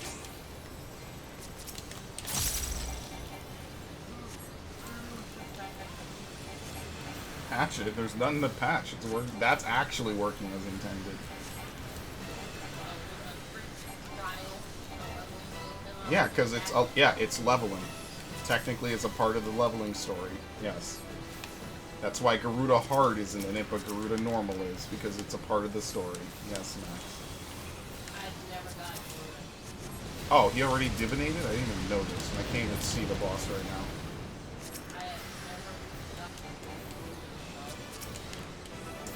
Patch it. There's nothing to patch. It's working. That's actually working as intended. Yeah, because it's leveling. Technically, it's a part of the leveling story. Yes. That's why Garuda Hard isn't in it, but Garuda Normal is, because it's a part of the story. Yes, Max. I've never gotten Garuda. Oh, he already divinated? I didn't even notice. I can't even see the boss right now.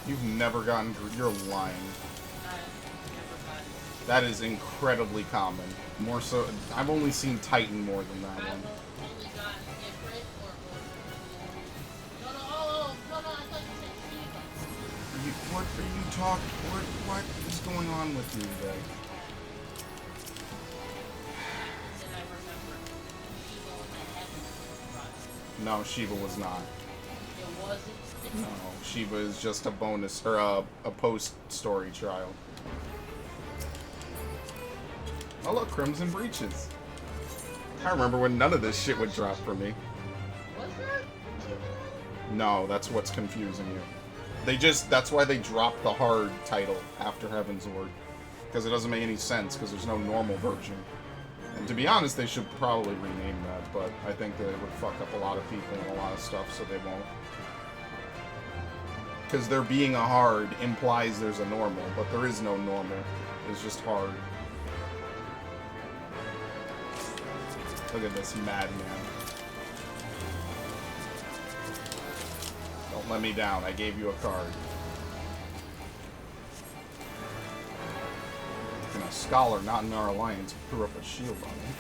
You've never gotten Garuda? You're lying. That is incredibly common. More so, I've only seen Titan more than that one. What are you talking? What is going on with you today? No, Shiva was not. It wasn't? No, Shiva is just a bonus, or a post-story trial. Oh look, Crimson Breaches. I remember when none of this shit would drop for me. Was that? No, that's what's confusing you. That's why they dropped the hard title after Heaven's Ward. Because it doesn't make any sense, because there's no normal version. And to be honest, they should probably rename that, but I think that it would fuck up a lot of people and a lot of stuff, so they won't. Because there being a hard implies there's a normal, but there is no normal. It's just hard. Look at this madman. Don't let me down. I gave you a card. And a scholar not in our alliance threw up a shield on me.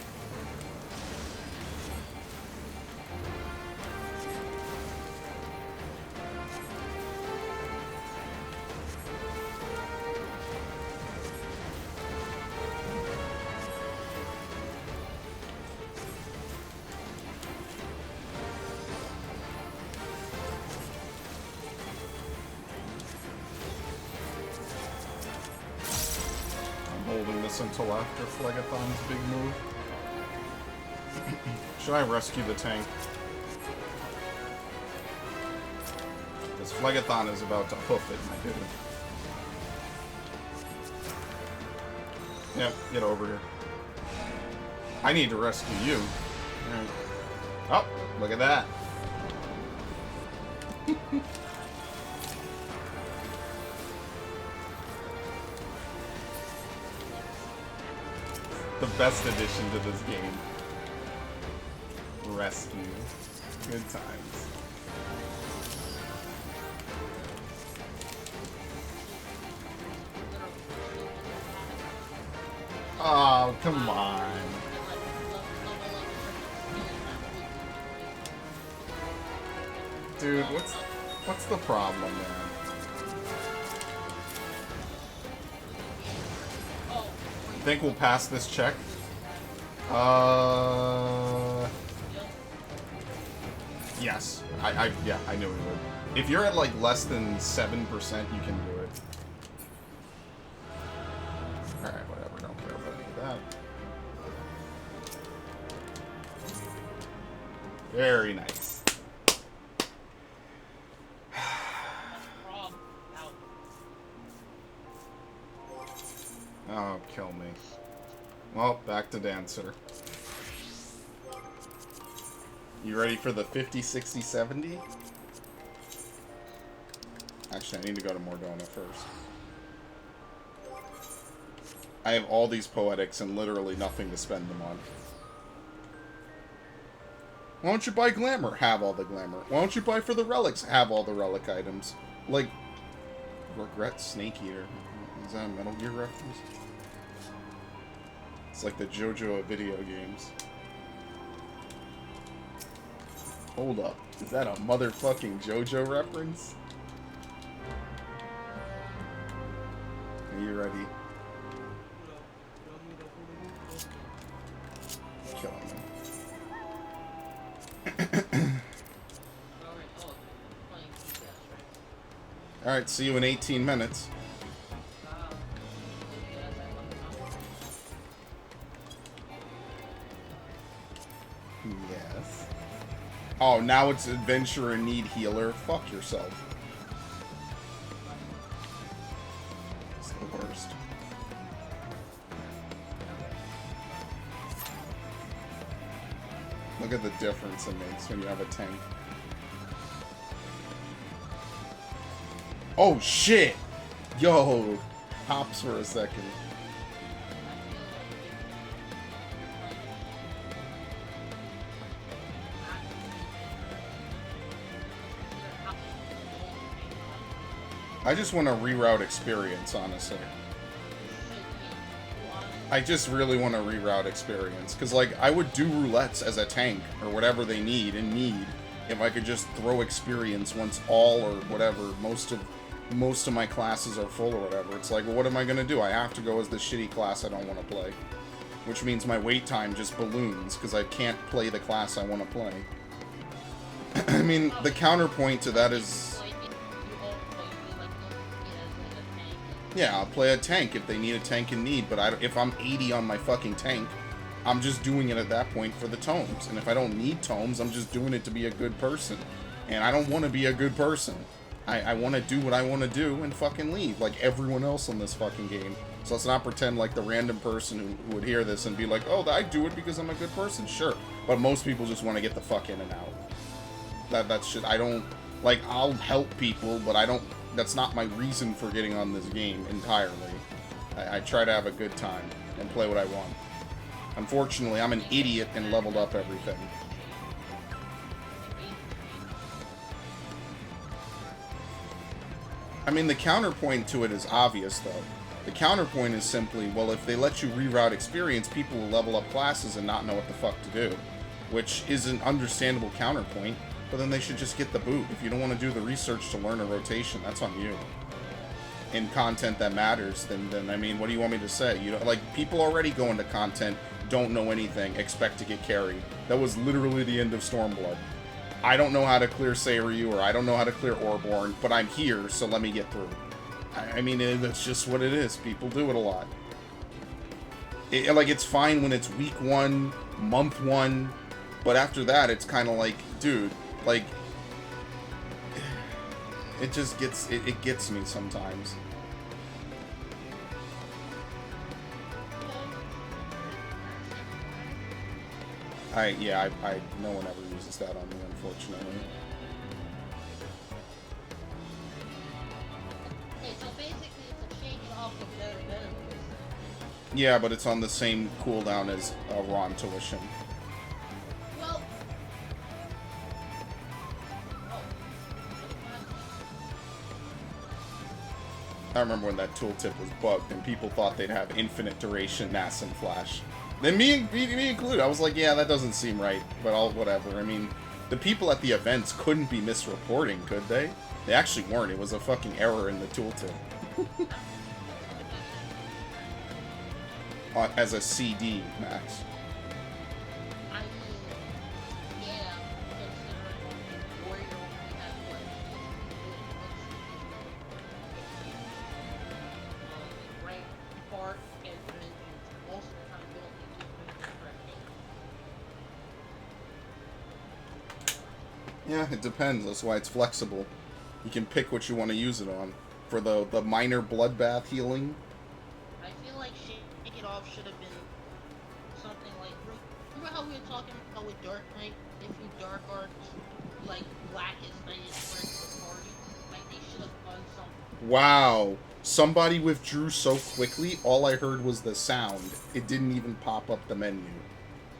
Until after Phlegathon's big move. Should I rescue the tank? Because Phlegathon is about to hoof it, and I didn't. Yep, get over here. I need to rescue you. Right. Oh, look at that. The best addition to this game. Rescue. Good times. Oh, come on. Dude, what's the problem, man? Think we'll pass this check? Yes. Yeah, I knew it would. If you're at like less than 7%, you can do it. Alright, whatever. Don't care about any of that. Very nice. Oh, kill me. Well, back to Dancer. You ready for the 50, 60, 70? Actually, I need to go to Mordona first. I have all these poetics and literally nothing to spend them on. Why don't you buy glamour? Have all the glamour. Why don't you buy for the relics? Have all the relic items. Like, regret Snake Eater. Is that a Metal Gear reference? It's like the JoJo of video games. Hold up. Is that a motherfucking JoJo reference? Are you ready? Kill him. Alright, see you in 18 minutes. Yes. Oh, now it's adventurer need healer. Fuck yourself. It's the worst. Look at the difference it makes when you have a tank. Oh shit! Yo! Hops for a second. I just want to reroute experience, honestly. I just really want to reroute experience. Because, like, I would do roulettes as a tank, or whatever they need, if I could just throw experience once all, or whatever, most of my classes are full or whatever. It's like, well, what am I going to do? I have to go as the shitty class I don't want to play. Which means my wait time just balloons, because I can't play the class I want to play. I mean, the counterpoint to that is... Yeah, I'll play a tank if they need a tank in need, but if I'm 80 on my fucking tank, I'm just doing it at that point for the tomes. And if I don't need tomes, I'm just doing it to be a good person. And I don't want to be a good person. I want to do what I want to do and fucking leave, like everyone else in this fucking game. So let's not pretend like the random person who would hear this and be like, oh, I do it because I'm a good person. Sure. But most people just want to get the fuck in and out. That's shit. I don't... Like, I'll help people, but I don't... That's not my reason for getting on this game entirely. I try to have a good time and play what I want. Unfortunately, I'm an idiot and leveled up everything. I mean, the counterpoint to it is obvious, though. The counterpoint is simply, well, if they let you reroute experience, people will level up classes and not know what the fuck to do. Which is an understandable counterpoint. But then they should just get the boot. If you don't want to do the research to learn a rotation, that's on you. In content that matters, then I mean, what do you want me to say? You know, like, people already go into content, don't know anything, expect to get carried. That was literally the end of Stormblood. I don't know how to clear Seiryu, or I don't know how to clear Orborn, but I'm here, so let me get through. I mean, that's just what it is. People do it a lot. Like, it's fine when it's week 1, month 1, but after that, it's kind of like, dude... Like, it just gets, it gets me sometimes. Yeah, no one ever uses that on me, unfortunately. Okay, so basically it's a change off of their abilities. Yeah, but it's on the same cooldown as Ron Tuition. Well... I remember when that tooltip was bugged and people thought they'd have infinite duration mass and flash. Then me included, I was like, yeah, that doesn't seem right, but whatever. I mean, the people at the events couldn't be misreporting, could they? They actually weren't. It was a fucking error in the tooltip. As a CD, Max. Yeah, it depends. That's why it's flexible. You can pick what you want to use it on. For the minor bloodbath healing. I feel like Shake It Off should have been something like, remember how we were talking about with Dark Knight? If you Dark Art, like, Blackest Night is where the party, like, they should have done something. Wow. Somebody withdrew so quickly, all I heard was the sound. It didn't even pop up the menu.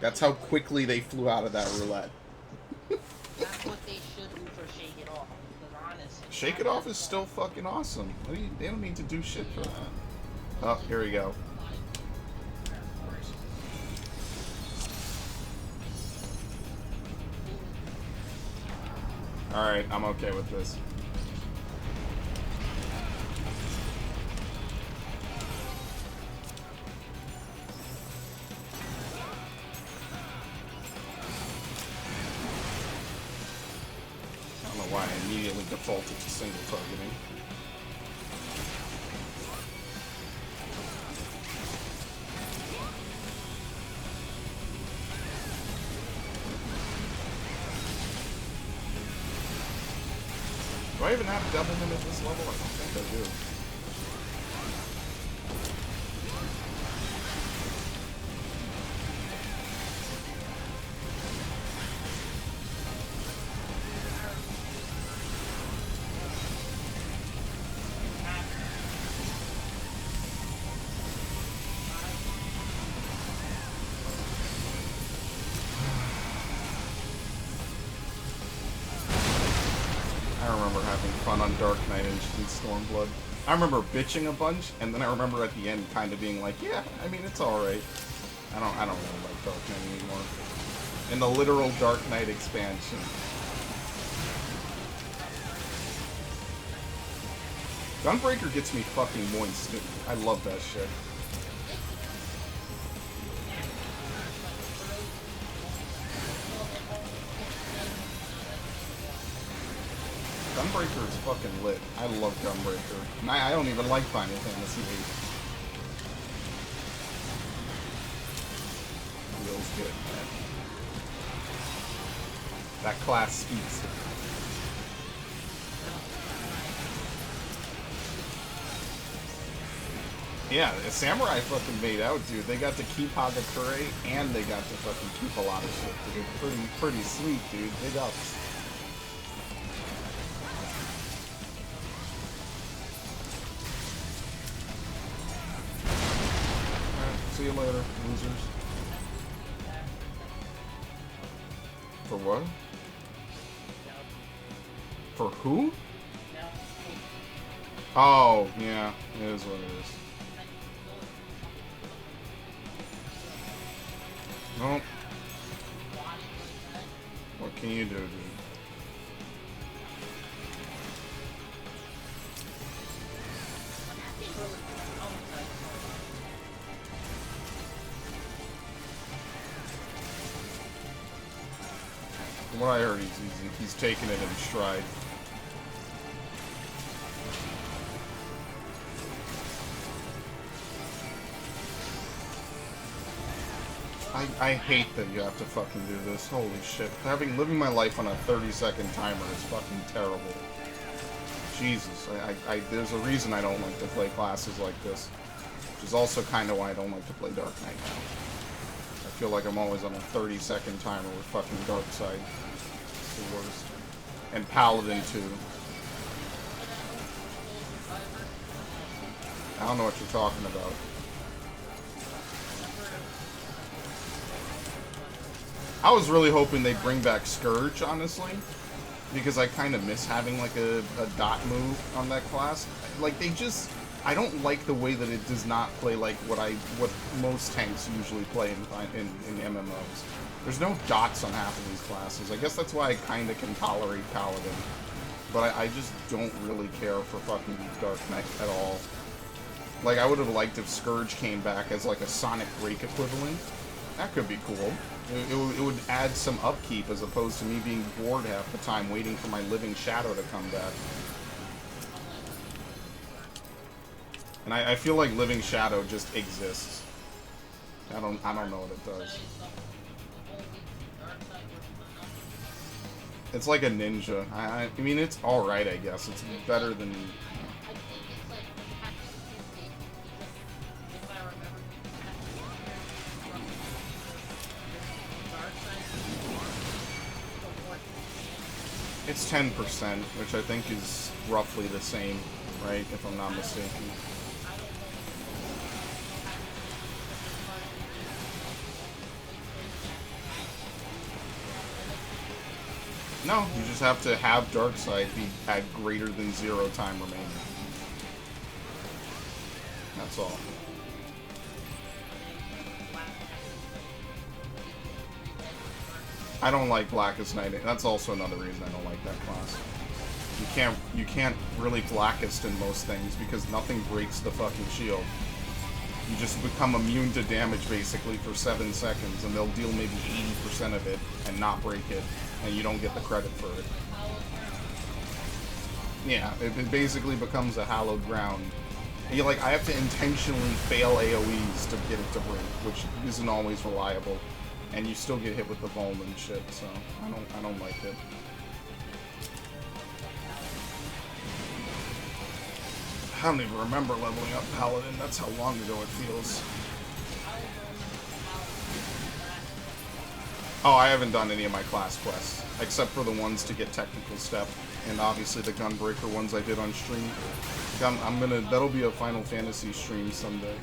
That's how quickly they flew out of that roulette. That's what they should do for Shake It Off, because honestly... Shake It Off is still fucking awesome. They don't need to do shit for that. Oh, here we go. Alright, I'm okay with this. I don't know why I immediately defaulted to single targeting. Do I even have Devilman at this level? I don't think I do. On Dark Knight and Stormblood. I remember bitching a bunch, and then I remember at the end kind of being like, yeah, I mean, it's alright. I don't really like Dark Knight anymore. In the literal Dark Knight expansion. Gunbreaker gets me fucking moist, dude. I love that shit. Gunbreaker is fucking lit. I love Gunbreaker. And I don't even like Final Fantasy VIII. Feels good, man. That class speaks. Yeah, the Samurai fucking made out, dude. They got to keep Hagakure, and they got to fucking keep a lot of shit, dude. Pretty sweet, dude. Big ups. See you later, losers. For what? For who? Oh, yeah. It is what it is. Nope. What can you do, dude? From what I heard, he's taking it in stride. I hate that you have to fucking do this. Holy shit. Living my life on a 30-second timer is fucking terrible. Jesus. There's a reason I don't like to play classes like this. Which is also kind of why I don't like to play Dark Knight now. I feel like I'm always on a 30-second timer with fucking Darkseid. It's the worst. And Paladin, too. I don't know what you're talking about. I was really hoping they'd bring back Scourge, honestly. Because I kind of miss having, like, a dot move on that class. Like, I don't like the way that it does not play like what most tanks usually play in MMOs. There's no dots on half of these classes. I guess that's why I kind of can tolerate Paladin. But I just don't really care for fucking Dark Knight at all. Like, I would have liked if Scourge came back as, like, a Sonic Break equivalent. That could be cool. It would add some upkeep as opposed to me being bored half the time waiting for my Living Shadow to come back. And I feel like Living Shadow just exists. I don't know what it does. It's like a ninja. I mean, it's alright, I guess. It's better than... I think it's like you have to be if I remember, you have to be the dark side the more It's 10%, which I think is roughly the same, right? If I'm not mistaken. No, you just have to have dark side be at greater than 0 time remaining. That's all. I don't like Blackest Night. That's also another reason I don't like that class. You can't really Blackest in most things because nothing breaks the fucking shield. You just become immune to damage basically for 7 seconds, and they'll deal maybe 80% of it and not break it, and you don't get the credit for it. Yeah, it basically becomes a hallowed ground. I have to intentionally fail AoEs to get it to break, which isn't always reliable, and you still get hit with the vuln and shit. So I don't like it. I don't even remember leveling up Paladin. That's how long ago it feels. Oh, I haven't done any of my class quests, except for the ones to get technical step, and obviously the Gunbreaker ones I did on stream. That'll be a Final Fantasy stream someday.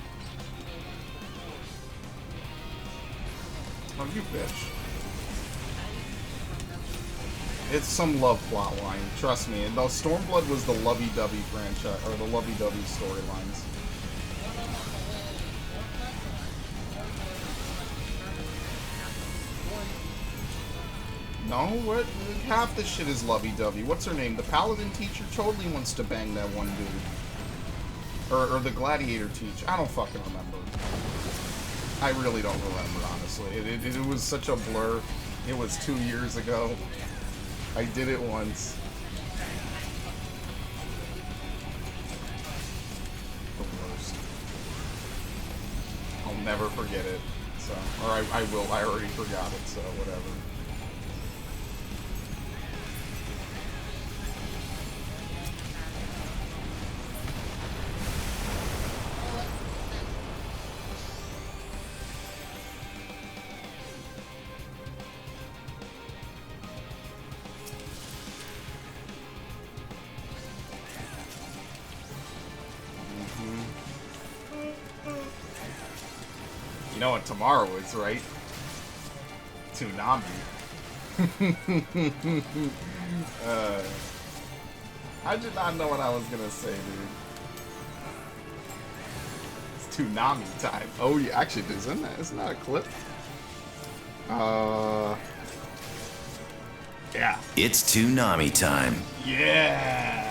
Oh, you bitch. It's some love plot line, trust me. And the Stormblood was the lovey-dovey franchise, or the lovey-dovey storylines. No, what? Half the shit is lovey-dovey. What's her name? The Paladin teacher totally wants to bang that one dude. Or the Gladiator teacher. I don't fucking remember. I really don't remember, honestly. It was such a blur. It was 2 years ago. I did it once. The worst. I'll never forget it. So, or I will. I already forgot it, so whatever. You know what tomorrow is, right? Toonami. I did not know what I was gonna say, dude. It's Toonami time. Oh yeah, actually, isn't that a clip? Yeah. It's Toonami time. Yeah.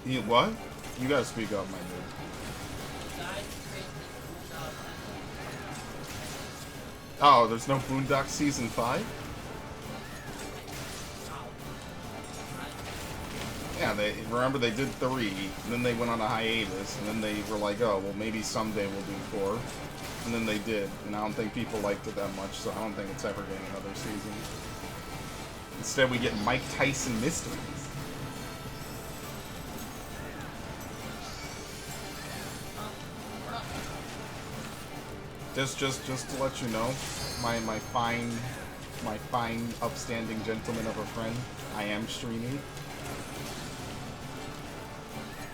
You what? You gotta speak up, my dude. Oh, there's no Boondock Season 5? Yeah, remember they did 3, and then they went on a hiatus, and then they were like, oh, well maybe someday we'll do 4. And then they did, and I don't think people liked it that much, so I don't think it's ever getting another season. Instead, we get Mike Tyson Mysteries. Just to let you know, my fine, upstanding gentleman of a friend, I am streaming.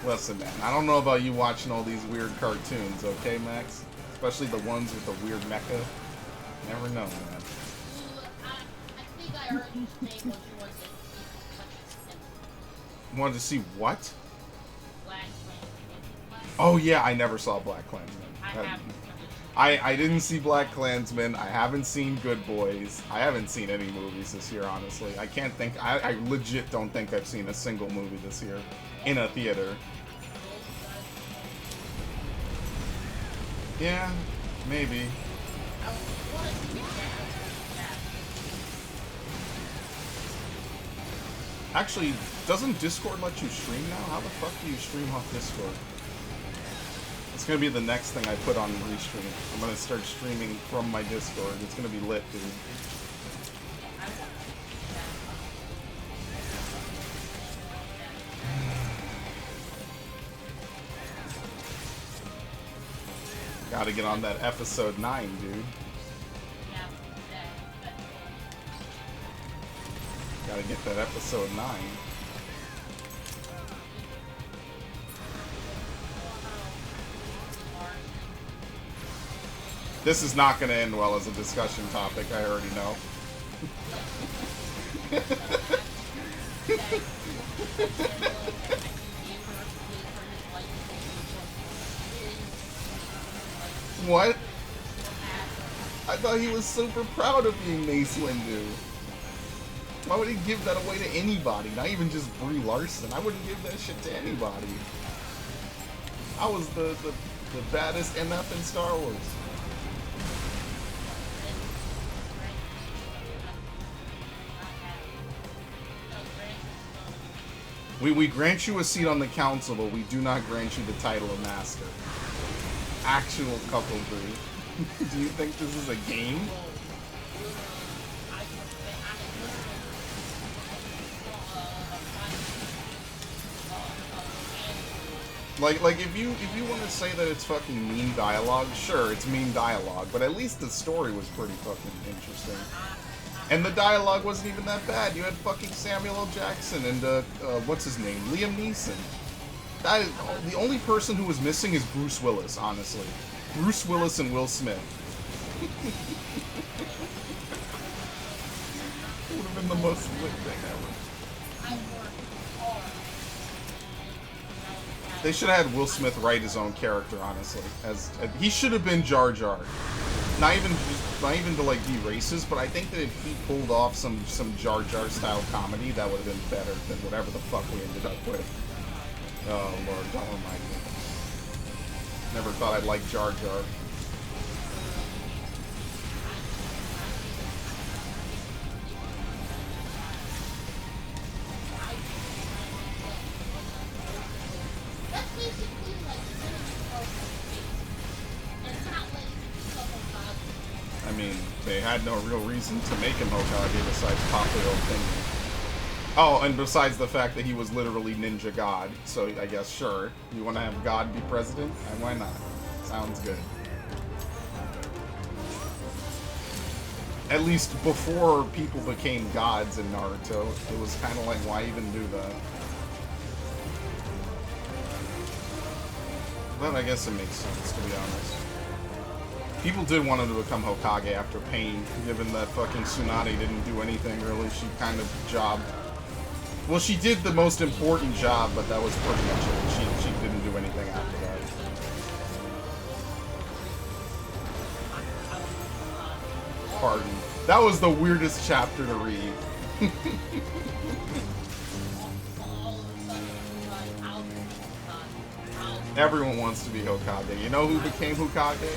Listen, man, I don't know about you watching all these weird cartoons, okay, Max? Especially the ones with the weird mecha. Never know, man. I think I heard you say what you Wanted to see what? Black Klansman. Oh yeah, I never saw Black Klansman. I didn't see Black Klansman. I haven't seen Good Boys. I haven't seen any movies this year, honestly. I can't think. I legit don't think I've seen a single movie this year in a theater. Yeah, maybe. Actually, doesn't Discord let you stream now? How the fuck do you stream off Discord? It's gonna be the next thing I put on Restream. I'm gonna start streaming from my Discord. It's gonna be lit, dude. Gotta get on that episode 9, dude. Gotta get that episode 9. This is not gonna end well as a discussion topic, I already know. What? I thought he was super proud of being Mace Windu. Why would he give that away to anybody? Not even just Brie Larson. I wouldn't give that shit to anybody. I was the baddest MF in Star Wars. We grant you a seat on the council, but we do not grant you the title of master. Actual cuckoldry. Do you think this is a game? Like if you want to say that it's fucking mean dialogue, sure, it's mean dialogue, but at least the story was pretty fucking interesting. And the dialogue wasn't even that bad. You had fucking Samuel L. Jackson and what's his name, Liam Neeson. That is, the only person who was missing is Bruce Willis, honestly. Bruce Willis and Will Smith. Would have been the most lit thing ever. They should have had Will Smith write his own character, honestly. As he should have been Jar Jar. Not even to like be racist, but I think that if he pulled off some Jar Jar style comedy, that would have been better than whatever the fuck we ended up with. Oh Lord, don't remind me. Never thought I'd like Jar Jar. That's basically like I mean, they had no real reason to make him Hokage besides popular opinion. Oh, and besides the fact that he was literally Ninja God, so I guess, sure, you want to have God be president? And why not? Sounds good. At least before people became gods in Naruto, it was kind of like, why even do that? But I guess it makes sense, to be honest. People did want him to become Hokage after Pain, given that fucking Tsunade didn't do anything, really. She kind of jobbed. Well, she did the most important job, but that was pretty much it. She didn't do anything after that. Pardon. That was the weirdest chapter to read. Everyone wants to be Hokage. You know who became Hokage?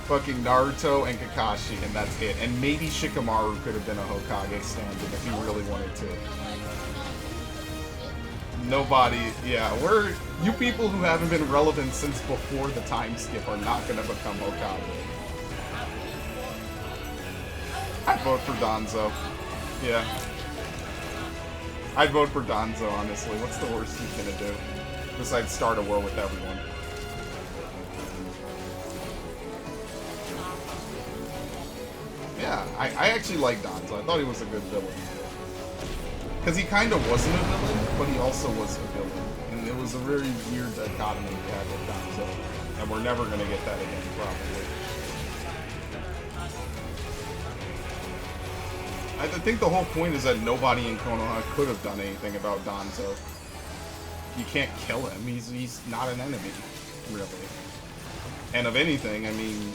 Fucking Naruto and Kakashi, and that's it. And maybe Shikamaru could have been a Hokage stand-in if he really wanted to. Nobody, yeah, you people who haven't been relevant since before the time skip are not gonna become Hokage. I'd vote for Danzo. Yeah. I'd vote for Danzo, honestly. What's the worst he's gonna do? Besides start a war with everyone. Yeah, I actually like Danzo. I thought he was a good villain. Because he kind of wasn't a villain, but he also was a villain. And it was a very weird dichotomy we had with Danzo. And we're never going to get that again, probably. I think the whole point is that nobody in Konoha could have done anything about Danzo. You can't kill him. He's not an enemy, really. And of anything, I mean,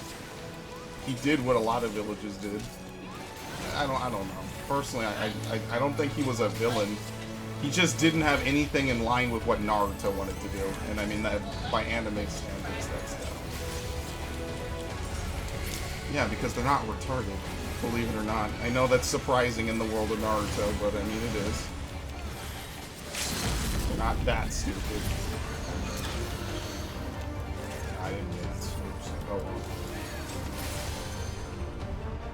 he did what a lot of villages did. I don't know. Personally, I don't think he was a villain. He just didn't have anything in line with what Naruto wanted to do. And I mean that by anime standards, that's that. Yeah, because they're not retarded, believe it or not. I know that's surprising in the world of Naruto, but I mean it is. They're not that stupid. I didn't dance. Oops. Oh well.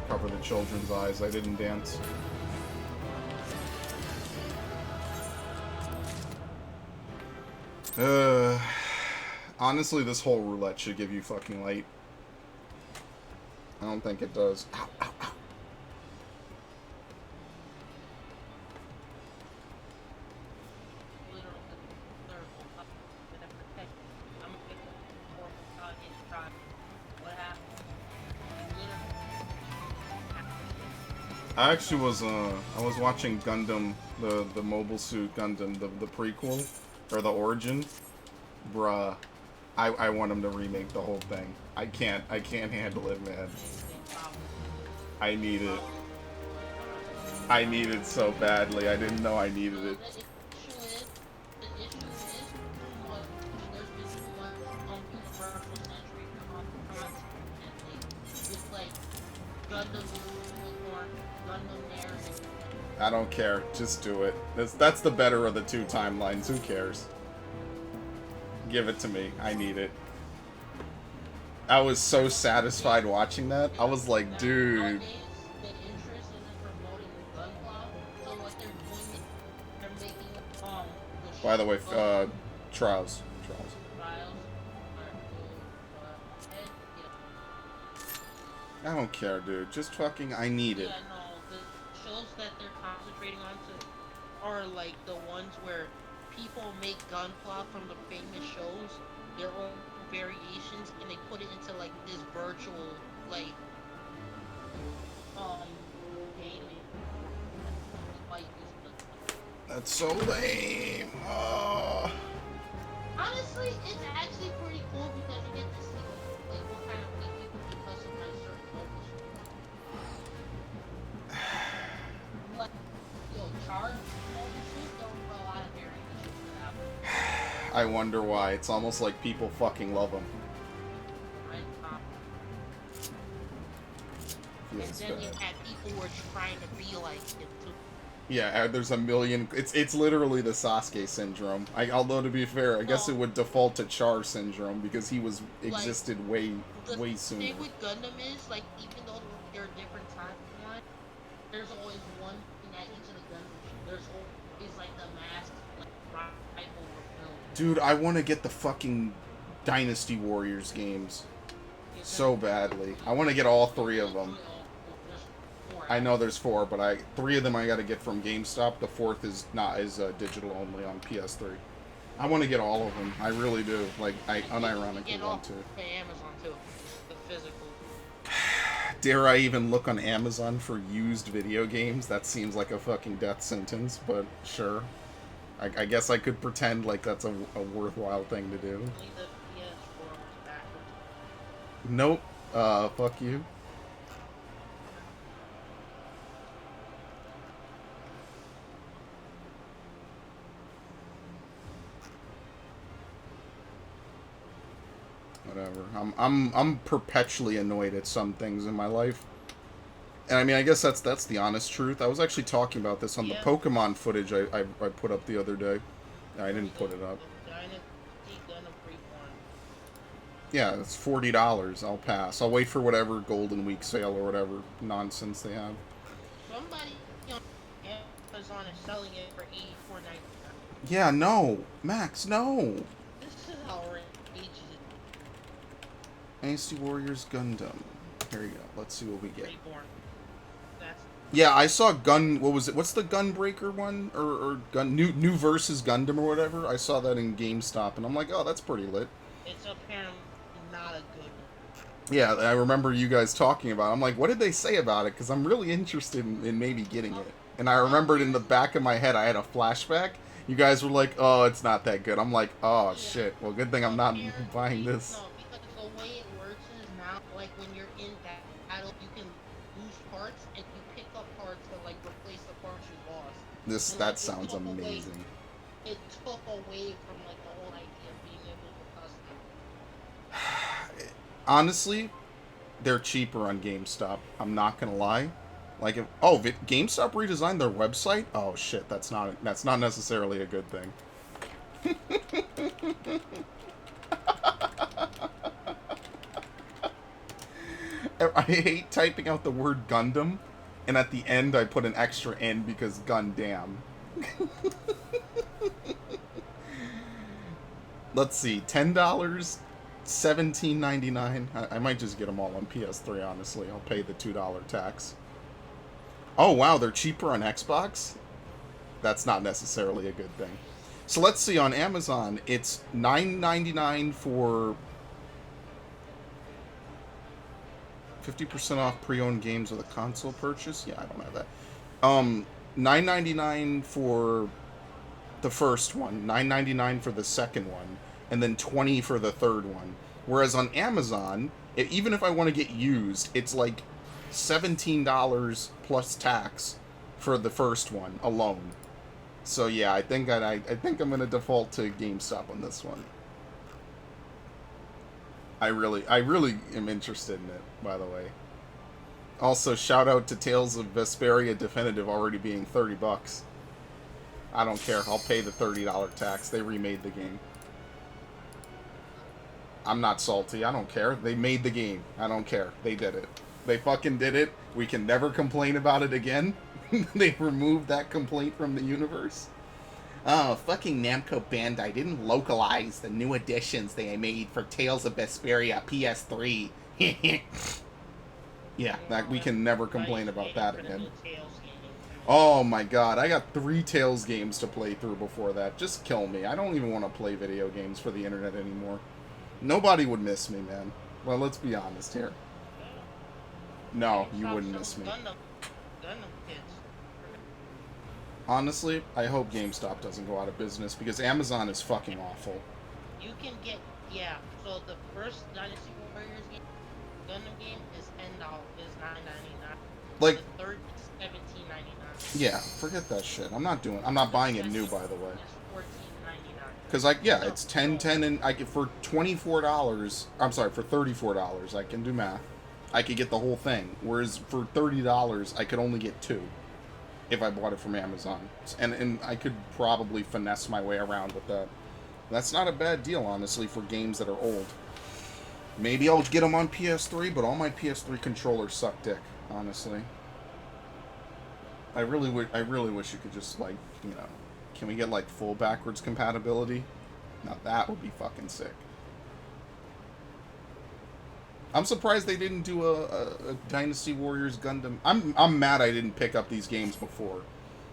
Cover the children's eyes. I didn't dance. Honestly, this whole roulette should give you fucking light. I don't think it does. Ow, ow, ow. I actually was I was watching Gundam, the Mobile Suit Gundam, the prequel or the origin. Bruh, I want him to remake the whole thing. I can't handle it, man. I need it. I need it so badly. I didn't know I needed it. I don't care. Just do it. That's the better of the two timelines. Who cares? Give it to me. I need it. I was so satisfied watching that. I was like, dude. By the way, Trials. I don't care, dude. Just fucking, I need it. Yeah, no, the shows that they're concentrating on are like the ones where people make Gunpla from the famous shows, their own variations, and they put it into like this virtual, like, gaming. That's so lame. Oh. Honestly, it's actually pretty cool because you get to see like what kind of way people can customize certain levels. Like, yo, charge there were a lot of variations for that. I wonder why. It's almost like people fucking love them. Right? And Feels then you bad. had people who were trying to be like him too. Yeah, there's a million. It's literally the Sasuke syndrome. Although to be fair, I guess it would default to Char syndrome because he was existed way sooner. The thing with Gundam is like even though they're different timelines, there's always one thing at each of the Gundam. There's always like the mask, like rifle rebuild. Dude, I want to get the fucking Dynasty Warriors games so badly. I want to get all three of them. I know there's 4, but 3 of them I got to get from GameStop. The 4th is digital only on PS3. I want to get all of them. I really do. Like, I unironically want to. Amazon too. The physical. Dare I even look on Amazon for used video games? That seems like a fucking death sentence, but sure. I guess I could pretend like that's a worthwhile thing to do. Nope. Fuck you. Whatever. I'm perpetually annoyed at some things in my life. And I mean, I guess that's the honest truth. I was actually talking about this on the Pokemon footage I put up the other day. I didn't put it up. Yeah, it's $40. I'll pass. I'll wait for whatever Golden Week sale or whatever nonsense they have. Somebody on Amazon is selling it for $84.99. Yeah, no. Max, no. This is outrageous. Dynasty Warriors Gundam. Here you go. Let's see what we get. Reborn. That's Yeah, I saw what was it? What's the Gunbreaker one? Or New Versus Gundam or whatever? I saw that in GameStop, and I'm like, oh, that's pretty lit. It's apparently not a good one. Yeah, I remember you guys talking about it. I'm like, what did they say about it? Because I'm really interested in maybe getting it. And I remembered in the back of my head, I had a flashback. You guys were like, oh, it's not that good. I'm like, oh, shit. Well, good thing I'm not buying this. No, because the way it works is now, like, when you're in battle, you can lose parts, and you pick up parts to, like, replace the parts you lost. And, That like, sounds amazing. It took away from, like, the whole idea of being able to customize. Honestly, they're cheaper on GameStop. I'm not gonna lie. Like, if GameStop redesigned their website. Oh shit, that's not necessarily a good thing. I hate typing out the word Gundam, and at the end I put an extra N because Gundam. Let's see, $10, $17.99. I might just get them all on PS3, honestly. I'll pay the $2 tax. Oh wow, they're cheaper on Xbox? That's not necessarily a good thing. So let's see, on Amazon, it's $9.99 for 50% off pre-owned games with a console purchase. Yeah, I don't have that. $9.99 for the first one, $9.99 for the second one, and then $20 for the third one. Whereas on Amazon, even if I want to get used, it's like $17 plus tax for the first one alone. So yeah, I think I'm gonna default to GameStop on this one. I really am interested in it, by the way. Also, shout out to Tales of Vesperia Definitive already being $30. I don't care. I'll pay the $30 tax. They remade the game. I'm not salty. I don't care. They made the game. I don't care. They did it. They fucking did it. We can never complain about it again. They removed that complaint from the universe. Oh, fucking Namco Bandai didn't localize the new additions they made for Tales of Vesperia PS3. Yeah, that we can never complain about that again. Oh my god, I got 3 Tales games to play through before that. Just kill me. I don't even want to play video games for the internet anymore. Nobody would miss me, man. Well, let's be honest here. No, you wouldn't miss me. Honestly, I hope GameStop doesn't go out of business because Amazon is fucking awful. You can get, yeah, so the first Dynasty Warriors game, Gundam game is $10, is $9.99. Like, the third is $17.99. Yeah, forget that shit. I'm not buying it new, by the way. It's $14.99. Cause it's $10, and I get for $24. I'm sorry, for $34. I can do math. I could get the whole thing. Whereas for $30, I could only get 2. If I bought it from Amazon. And I could probably finesse my way around with that. That's not a bad deal, honestly, for games that are old. Maybe I'll get them on PS3, but all my PS3 controllers suck dick, honestly. I really wish you could just, like, you know, can we get, like, full backwards compatibility? Now that would be fucking sick. I'm surprised they didn't do a Dynasty Warriors Gundam. I'm mad I didn't pick up these games before.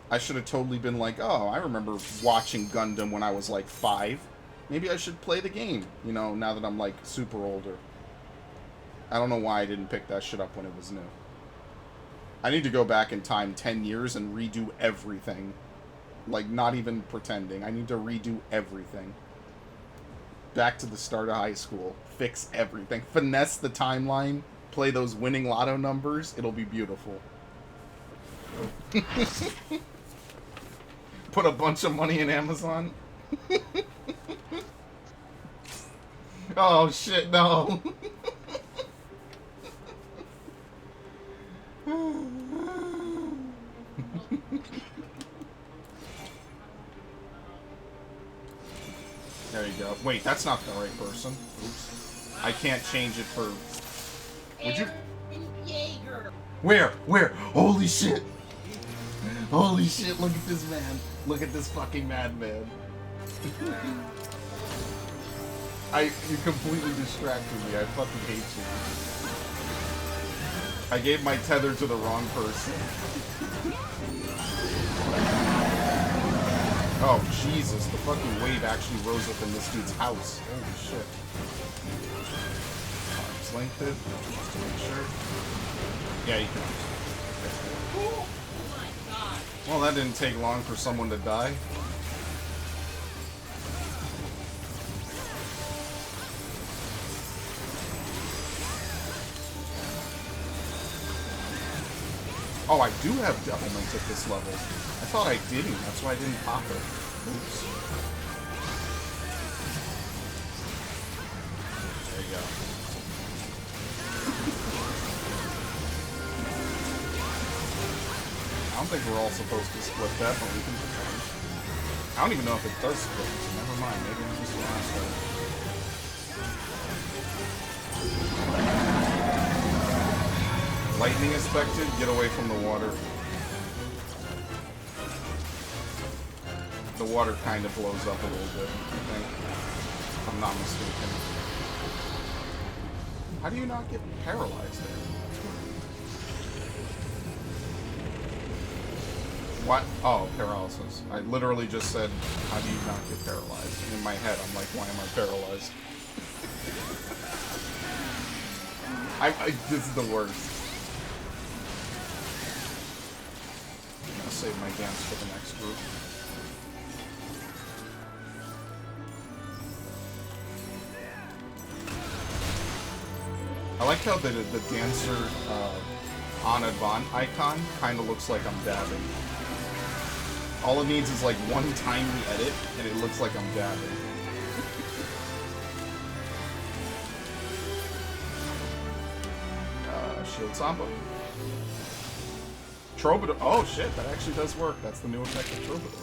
I should have totally been like, oh, I remember watching Gundam when I was like 5. Maybe I should play the game, you know, now that I'm like super older. I don't know why I didn't pick that shit up when it was new. I need to go back in time 10 years and redo everything. Like, not even pretending. I need to redo everything. Back to the start of high school. Fix everything. Finesse the timeline. Play those winning lotto numbers. It'll be beautiful. Put a bunch of money in Amazon. Oh shit, no. There you go. Wait, that's not the right person. Oops. I can't change it for... Would you... Where? Holy shit! Holy shit, look at this man. Look at this fucking madman. You completely distracted me. I fucking hate you. I gave my tether to the wrong person. Oh, Jesus. The fucking wave actually rose up in this dude's house. Holy shit. Arms length it. Just to make sure. Yeah, you can. Oh my god. Well, that didn't take long for someone to die. Oh, I do have Devilment at this level. I thought I didn't. That's why I didn't pop it. Oops. There you go. don't think we're all supposed to split that, but we can pretend. I don't even know if it does split, so never mind. Maybe I'm just an asshole. Lightning expected, get away from the water. The water kind of blows up a little bit, I think. If I'm not mistaken. How do you not get paralyzed there? What? Oh, paralysis. I literally just said, how do you not get paralyzed? And in my head, I'm like, why am I paralyzed? This is the worst. I'm gonna save my dance for the next group. I like how the dancer on Advant icon kind of looks like I'm dabbing. All it needs is like one tiny edit, and it looks like I'm dabbing. Shield Samba. Troubadour. Oh shit, that actually does work. That's the new effect of Troubadour.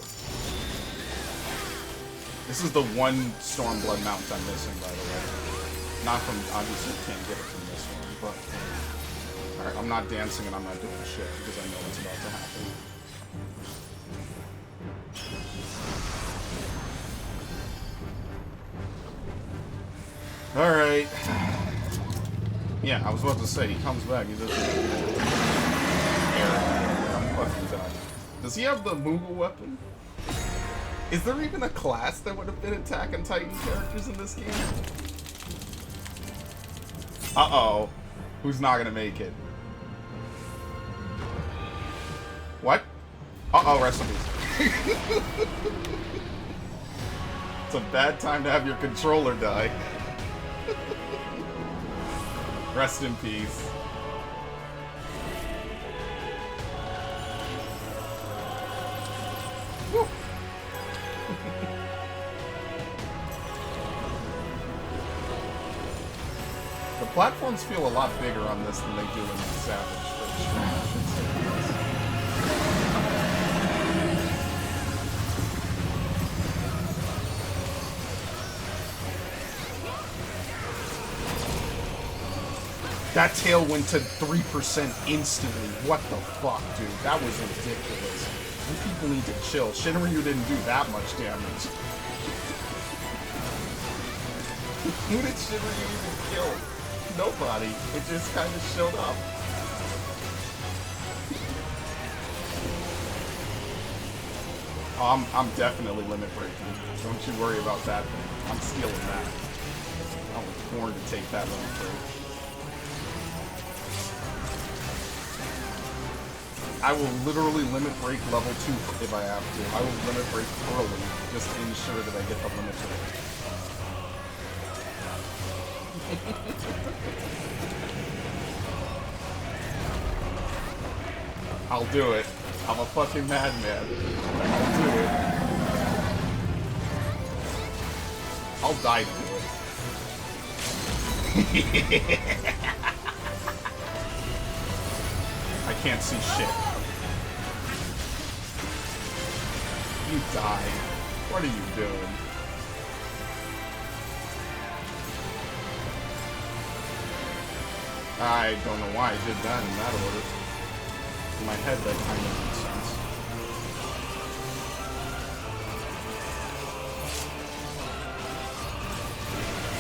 This is the one Stormblood mount I'm missing, by the way. Not from, obviously you can't get it from this one, but... Alright, I'm not dancing and I'm not doing shit, because I know what's about to happen. Alright. Yeah, I was about to say, he comes back, he doesn't... I'm fucking done. Does he have the Moogle weapon? Is there even a class that would have been Attack on Titan characters in this game? Uh-oh. Who's not gonna make it? What? Uh-oh, rest in peace. It's a bad time to have your controller die. Rest in peace. Woo. The platforms feel a lot bigger on this than they do in Savage. That tail went to 3% instantly. What the fuck, dude? That was ridiculous. You people need to chill. Shinryu didn't do that much damage. Who did Shinryu even kill? Nobody. It just kind of showed up. Oh, I'm definitely limit breaking. Don't you worry about that thing. I'm stealing that. I was born to take that limit break. I will literally limit break level 2 if I have to. I will limit break early just to ensure that I get the limit break. I'll do it. I'm a fucking madman. I'll do it. I'll die to do it. I can't see shit. You died. What are you doing? I don't know why I did that in that order. In my head, that kind of makes sense.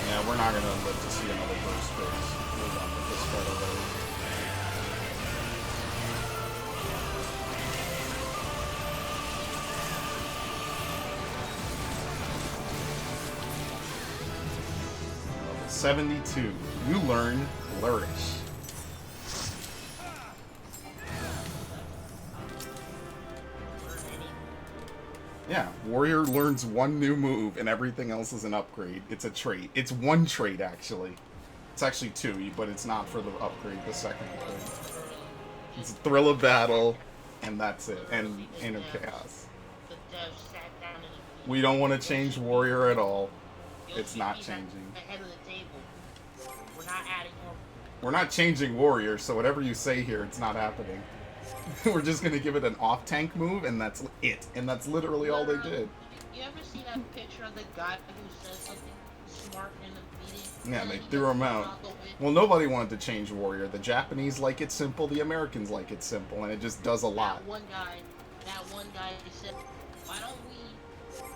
Yeah, we're not gonna live to see another burst phase. We're done with this fight already. Level 72. You learn Flourish. Yeah, Warrior learns one new move and everything else is an upgrade. It's a trait. It's one trait, actually. It's actually two, but it's not for the upgrade, the second upgrade. It's Thrill of Battle, and that's it. And Inner Chaos. We don't want to change Warrior at all. It's not changing. We're not adding more. We're not changing Warrior, so whatever you say here, it's not happening. We're just gonna give it an off-tank move, and that's it. And that's literally all they did. You ever see that picture of the guy who said something smart in a meeting? Yeah, and they then he threw gets him thrown out. the way? Well, nobody wanted to change Warrior. The Japanese like it simple, the Americans like it simple, and it just does a lot. That one guy said, why don't we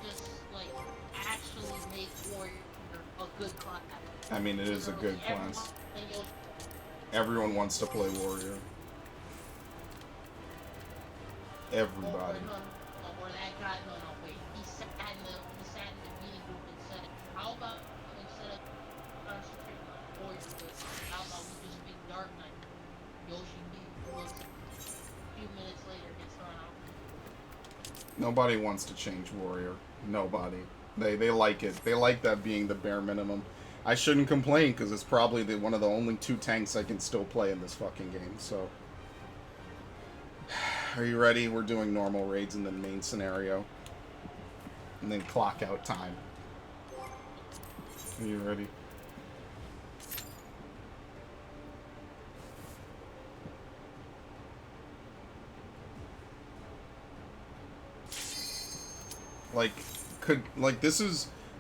just, like, actually make Warrior a good class? I mean, it is a good class. Everyone wants to play Warrior. Everybody. Or that guy, wait. He sat in the meeting group and said, how about instead of concentrating on Warrior, how about we just make Dark Knight? Yoshi looks a few minutes later gets thrown out. Nobody wants to change Warrior. Nobody. They like it. They like that being the bare minimum. I shouldn't complain, because it's probably one of the only 2 tanks I can still play in this fucking game, so... Are you ready? We're doing normal raids in the main scenario. And then clock out time. Are you ready?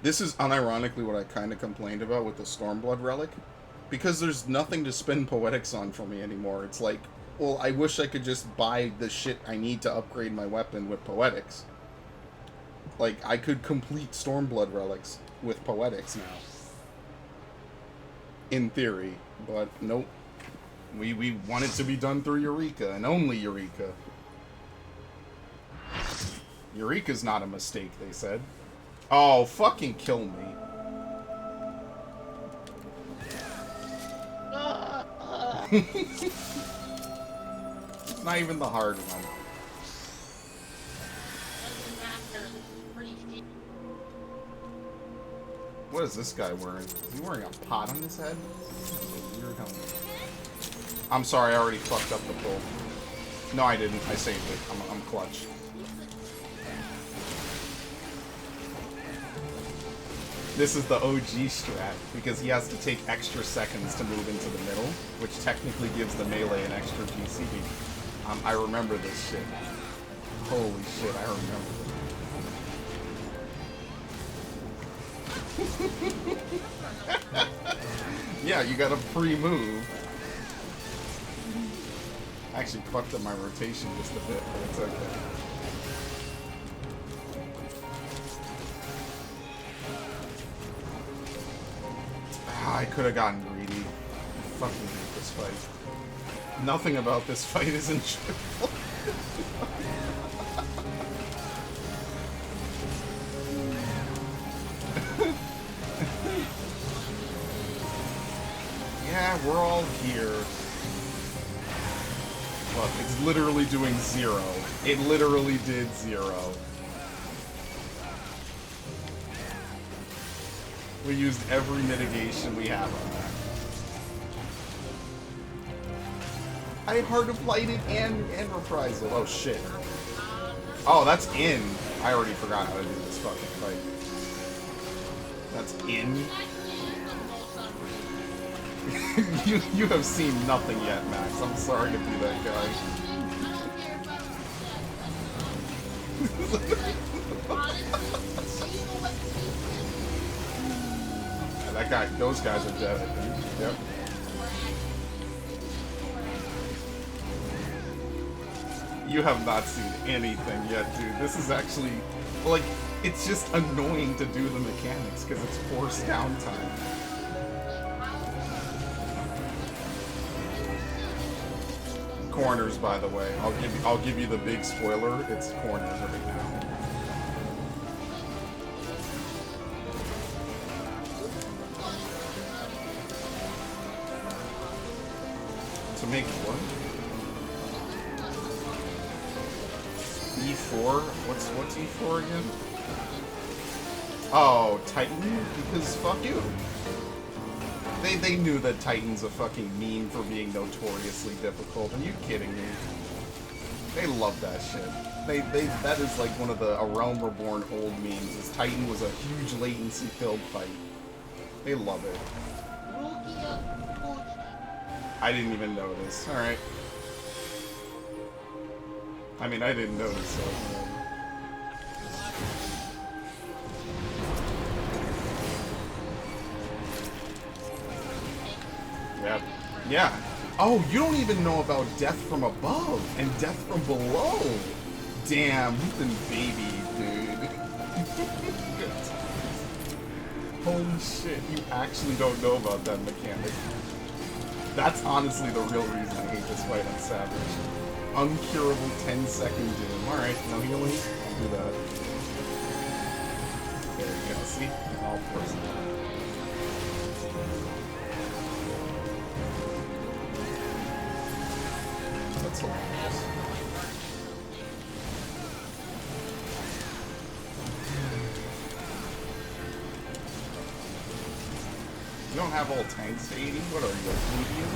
This is unironically what I kind of complained about with the Stormblood relic, because there's nothing to spend poetics on for me anymore. It's like, well, I wish I could just buy the shit I need to upgrade my weapon with poetics. Like, I could complete Stormblood relics with poetics now, in theory, but nope. We want it to be done through Eureka, and only Eureka. Eureka's not a mistake, they said. Oh, fucking kill me. It's not even the hard one. What is this guy wearing? Is he wearing a pot on his head? Weird helmet. I'm sorry, I already fucked up the pull. No, I didn't. I saved it. I'm clutch. This is the OG strat, because he has to take extra seconds to move into the middle, which technically gives the melee an extra GC. I remember this shit. Holy shit, I remember. Yeah, you got a pre-move. I actually fucked up my rotation just a bit, but it's okay. I could have gotten greedy. I fucking hate this fight. Nothing about this fight is enjoyable. Yeah, we're all here. Look, it's literally doing 0. It literally did 0. We used every mitigation we have on that. I Heart of Lighted and Reprisal. Oh shit. Oh, that's in. I already forgot how to do this fucking fight. That's in. you have seen nothing yet, Max. I'm sorry to be that guy. That guy, those guys are dead, I think. Yep. You have not seen anything yet, dude. This is actually, like, it's just annoying to do the mechanics because it's forced downtime. Corners, by the way. I'll give you the big spoiler. It's corners right now. To make what? E4? What's E4 again? Oh, Titan? Because fuck you. They knew that Titan's a fucking meme for being notoriously difficult. Are you kidding me? They love that shit. That is like one of the A Realm Reborn old memes, is Titan was a huge latency-filled fight. They love it. I didn't even notice. Alright. I mean, I didn't notice, so... Yep. Yeah. Oh, you don't even know about death from above and death from below. Damn, you've been babied, dude. Holy shit, you actually don't know about that mechanic. That's honestly the real reason I hate this fight on Savage. Uncurable 10-second doom. Alright, no healing. I'll do that. There you go, see? All force that. That's hilarious. You don't have all tanks to 80? What are you, a plebeian?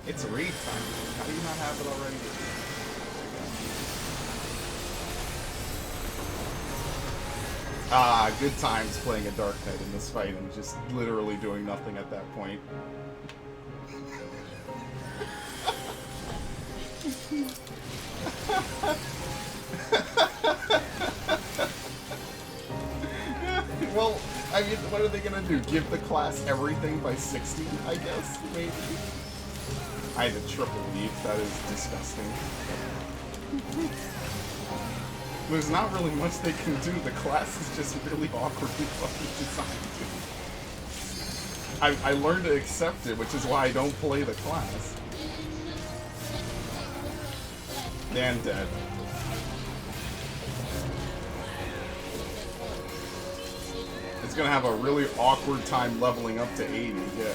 It's raid time. How do you not have it already? Ah, good times playing a Dark Knight in this fight and just literally doing nothing at that point. Well, I mean, what are they gonna do? Give the class everything by 60, I guess? Maybe? I had a triple leap. That is disgusting. There's not really much they can do. The class is just really awkwardly fucking designed. I learned to accept it, which is why I don't play the class. Dan dead. It's gonna have a really awkward time leveling up to 80, yeah.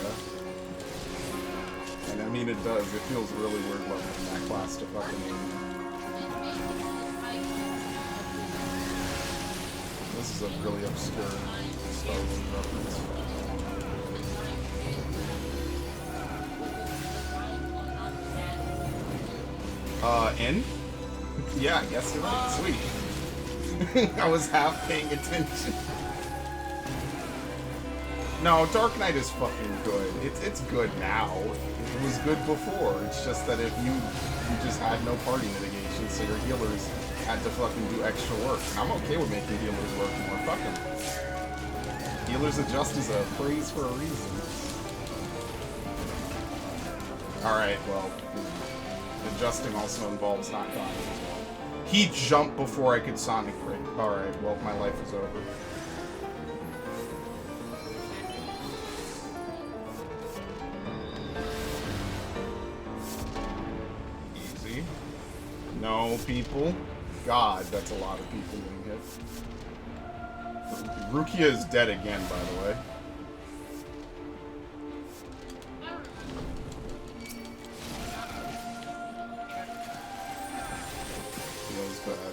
And I mean it does. It feels really weird leveling that class to fucking 80. This is a really obscure Star Wars reference. N? Yeah, I guess you're right. Sweet. I was half paying attention. No, Dark Knight is fucking good. It's good now. It was good before. It's just that if you just had no party mitigation, so your healers had to fucking do extra work. And I'm okay with making healers work more. Fuck them. Healers adjust as a phrase for a reason. Alright, well, adjusting also involves not dying as well. He jumped before I could Sonic break. Alright, well, my life is over. Easy. No, people. God, that's a lot of people being hit. Rukia is dead again, by the way. Feels bad.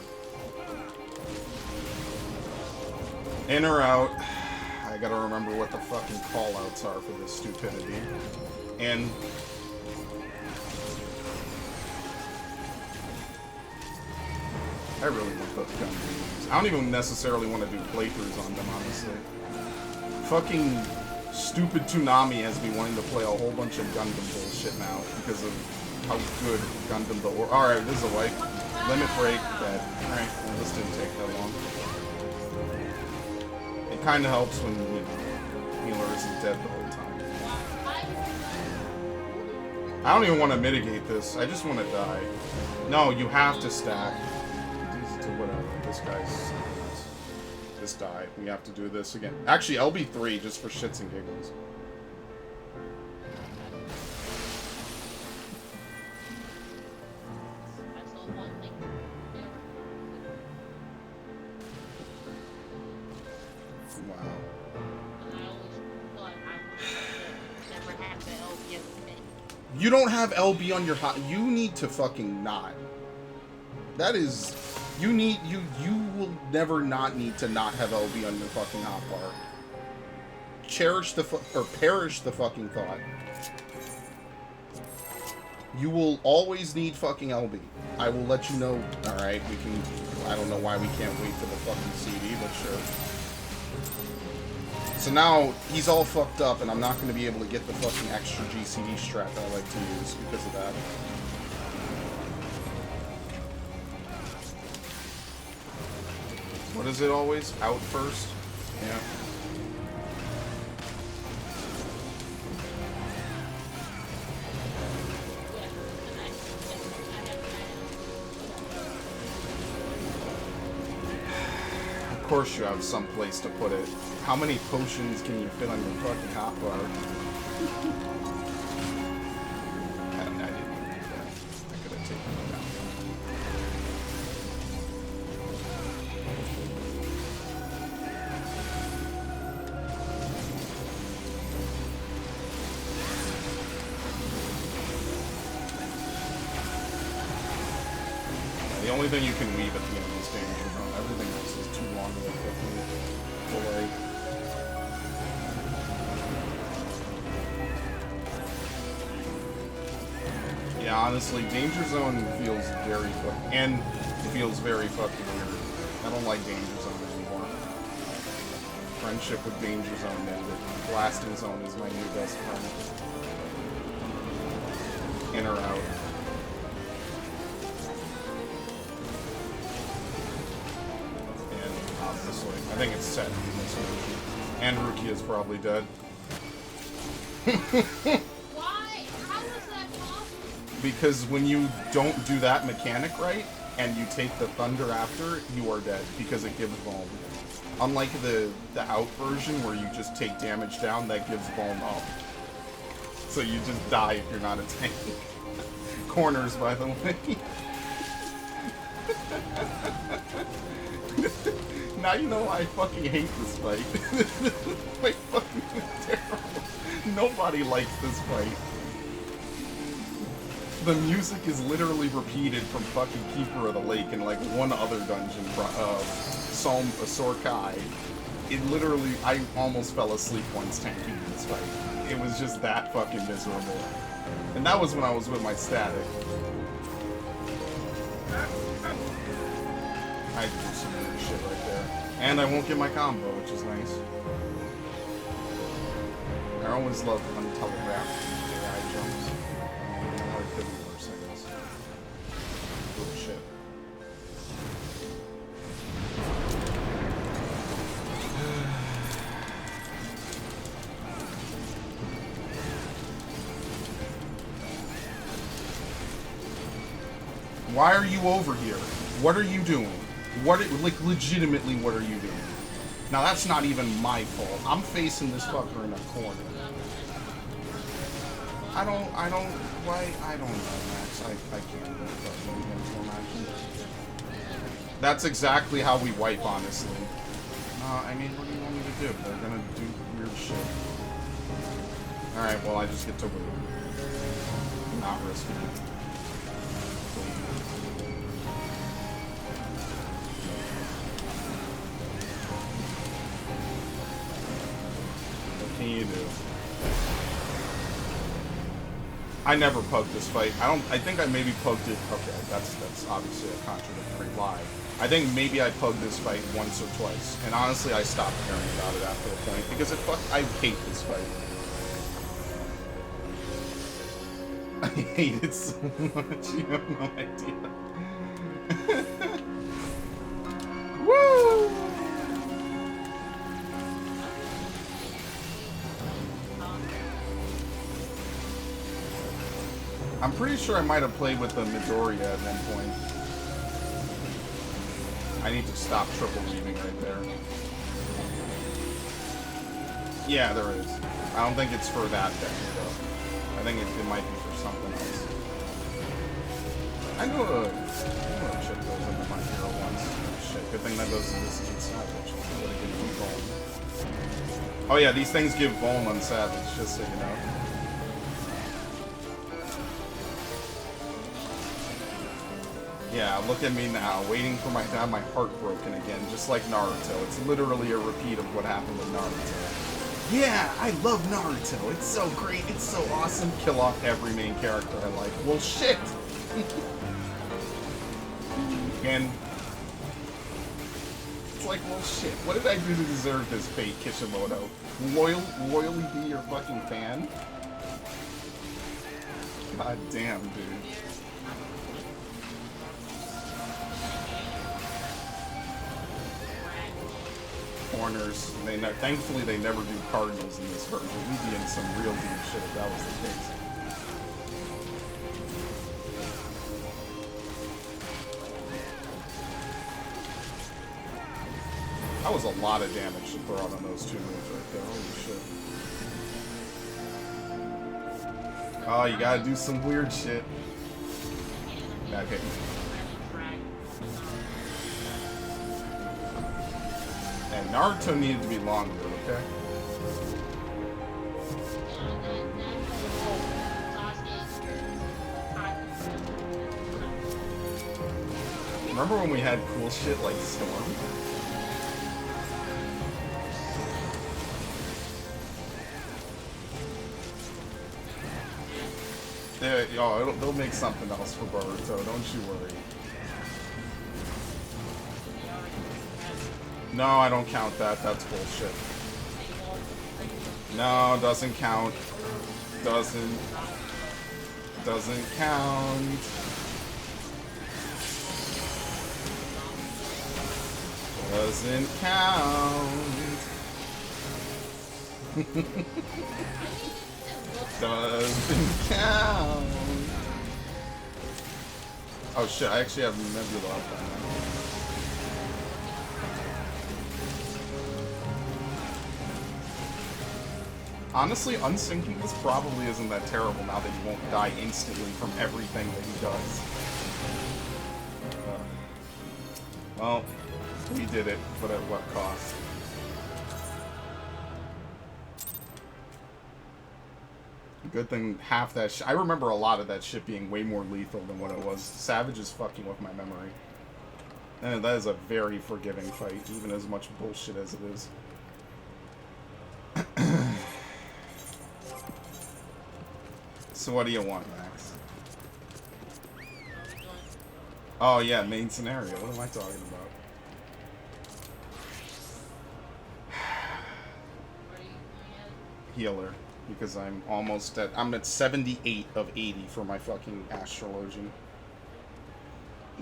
In or out. I gotta remember what the fucking callouts are for this stupidity. In. I really want those gun games. I don't even necessarily want to do playthroughs on them, honestly. Fucking stupid Toonami has me wanting to play a whole bunch of Gundam bullshit now because of how good Gundam the Alright, this is a wipe. Limit break, dead. Alright, well, this didn't take that long. It kind of helps when, you know, healer isn't dead the whole time. I don't even want to mitigate this. I just want to die. No, you have to stack. Whatever. This guy's... This died. We have to do this again. Actually, LB3, just for shits and giggles. Wow. You don't have LB on your hot... You need to fucking not. That is... You will never not need to not have LB on your fucking hotbar. Cherish the perish the fucking thought. You will always need fucking LB. I will let you know. Alright, we can... I don't know why we can't wait for the fucking CD, but sure. So now he's all fucked up, and I'm not going to be able to get the fucking extra GCD strat that I like to use because of that. What is it always? Out first? Yeah. Of course you have some place to put it. How many potions can you fit on your fucking hotbar? I didn't do that. I could have taken it down. The only thing you can weave at the end of this game is everything else is too long to delay. Yeah, honestly, Danger Zone feels very fucking, and it feels very fucking weird. I don't like Danger Zone anymore. Friendship with Danger Zone ended. Blasting Zone is my new best friend. In or out. I think it's set in this version. And Rukia is probably dead. Why? How is that possible? Because when you don't do that mechanic right, and you take the thunder after, you are dead, because it gives Vuln. Unlike the out version, where you just take damage down, that gives Vuln up. So you just die if you're not a tank. Corners, by the way. Now you know why I fucking hate this fight. This fight fucking terrible. Nobody likes this fight. The music is literally repeated from fucking Keeper of the Lake and like one other dungeon, Psalm Sorkai. It literally, I almost fell asleep once tanking this fight. It was just that fucking miserable. And that was when I was with my static. I do some weird shit right there. And I won't get my combo, which is nice. I always love untelegraphed AI jumps. Or it could be worse, I guess. Oh shit. Why are you over here? What are you doing? Like, legitimately, what are you doing? Now, that's not even my fault. I'm facing this fucker in a corner. I don't know, Max. I can't do fucking mental action. That's exactly how we wipe, honestly. I mean, what do you want me to do? They're gonna do weird shit. Alright, well, I just get to not risk it. What can you do? I never pugged this fight. I think I maybe pugged it. Okay, that's obviously a contradictory lie. I think maybe I pugged this fight once or twice, and honestly, I stopped caring about it after a point because I hate this fight. I hate it so much. You have no idea. Woo! I'm pretty sure I might have played with the Midoriya at one point. I need to stop triple weaving right there. Yeah, there is. I don't think it's for that deck, though. I think it might be for something else. I know a chick goes into my hero once. Shit, good thing that goes into this is Savage. Would have given me Vuln. Oh yeah, these things give Vuln on Savage, just so you know. Yeah, look at me now, waiting for to have my heart broken again, just like Naruto. It's literally a repeat of what happened with Naruto. Yeah, I love Naruto. It's so great. It's so awesome. Kill off every main character I like. Well, shit. And it's like, well, shit, what did I do to deserve this fate, Kishimoto? Loyally be your fucking fan? God damn, dude. Corners. Thankfully, they never do cardinals in this version. We'd be in some real deep shit if that was the case. That was a lot of damage to throw out on those two moves right there. Holy shit. Oh, you gotta do some weird shit. That hit me. And Naruto needed to be longer, okay? Remember when we had cool shit like Storm? Yeah, yo, they'll make something else for Boruto, don't you worry. No, I don't count that. That's bullshit. No, doesn't count. Doesn't count. Doesn't count. Doesn't count. Oh shit, I actually have Nebula up on that. Honestly, unsyncing this probably isn't that terrible now that he won't die instantly from everything that he does. Well, we did it, but at what cost? Good thing half that shit. I remember a lot of that shit being way more lethal than what it was. Savage is fucking with my memory. And that is a very forgiving fight, even as much bullshit as it is. So what do you want, Max? Oh yeah, main scenario. What am I talking about? Healer. Because I'm at 78 of 80 for my fucking Astrologian.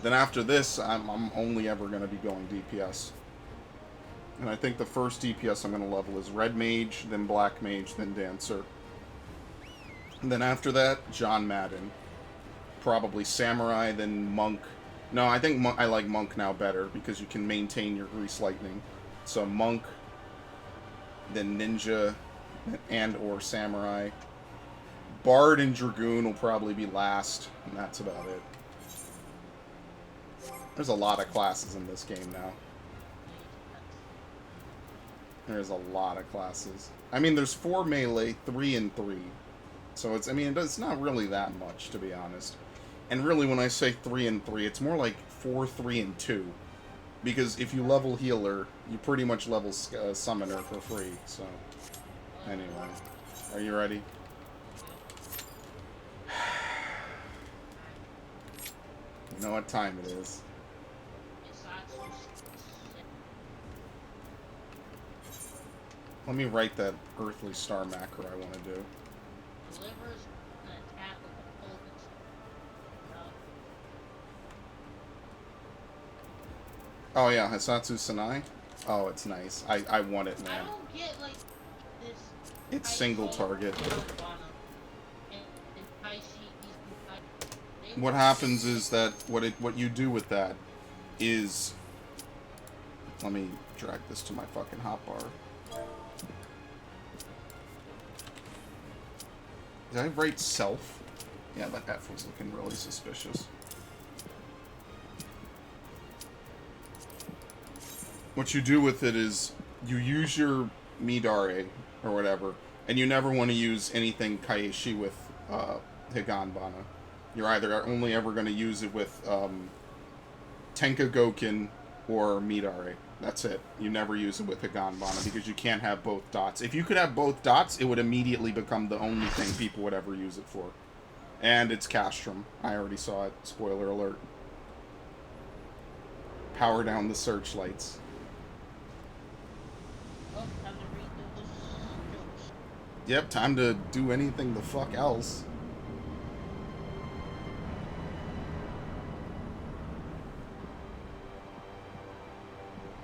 Then after this, I'm only ever going to be going DPS. And I think the first DPS I'm going to level is Red Mage, then Black Mage, then Dancer. And then after that, John Madden. Probably Samurai, then Monk. No, I think I like Monk now better because you can maintain your Grease Lightning. So Monk, then Ninja, and or Samurai. Bard and Dragoon will probably be last, and that's about it. There's a lot of classes in this game now. There's a lot of classes. I mean, there's 4 melee, 3 and 3. So it's, I mean, it's not really that much, to be honest. And really, when I say 3 and 3, it's more like 4, 3, and 2. Because if you level Healer, you pretty much level Summoner for free, so... Anyway, are you ready? You know what time it is. Let me write that Earthly Star macro I want to do. Oh yeah, Hisatsu Sanai? Oh, it's nice. I want it, man. I don't get, like, this... It's single target. What happens is that what you do with that is, let me drag this to my fucking hotbar. Did I write self? Yeah, that F was looking really suspicious. What you do with it is you use your Midare or whatever, and you never want to use anything Kaeshi with Higanbana. You're either only ever going to use it with Tenka Goken or Midare. That's it. You never use it with Higanbana because you can't have both dots. If you could have both dots, it would immediately become the only thing people would ever use it for. And it's Castrum. I already saw it. Spoiler alert. Power down the searchlights. Yep, time to do anything the fuck else.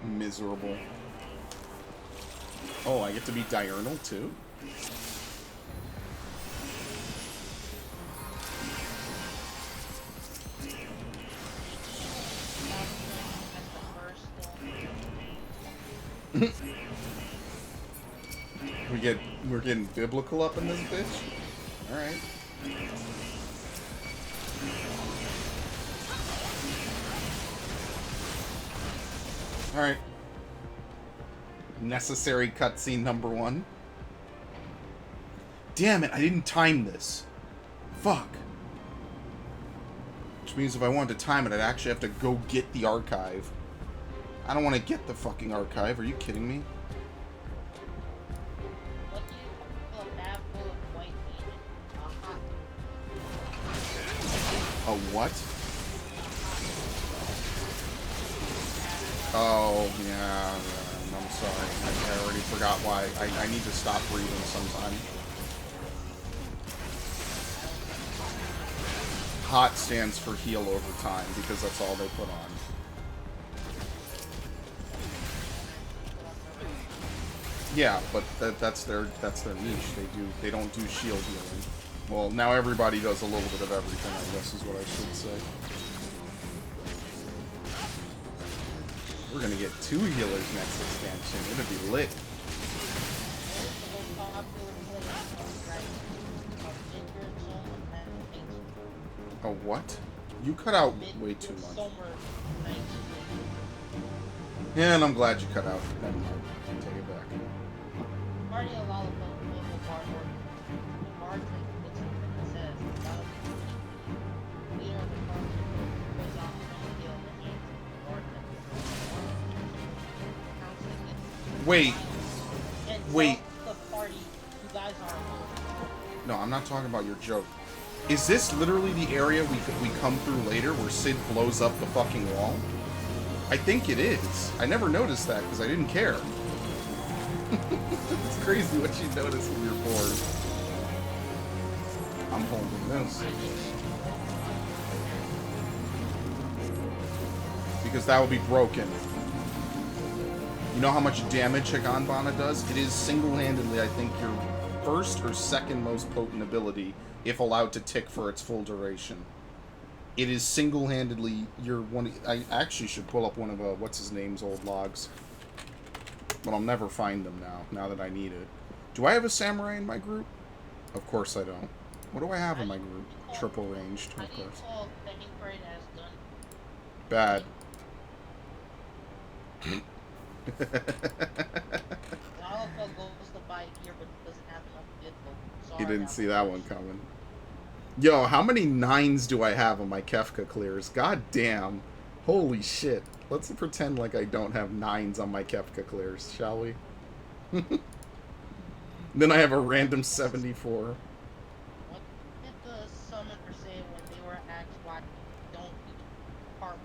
Miserable. Oh, I get to be diurnal too? We're getting biblical up in this bitch? Alright. Alright. Necessary cutscene number 1. Damn it, I didn't time this. Fuck. Which means if I wanted to time it, I'd actually have to go get the archive. I don't want to get the fucking archive. Are you kidding me? A what? Oh, yeah, I'm sorry. I already forgot why. I need to stop breathing sometime. Hot stands for heal over time, because that's all they put on. Yeah, but that's their niche. They don't do shield healing. Well, now everybody does a little bit of everything, I guess is what I should say. We're gonna get 2 healers next expansion. It'll be lit. Oh, what? You cut out way too much. Yeah, and I'm glad you cut out. Never mind. Take it back. Wait. Wait. No, I'm not talking about your joke. Is this literally the area we come through later where Sid blows up the fucking wall? I think it is. I never noticed that because I didn't care. It's crazy what you notice when you're bored. I'm holding this. Because that would be broken. You know how much damage Higanbana does? It is single-handedly, I think, your first or second most potent ability if allowed to tick for its full duration. It is single-handedly your one... I actually should pull up one of, what's-his-name's old logs. But I'll never find them now that I need it. Do I have a samurai in my group? Of course I don't. What do I have in my group? Triple ranged, of course. Bad. You didn't see that one coming. Yo, how many 9s do I have on my Kefka clears? God damn. Holy shit. Let's pretend like I don't have 9s on my Kefka clears, shall we? Then I have a random 74. What did the summoner say when they were asked why they don't use armor?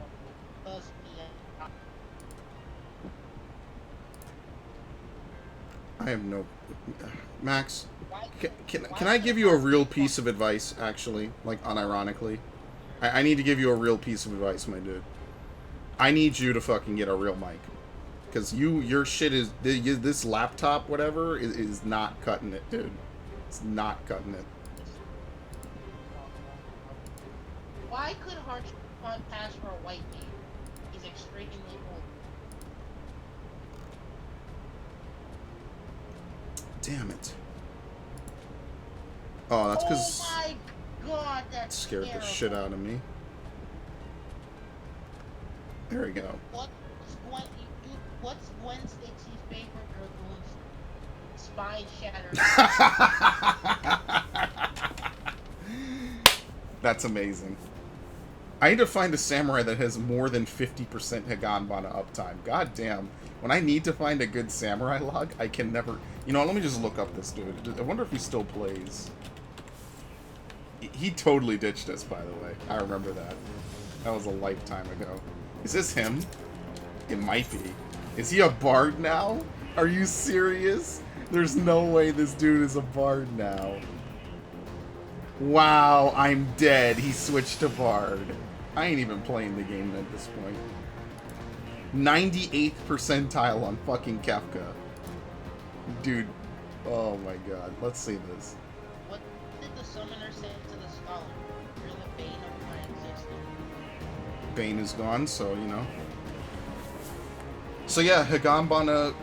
Because I have no... Max, can I give you a real piece of advice, actually? Like, unironically? I need to give you a real piece of advice, my dude. I need you to fucking get a real mic. Because your shit is... This laptop, whatever, is not cutting it, dude. It's not cutting it. why could Harsh pass for a white man? He's extremely old. Damn it. Oh, that's because... Oh my god, that scared the shit out of me. There we go. What's Gwen Stacy's favorite Dragoon's spine shattering? That's amazing. I need to find a samurai that has more than 50% Higanbana uptime. God damn. When I need to find a good samurai log, I can never... You know, let me just look up this dude. I wonder if he still plays. He totally ditched us, by the way. I remember that. That was a lifetime ago. Is this him? It might be. Is he a bard now? Are you serious? There's no way this dude is a bard now. Wow, I'm dead. He switched to bard. I ain't even playing the game at this point. 98th percentile on fucking Kefka. Dude, oh my god. Let's see this. What did the summoner say to the scholar? You're the bane of my existence. Bane is gone, so, you know. So yeah, Higambana,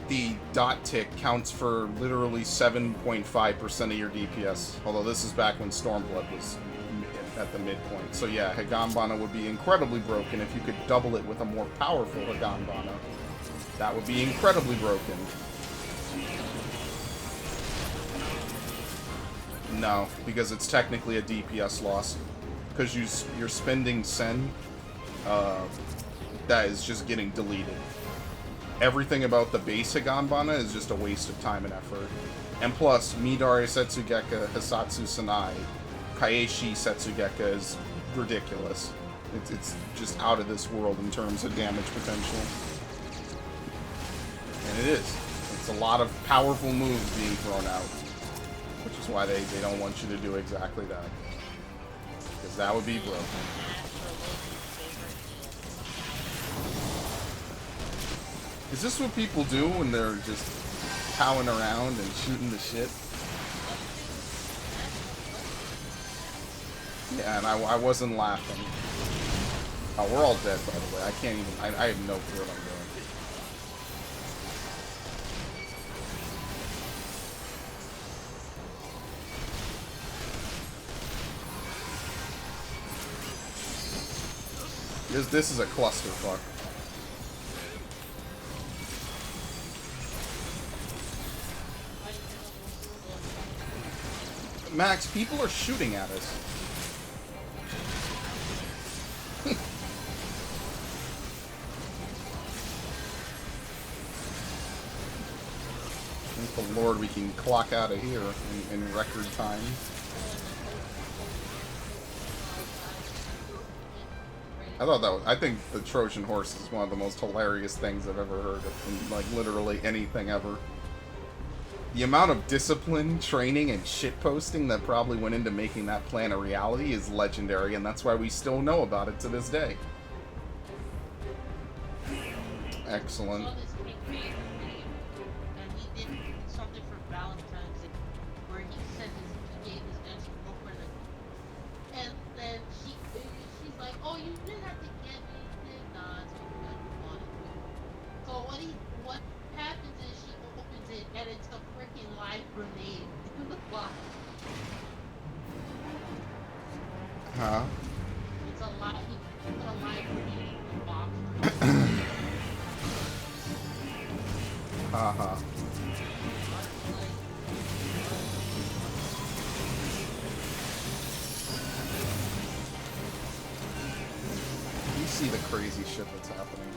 the dot tick counts for literally 7.5% of your DPS. Although this is back when Stormblood was at the midpoint. So yeah, Higambana would be incredibly broken if you could double it with a more powerful Higambana. That would be incredibly broken. No, because it's technically a DPS loss. Because you're spending Sen, that is just getting deleted. Everything about the base Higambana is just a waste of time and effort. And plus, Midare Setsugeka Hisatsu Sanai, Kaeshi Setsugeka is ridiculous. It's just out of this world in terms of damage potential. And it is. It's a lot of powerful moves being thrown out. Which is why they don't want you to do exactly that. Because that would be broken. Is this what people do when they're just powing around and shooting the shit? Yeah, and I wasn't laughing. Oh, we're all dead, by the way. I can't even... I have no clue what I'm doing. This is a clusterfuck. Max, people are shooting at us. Thank the Lord we can clock out of here in record time. I think the Trojan horse is one of the most hilarious things I've ever heard of in, like, literally anything ever. The amount of discipline, training, and shitposting that probably went into making that plan a reality is legendary, and that's why we still know about it to this day. Excellent. And he did something for Valentine's Day where he gave his ex-girlfriend and then she's like, oh, you didn't have to get me anything. Nah, it's okay, you wanted to. So what happens is she opens it and it's a freaking live grenade in the box. Huh? It's a live grenade in the box. Haha. You see the crazy shit that's happening.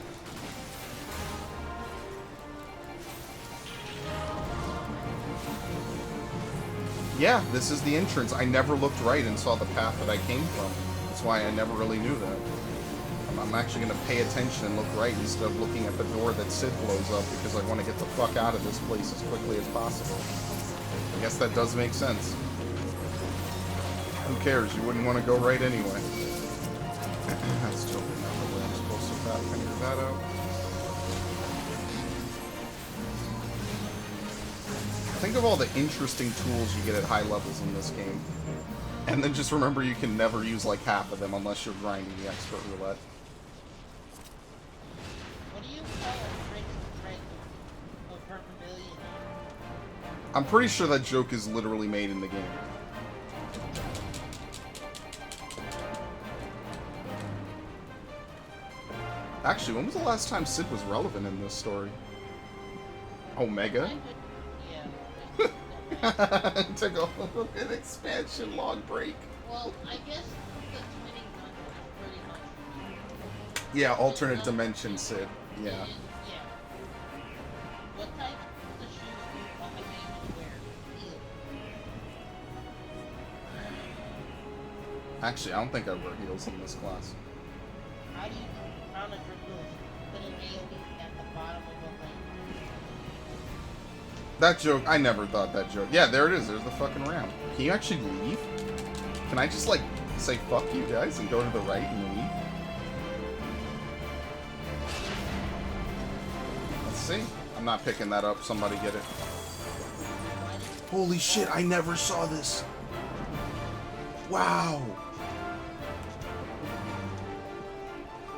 Yeah, this is the entrance. I never looked right and saw the path that I came from. That's why I never really knew that. I'm actually going to pay attention and look right instead of looking at the door that Sid blows up because I want to get the fuck out of this place as quickly as possible. I guess that does make sense. Who cares? You wouldn't want to go right anyway. That's still not the way I'm supposed to figure that out. Think of all the interesting tools you get at high levels in this game. And then just remember you can never use like half of them unless you're grinding the expert roulette. What do you call a trick of vermilion? I'm pretty sure that joke is literally made in the game. Actually, when was the last time Sid was relevant in this story? Omega? Yeah. Took an expansion log break. Well, I guess the twinning gun is pretty much... Yeah, alternate dimension Sid. Yeah. Yeah. What type of shoes do all the gamers wear? Heel. Actually, I don't think I wear heels in this class. How do you counter dribbles? Put an AoE at the bottom of the lane. That joke, I never thought that joke. Yeah, there it is. There's the fucking ramp. Can you actually leave? Can I just, like, say fuck you guys and go to the right and leave? Let's see. I'm not picking that up. Somebody get it. Holy shit, I never saw this. Wow.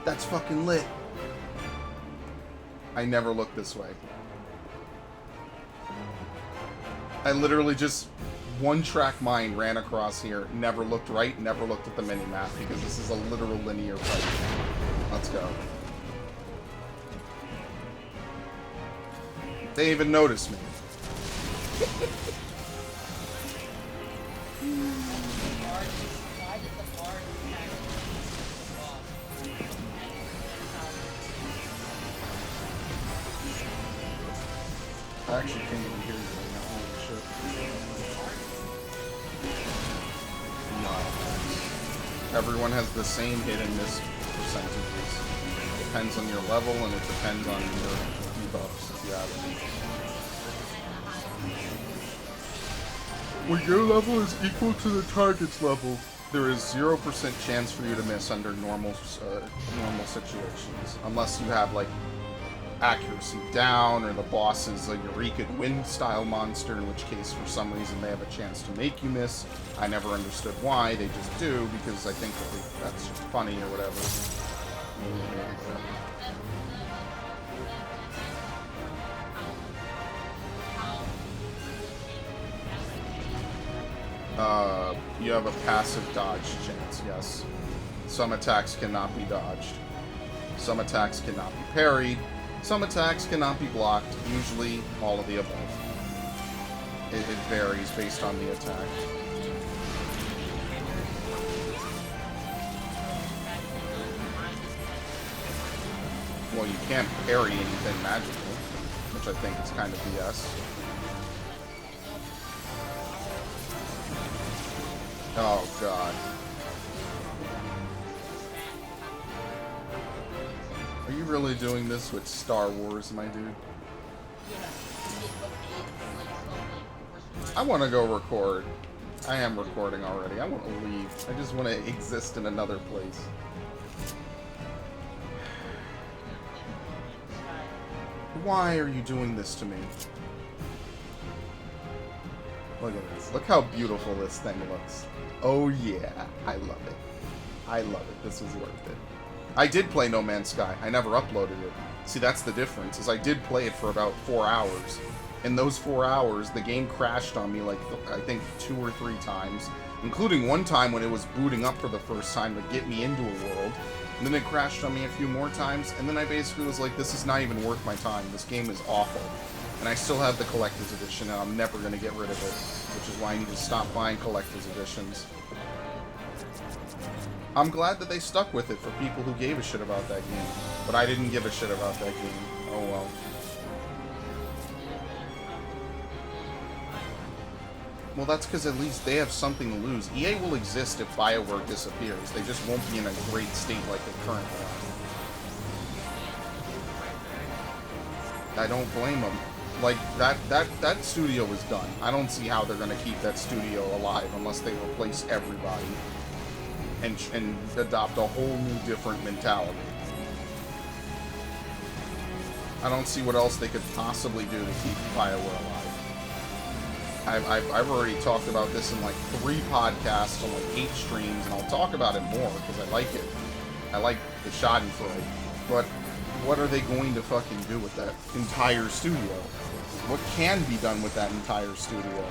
That's fucking lit. I never looked this way. I literally just one-track mind ran across here, never looked right, never looked at the mini-map, because this is a literal linear fight. Let's go. They even noticed me. I actually can't even hear you right now. Holy shit. No. Everyone has the same hit and miss percentages. It depends on your level and it depends on your debuffs if you have any. When your level is equal to the target's level, there is 0% chance for you to miss under normal situations. Unless you have, like, accuracy down, or the boss is a Eureka Wind style monster, in which case for some reason they have a chance to make you miss. I never understood why, they just do, because I think that's just funny or whatever. You have a passive dodge chance, yes. Some attacks cannot be dodged. Some attacks cannot be parried. Some attacks cannot be blocked, usually all of the above. It varies based on the attack. Well, you can't parry anything magical, which I think is kind of BS. Oh, God. Are you really doing this with Star Wars, my dude? I want to go record. I am recording already. I want to leave. I just want to exist in another place. Why are you doing this to me? Look at this. Look how beautiful this thing looks. Oh yeah, I love it. I love it. This was worth it. I did play No Man's Sky. I never uploaded it. See, that's the difference, is I did play it for about 4 hours. In those 4 hours, the game crashed on me like, I think 2 or 3 times, including one time when it was booting up for the first time to get me into a world. And then it crashed on me a few more times, and then I basically was like, this is not even worth my time. This game is awful. And I still have the collector's edition, and I'm never going to get rid of it, which is why I need to stop buying collector's editions. I'm glad that they stuck with it for people who gave a shit about that game, but I didn't give a shit about that game. Oh well. Well, that's because at least they have something to lose. EA will exist if BioWare disappears. They just won't be in a great state like they currently are. I don't blame them. Like, that studio is done. I don't see how they're going to keep that studio alive unless they replace everybody and adopt a whole new different mentality. I don't see what else they could possibly do to keep BioWare alive. I've already talked about this in like 3 podcasts on like 8 streams, and I'll talk about it more because I like it. I like the Schadenfreude. But what are they going to fucking do with that entire studio? What can be done with that entire studio?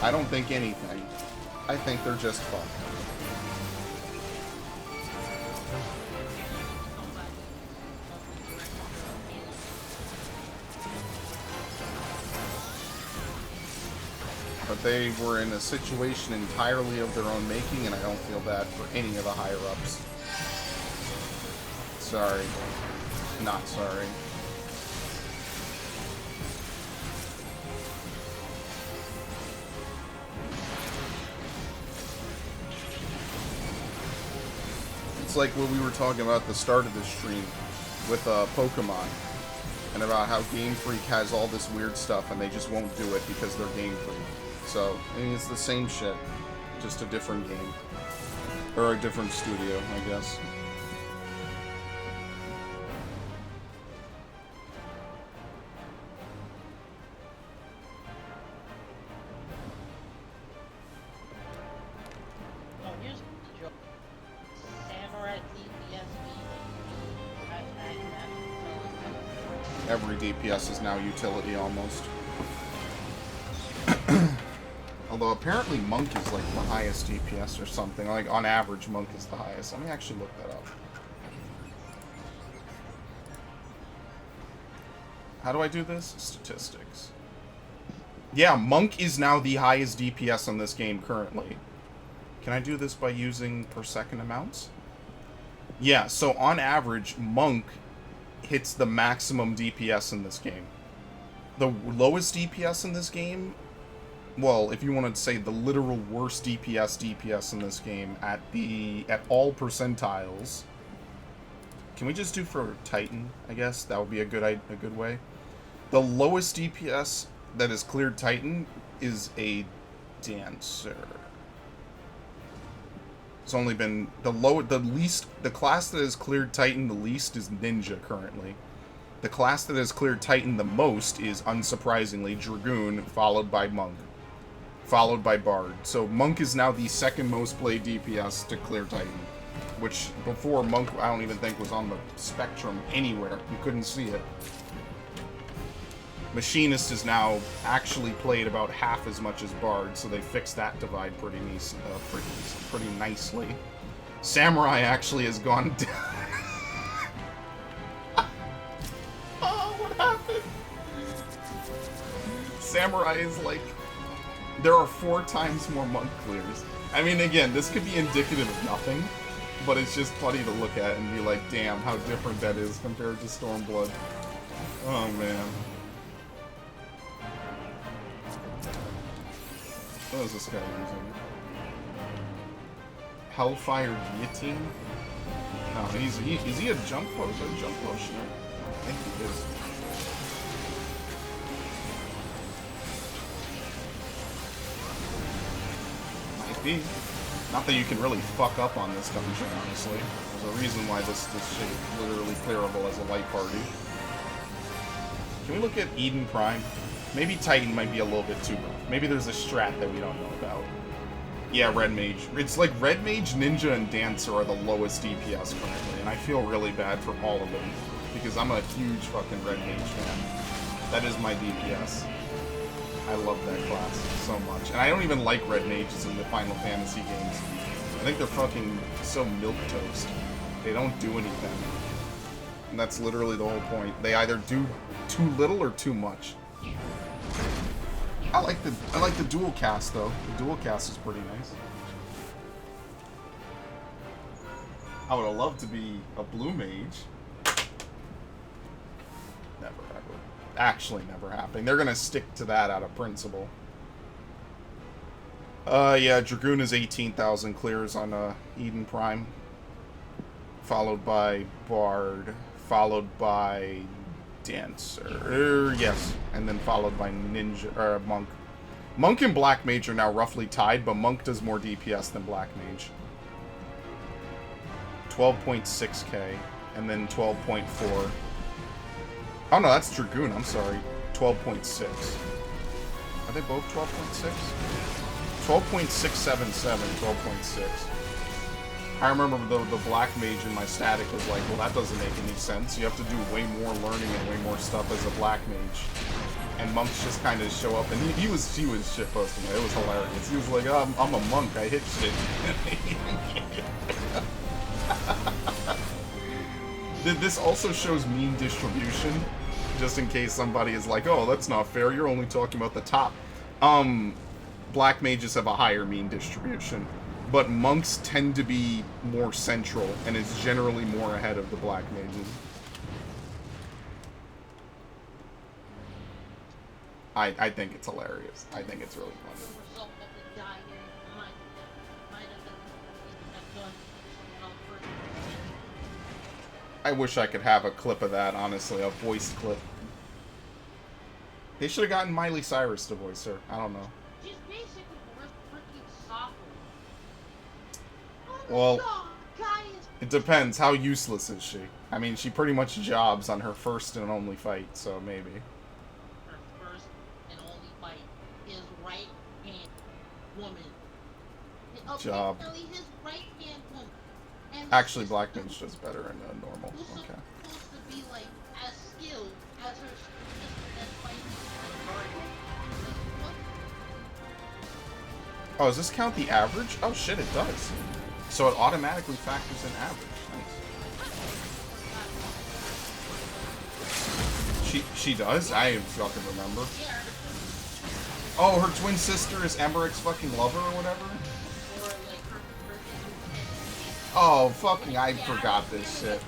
I don't think anything. I think they're just fucked. But they were in a situation entirely of their own making, and I don't feel bad for any of the higher-ups. Sorry. Not sorry. It's like what we were talking about at the start of this stream with Pokemon. and about how Game Freak has all this weird stuff and they just won't do it because they're Game Freak. So, I mean, it's the same shit, just a different game. Or a different studio, I guess. Oh, here's the joke. Samurai DPS Every DPS is now utility, almost. Although apparently Monk is like the highest DPS or something. Like on average, Monk is the highest. Let me actually look that up. How do I do this? Statistics. Yeah, Monk is now the highest DPS in this game currently. Can I do this by using per second amounts? Yeah, so on average, Monk hits the maximum DPS in this game. The lowest DPS in this game, well, if you want to say the literal worst DPS in this game at all percentiles. Can we just do for Titan? I guess that would be a good way. The lowest DPS that has cleared Titan is a Dancer. It's only been the class that has cleared Titan the least is Ninja currently. The class that has cleared Titan the most is, unsurprisingly, Dragoon, followed by Monk. Followed by Bard. So Monk is now the second most played DPS to clear Titan. Which, before, Monk, I don't even think was on the spectrum anywhere. You couldn't see it. Machinist is now actually played about half as much as Bard, so they fixed that divide pretty nicely. Samurai actually has gone down. Oh, what happened? Samurai is like... There are 4 times more Monk clears. I mean, again, this could be indicative of nothing, but it's just funny to look at and be like, damn, how different that is compared to Stormblood. Oh, man. What is this guy using? Hellfire Guillotine? No, is he a jump potion? I think he is. Might be. Not that you can really fuck up on this dungeon, honestly. There's a reason why this shit is literally clearable as a light party. Can we look at Eden Prime? Maybe Titan might be a little bit too rough. Maybe there's a strat that we don't know about. Yeah, Red Mage. It's like Red Mage, Ninja, and Dancer are the lowest DPS currently, and I feel really bad for all of them, because I'm a huge fucking Red Mage fan. That is my DPS. I love that class so much. And I don't even like Red Mages in the Final Fantasy games. I think they're fucking so milquetoast. They don't do anything. And that's literally the whole point. They either do too little or too much. I like the dual cast though. The dual cast is pretty nice. I would have loved to be a blue mage. Never ever. Actually never happening. They're gonna stick to that out of principle. Yeah, Dragoon is 18,000 clears on Eden Prime. Followed by Bard. Followed by Dancer. Yes. And then followed by Ninja, or Monk. Monk and Black Mage are now roughly tied, but Monk does more DPS than Black Mage. 12.6k. And then 12.4. Oh no, that's Dragoon, I'm sorry. 12.6. Are they both 12.6? 12.677, 12.6. I remember the Black Mage in my static was like, well, that doesn't make any sense. You have to do way more learning and way more stuff as a Black Mage. And monks just kind of show up, and he was shitposting it. It was hilarious. He was like, oh, I'm a monk, I hit shit. This also shows mean distribution, just in case somebody is like, oh, that's not fair, you're only talking about the top. Black mages have a higher mean distribution, but monks tend to be more central, and it's generally more ahead of the black mages. I think it's hilarious. I think it's really fun. I wish I could have a clip of that, honestly, a voiced clip. They should have gotten Miley Cyrus to voice her. I don't know. She's basically freaking software. Oh my Well, God, guys. it depends. How useless is she? I mean, she pretty much jobs on her first and only fight, so maybe. Her first and only fight is right hand woman. Okay, Job. Billy, his right hand woman. And Actually, his Black sister, Mage does better in a normal. who's Okay. supposed to be like as skilled as her sister that's fighting the guardian. Oh, does this count the average? Oh shit, it does. So it automatically factors in average. Nice. She does? I fucking remember. Oh, her twin sister is Emmerich's fucking lover or whatever? Oh, fucking, I forgot this shit.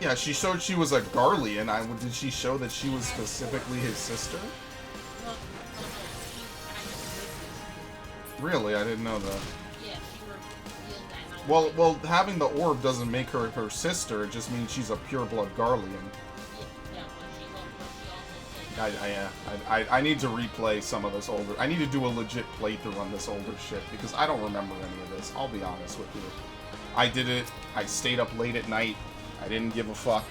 Yeah, she showed she was a Garlean. Did she show that she was specifically his sister? Really? I didn't know that. Well, having the orb doesn't make her her sister. It just means she's a pure-blood Garlean. I need to replay some of this older... I need to do a legit playthrough on this older shit, because I don't remember any of this. I'll be honest with you. I did it. I stayed up late at night. I didn't give a fuck.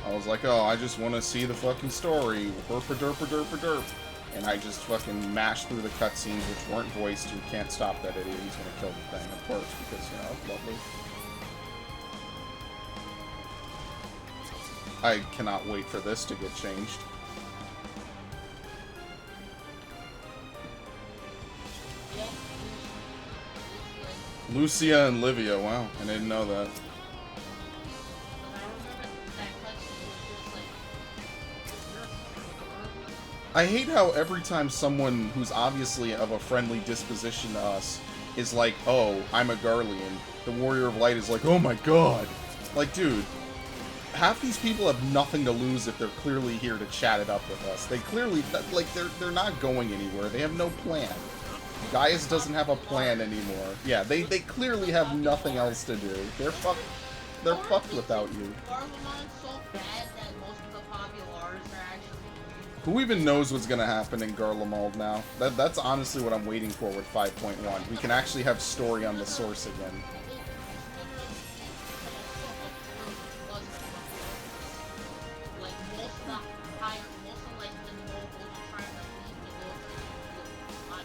I was like, oh, I just want to see the fucking story. Derp. And I just fucking mashed through the cutscenes, which weren't voiced. You can't stop that idiot. He's gonna kill the thing, of course, because, you know, lovely. I cannot wait for this to get changed. Lucia and Livia, wow, I didn't know that. I hate how every time someone who's obviously of a friendly disposition to us is like, oh, I'm a Garlean, the Warrior of Light is like, oh my god. Like, dude, half these people have nothing to lose if they're clearly here to chat it up with us. They clearly, like, they're not going anywhere. They have no plan. Gaius doesn't have a plan anymore. Yeah, they clearly have nothing else to do. They're fucked without you. Who even knows what's gonna happen in Garlemald now? That's honestly what I'm waiting for with 5.1. We can actually have story on the source again.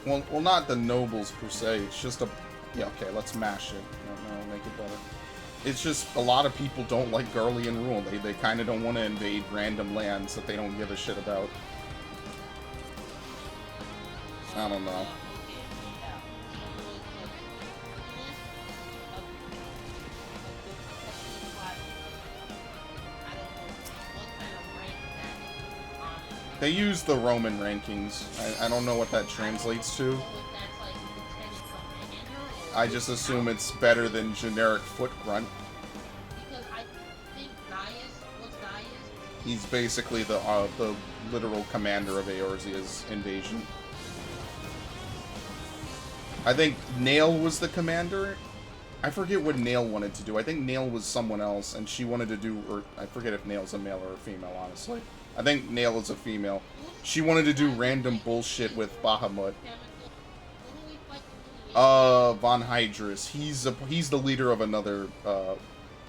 Well, not the nobles per se. It's just a... Yeah, okay, let's mash it. No, make it better. It's just a lot of people don't like Garlean rule. They kind of don't want to invade random lands that they don't give a shit about. I don't know. They use the Roman rankings. I don't know what that translates to. I just assume it's better than generic foot grunt. He's basically the literal commander of Eorzea's invasion. I think Nail was the commander. I forget what Nail wanted to do. I think Nail was someone else, and she wanted to do... Or I forget if Nail's a male or a female, honestly. I think Nail is a female. She wanted to do random bullshit with Bahamut. Von Hydrus. He's the leader of another... I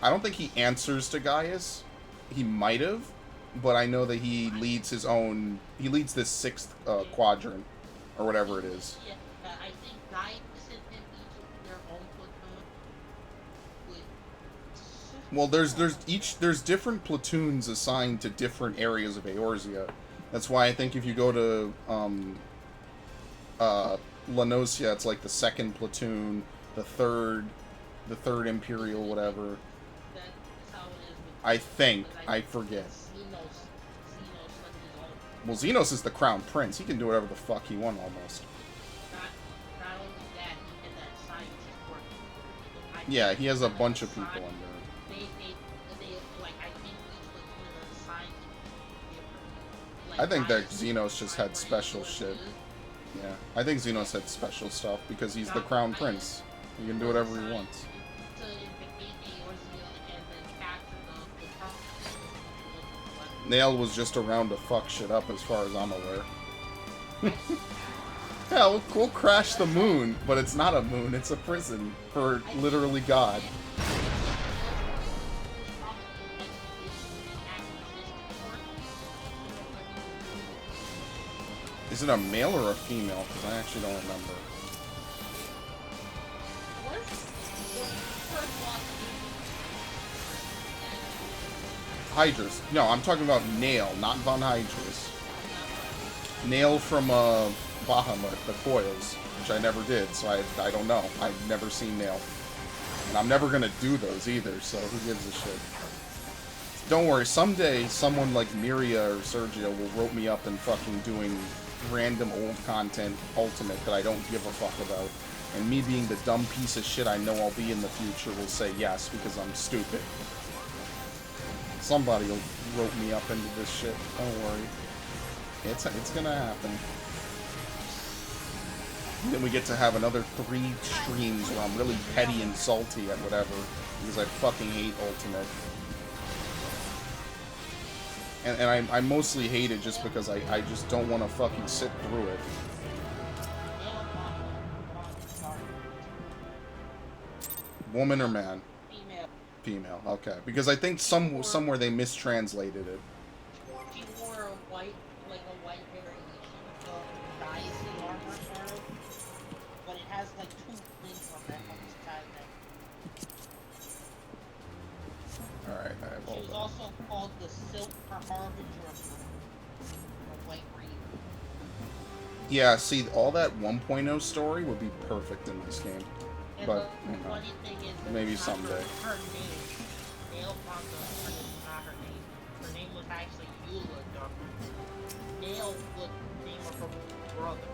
don't think he answers to Gaius. He might have, but I know that he leads his own... He leads this 6th quadrant, or whatever it is. I think Gaius and him each their own platoon. Well, there's different platoons assigned to different areas of Eorzea. That's why I think if you go to Lanosia, it's like the 2nd platoon, the 3rd Imperial, whatever. That's how it is. I think. I forget. Well, Xenos is the crown prince. He can do whatever the fuck he wants, almost. Not only that, he can that scientist work. Yeah, he has a bunch of people under. I think that Xenos just had special shit. Yeah, I think Xenos had special stuff because he's the crown prince. He can do whatever he wants. Nail was just around to fuck shit up as far as I'm aware. Yeah, we'll crash the moon, but it's not a moon, it's a prison for literally God. Is it a male or a female? Because I actually don't remember. Hydrus. No, I'm talking about Nail, not Von Hydrus. Nail from Bahamut, the coils, which I never did, so I don't know. I've never seen Nail. And I'm never gonna do those either, so who gives a shit. Don't worry, someday someone like Miria or Sergio will rope me up in fucking doing random old content Ultimate that I don't give a fuck about. And me being the dumb piece of shit I know I'll be in the future will say yes because I'm stupid. Somebody will rope me up into this shit, don't worry. It's gonna happen. And then we get to have another 3 streams where I'm really petty and salty at whatever, because I fucking hate Ultimate. And I mostly hate it just because I just don't want to fucking sit through it. Woman or man? Female. Female, okay. Because I think somewhere they mistranslated it. She wore a white, like a white variation of dicey armor, sort of. But it has like 2 things on that on this side of that. Alright, I She was also called the Silk Harbinger of White Reed. Yeah, see, all that 1.0 story would be perfect in this game. And But, the you know, funny thing is that maybe it's not someday. Her name, Nail Ponzo, is not her name. Her name was actually Eula Ducker. Nail was the name of her brother,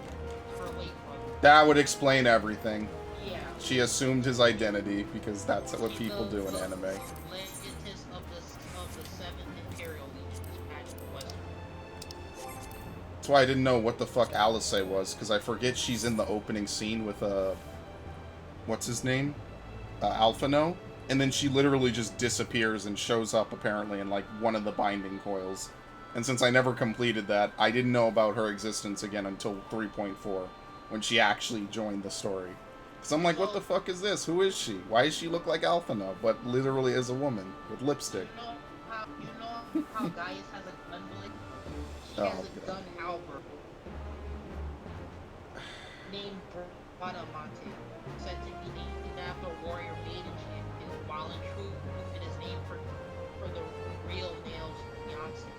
her late brother. That would explain everything. Yeah. She assumed his identity because that's what people do in anime. Legatus of the 7th Imperial Legion, this magical western. That's why I didn't know what the fuck Alice was, because I forget she's in the opening scene with what's his name? Alphino. And then she literally just disappears and shows up apparently in like one of the binding coils. And since I never completed that, I didn't know about her existence again until 3.4, when she actually joined the story. Because I'm like, what the fuck is this? Who is she? Why does she look like Alphino, but literally is a woman with lipstick? You know how Gaius has a gun blade? She Oh, has a God. gun halberd named Bradamante, said to be named after warrior maiden champion, while in truth it is named for the real Nail's fiancé.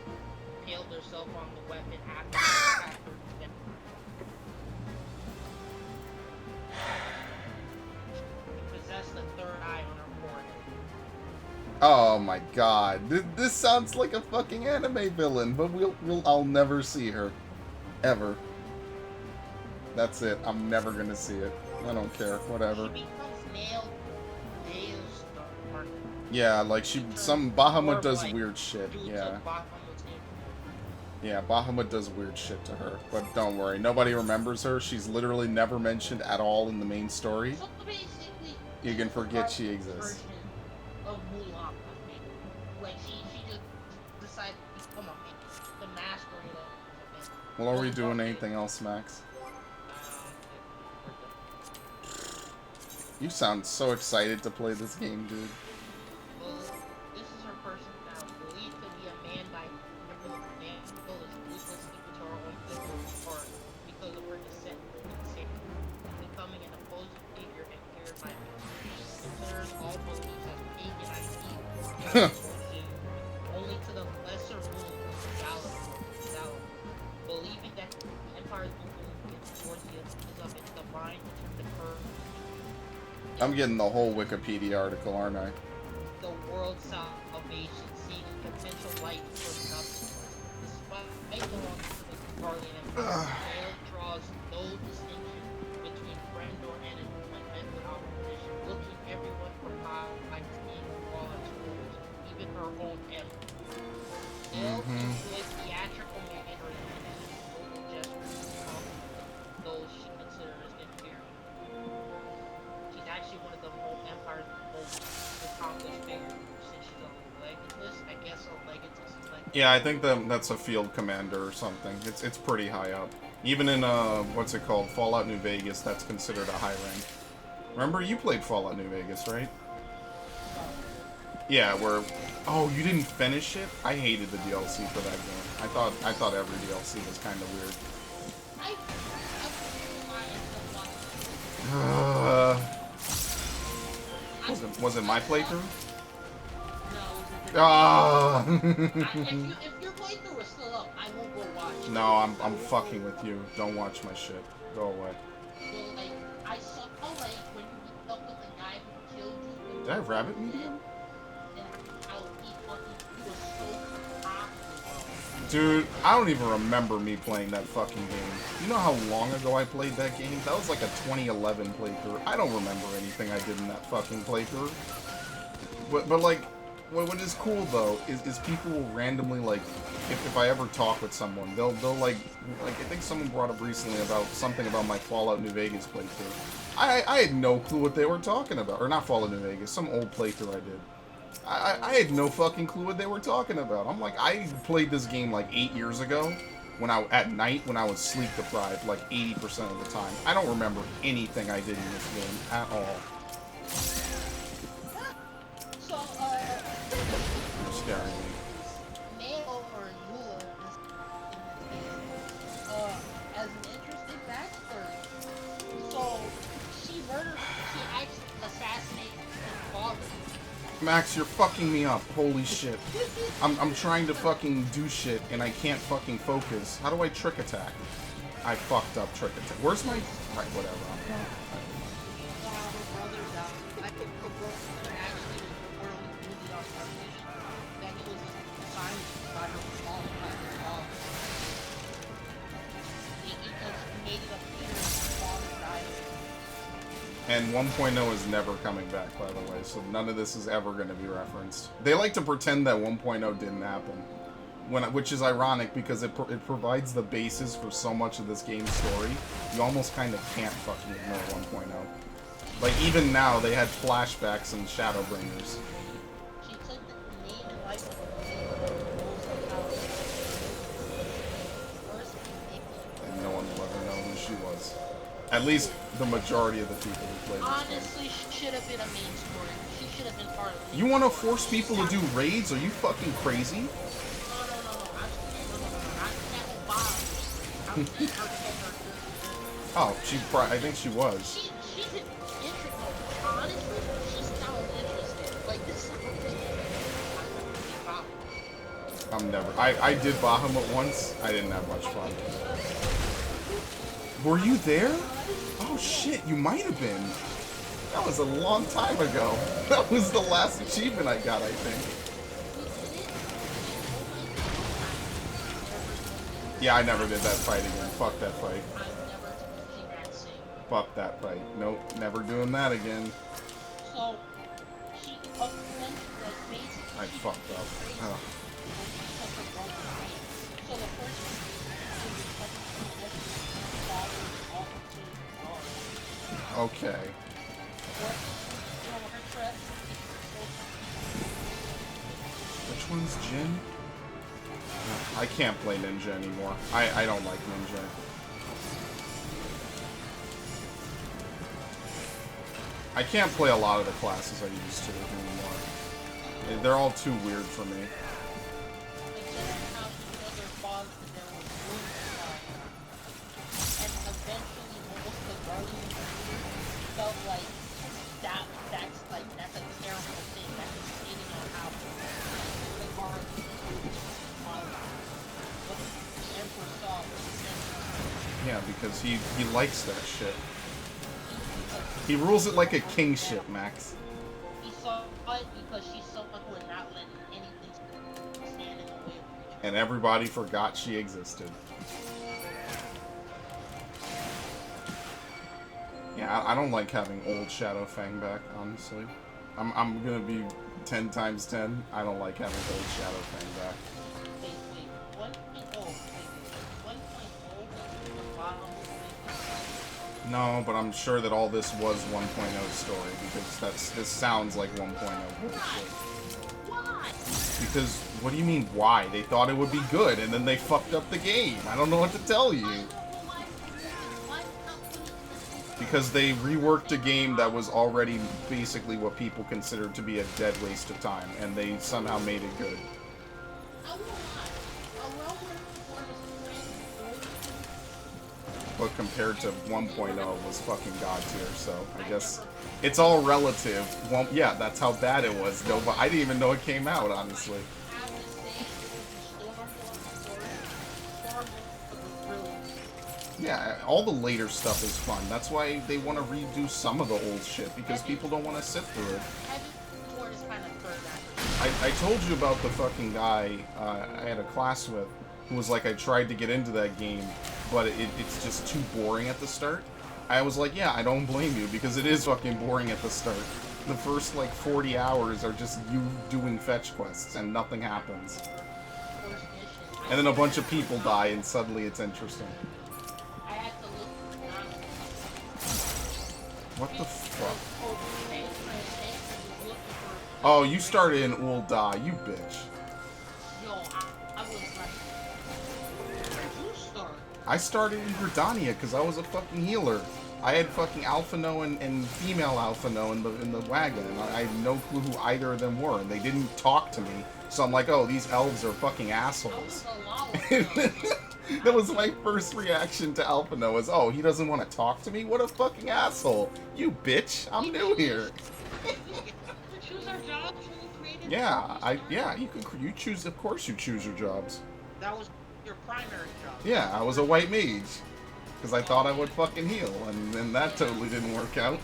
Impaled herself on the weapon after her death. She possessed a 3rd eye on her forehead. Oh my god. This sounds like a fucking anime villain, but I'll never see her. Ever. That's it. I'm never gonna see it. I don't care. Whatever. She becomes Nail's dark. Yeah, like Bahamut does weird shit. Yeah. Yeah, Bahamut does weird shit to her. But don't worry, nobody remembers her. She's literally never mentioned at all in the main story. So basically, You can forget she exists. version of Mulan. Like she just decided to become a man, the mastery of it. Well, are we doing anything else, Max? You sound so excited to play this game, dude. Well, this is her personality. Believed to be a man by remember the man who is ruthless even to her own people, or because of her descent from Satan, becoming an opposing figure and feared by me. Considers all beliefs as pagan ideas, only to the lesser rule of Gallo. Believing that the Empire's movement towards the is of its divine to her. I'm getting the whole Wikipedia article, aren't I? The world's salvation, seeing potential light for nothing. Despite belonging to the Guardian Empire, Nail draws no distinction between friend or enemy when met with opposition, looking everyone for like being all its rules, even her own enemy. Nail employs theatrical mannerism and noble gestures to those she considers inferior. She's actually one of the Empire's most accomplished figures since she's a legatus. I guess a legatus is like Yeah, I think that's a field commander or something. It's pretty high up. Even in what's it called, Fallout New Vegas, that's considered a high rank. Remember, you played Fallout New Vegas, right? Yeah, where... Oh, you didn't finish it? I hated the DLC for that game. I thought every DLC was kind of weird. Was it my playthrough? Ah! If your playthrough was still up, I won't go watch. No, I'm fucking with you. Don't watch my shit. Go away. So, like, I saw, like, when you meet up with the guy who killed you. Did I have rabbit medium? And how he was so hot. Dude, I don't even remember me playing that fucking game. You know how long ago I played that game? That was like a 2011 playthrough. I don't remember anything I did in that fucking playthrough. But like, what is cool though is people will randomly, like, if I ever talk with someone, they'll like I think someone brought up recently about something about my Fallout New Vegas playthrough. I had no clue what they were talking about, or not Fallout New Vegas, some old playthrough I did. I had no fucking clue what they were talking about. I'm like, I played this game like 8 years ago, at night when I was sleep deprived like 80% of the time. I don't remember anything I did in this game at all. So, You're scaring me. Mayo or Yula as an interesting backstory. So, she actually assassinated her father. Max, you're fucking me up. Holy shit. I'm trying to fucking do shit and I can't fucking focus. How do I trick attack? I fucked up trick attack. Where's my... Right, whatever. And 1.0 is never coming back, by the way, so none of this is ever going to be referenced. They like to pretend that 1.0 didn't happen, which is ironic because it provides the basis for so much of this game's story. You almost kind of can't fucking ignore 1.0. Like, even now, they had flashbacks and Shadowbringers. She took the name and life of And no one will ever know who she was. At least the majority of the people who played this honestly, she should have been a main story. She should have been part of it. You want to force people to do raids? Are you fucking crazy? No. I'm saying her character. Oh, I think she was. She's interested. Honestly, she sounds interested. Like, this sounds I'm never. I did Bahamut once. I didn't have much fun. Were you there? Oh shit, you might have been. That was a long time ago. That was the last achievement I got, I think. Yeah, I never did that fight again. Fuck that fight. Fuck that fight. Nope, never doing that again. So, she basically... I fucked up. Oh. So the first Okay. Which one's Jin? I can't play Ninja anymore. I don't like Ninja. I can't play a lot of the classes I used to anymore. They're all too weird for me. Felt like that's a terrible thing. That's stating on how the guard the Emperor saw. Yeah, because he likes that shit. He rules it like a king shit, Max. He saw it because she's someone who would not let anything stand in the way of her. And everybody forgot she existed. Yeah, I don't like having old Shadowfang back, honestly. I'm gonna be 10 times 10. I don't like having old Shadowfang back. Wait, 1.0 was the bottom. No, but I'm sure that all this was 1.0 story because this sounds like 1.0 bullshit. Why? Because, what do you mean why? They thought it would be good, and then they fucked up the game. I don't know what to tell you. Because they reworked a game that was already basically what people considered to be a dead waste of time, and they somehow made it good. But compared to 1.0 was fucking god tier, so I guess it's all relative. Well, yeah, that's how bad it was. No, but I didn't even know it came out, honestly. Yeah, all the later stuff is fun. That's why they want to redo some of the old shit, because people don't want to sit through it. I told you about the fucking guy I had a class with who was like, I tried to get into that game, but it's just too boring at the start. I was like, yeah, I don't blame you, because it is fucking boring at the start. The first, like, 40 hours are just you doing fetch quests, and nothing happens. And then a bunch of people die, and suddenly it's interesting. What the fuck? Oh, you started in Ul'dah, you bitch. I started in Gridania because I was a fucking healer. I had fucking Alphino and female Alphino in the wagon, and I had no clue who either of them were, and they didn't talk to me. So I'm like, oh, these elves are fucking assholes. That was my first reaction to Alphino, was, oh, he doesn't want to talk to me? What a fucking asshole. You bitch, I'm new here. Yeah, you choose, of course you choose your jobs. That was your primary job. Yeah, I was a white mage. Because I thought I would fucking heal, and then that totally didn't work out.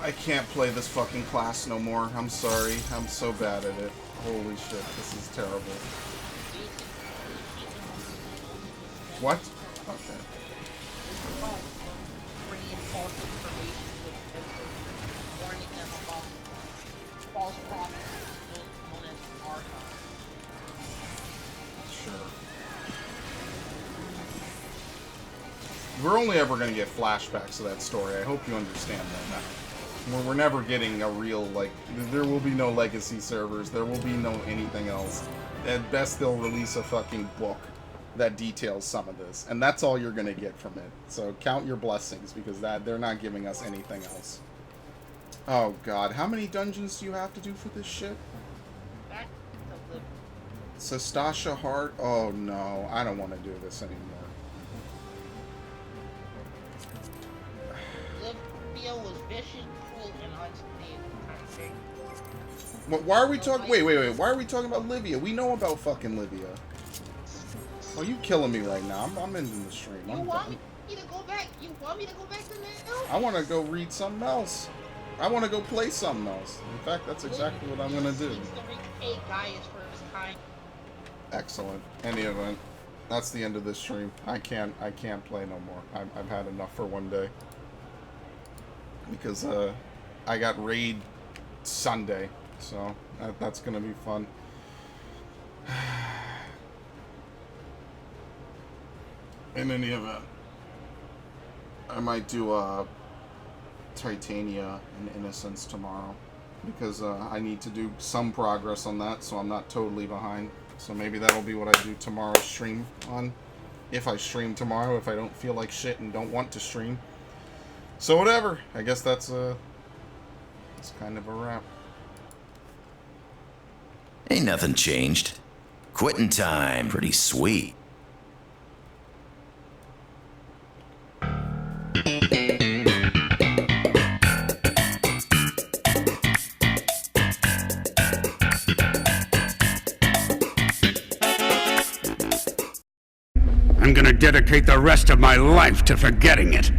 I can't play this fucking class no more. I'm sorry. I'm so bad at it. Holy shit, this is terrible. What? Okay. Sure. We're only ever going to get flashbacks of that story. I hope you understand that now. We're never getting a real, like, there will be no legacy servers. There will be no anything else. At best, they'll release a fucking book that details some of this. And that's all you're going to get from it. So count your blessings, because they're not giving us anything else. Oh, God. How many dungeons do you have to do for this shit? Sastasha Heart? Oh, no. I don't want to do this anymore. Livia was vicious, cruel, and unstable. Why are we talking... Wait. Why are we talking about Livia? We know about fucking Livia. Oh, you killing me right now. I'm ending the stream. You want me to go back? You want me to go back to that? I want to go read something else. I want to go play something else. In fact, that's exactly what I'm going to do. Excellent. Any event. That's the end of this stream. I can't play no more. I've had enough for one day. Because I got raid Sunday. So that's going to be fun. In any event, I might do Titania and Innocence tomorrow, because I need to do some progress on that, so I'm not totally behind. So maybe that'll be what I do tomorrow's stream on, if I stream tomorrow, if I don't feel like shit and don't want to stream. So whatever, I guess that's kind of a wrap. Ain't nothing changed. Quitting time, pretty sweet. I'm gonna dedicate the rest of my life to forgetting it.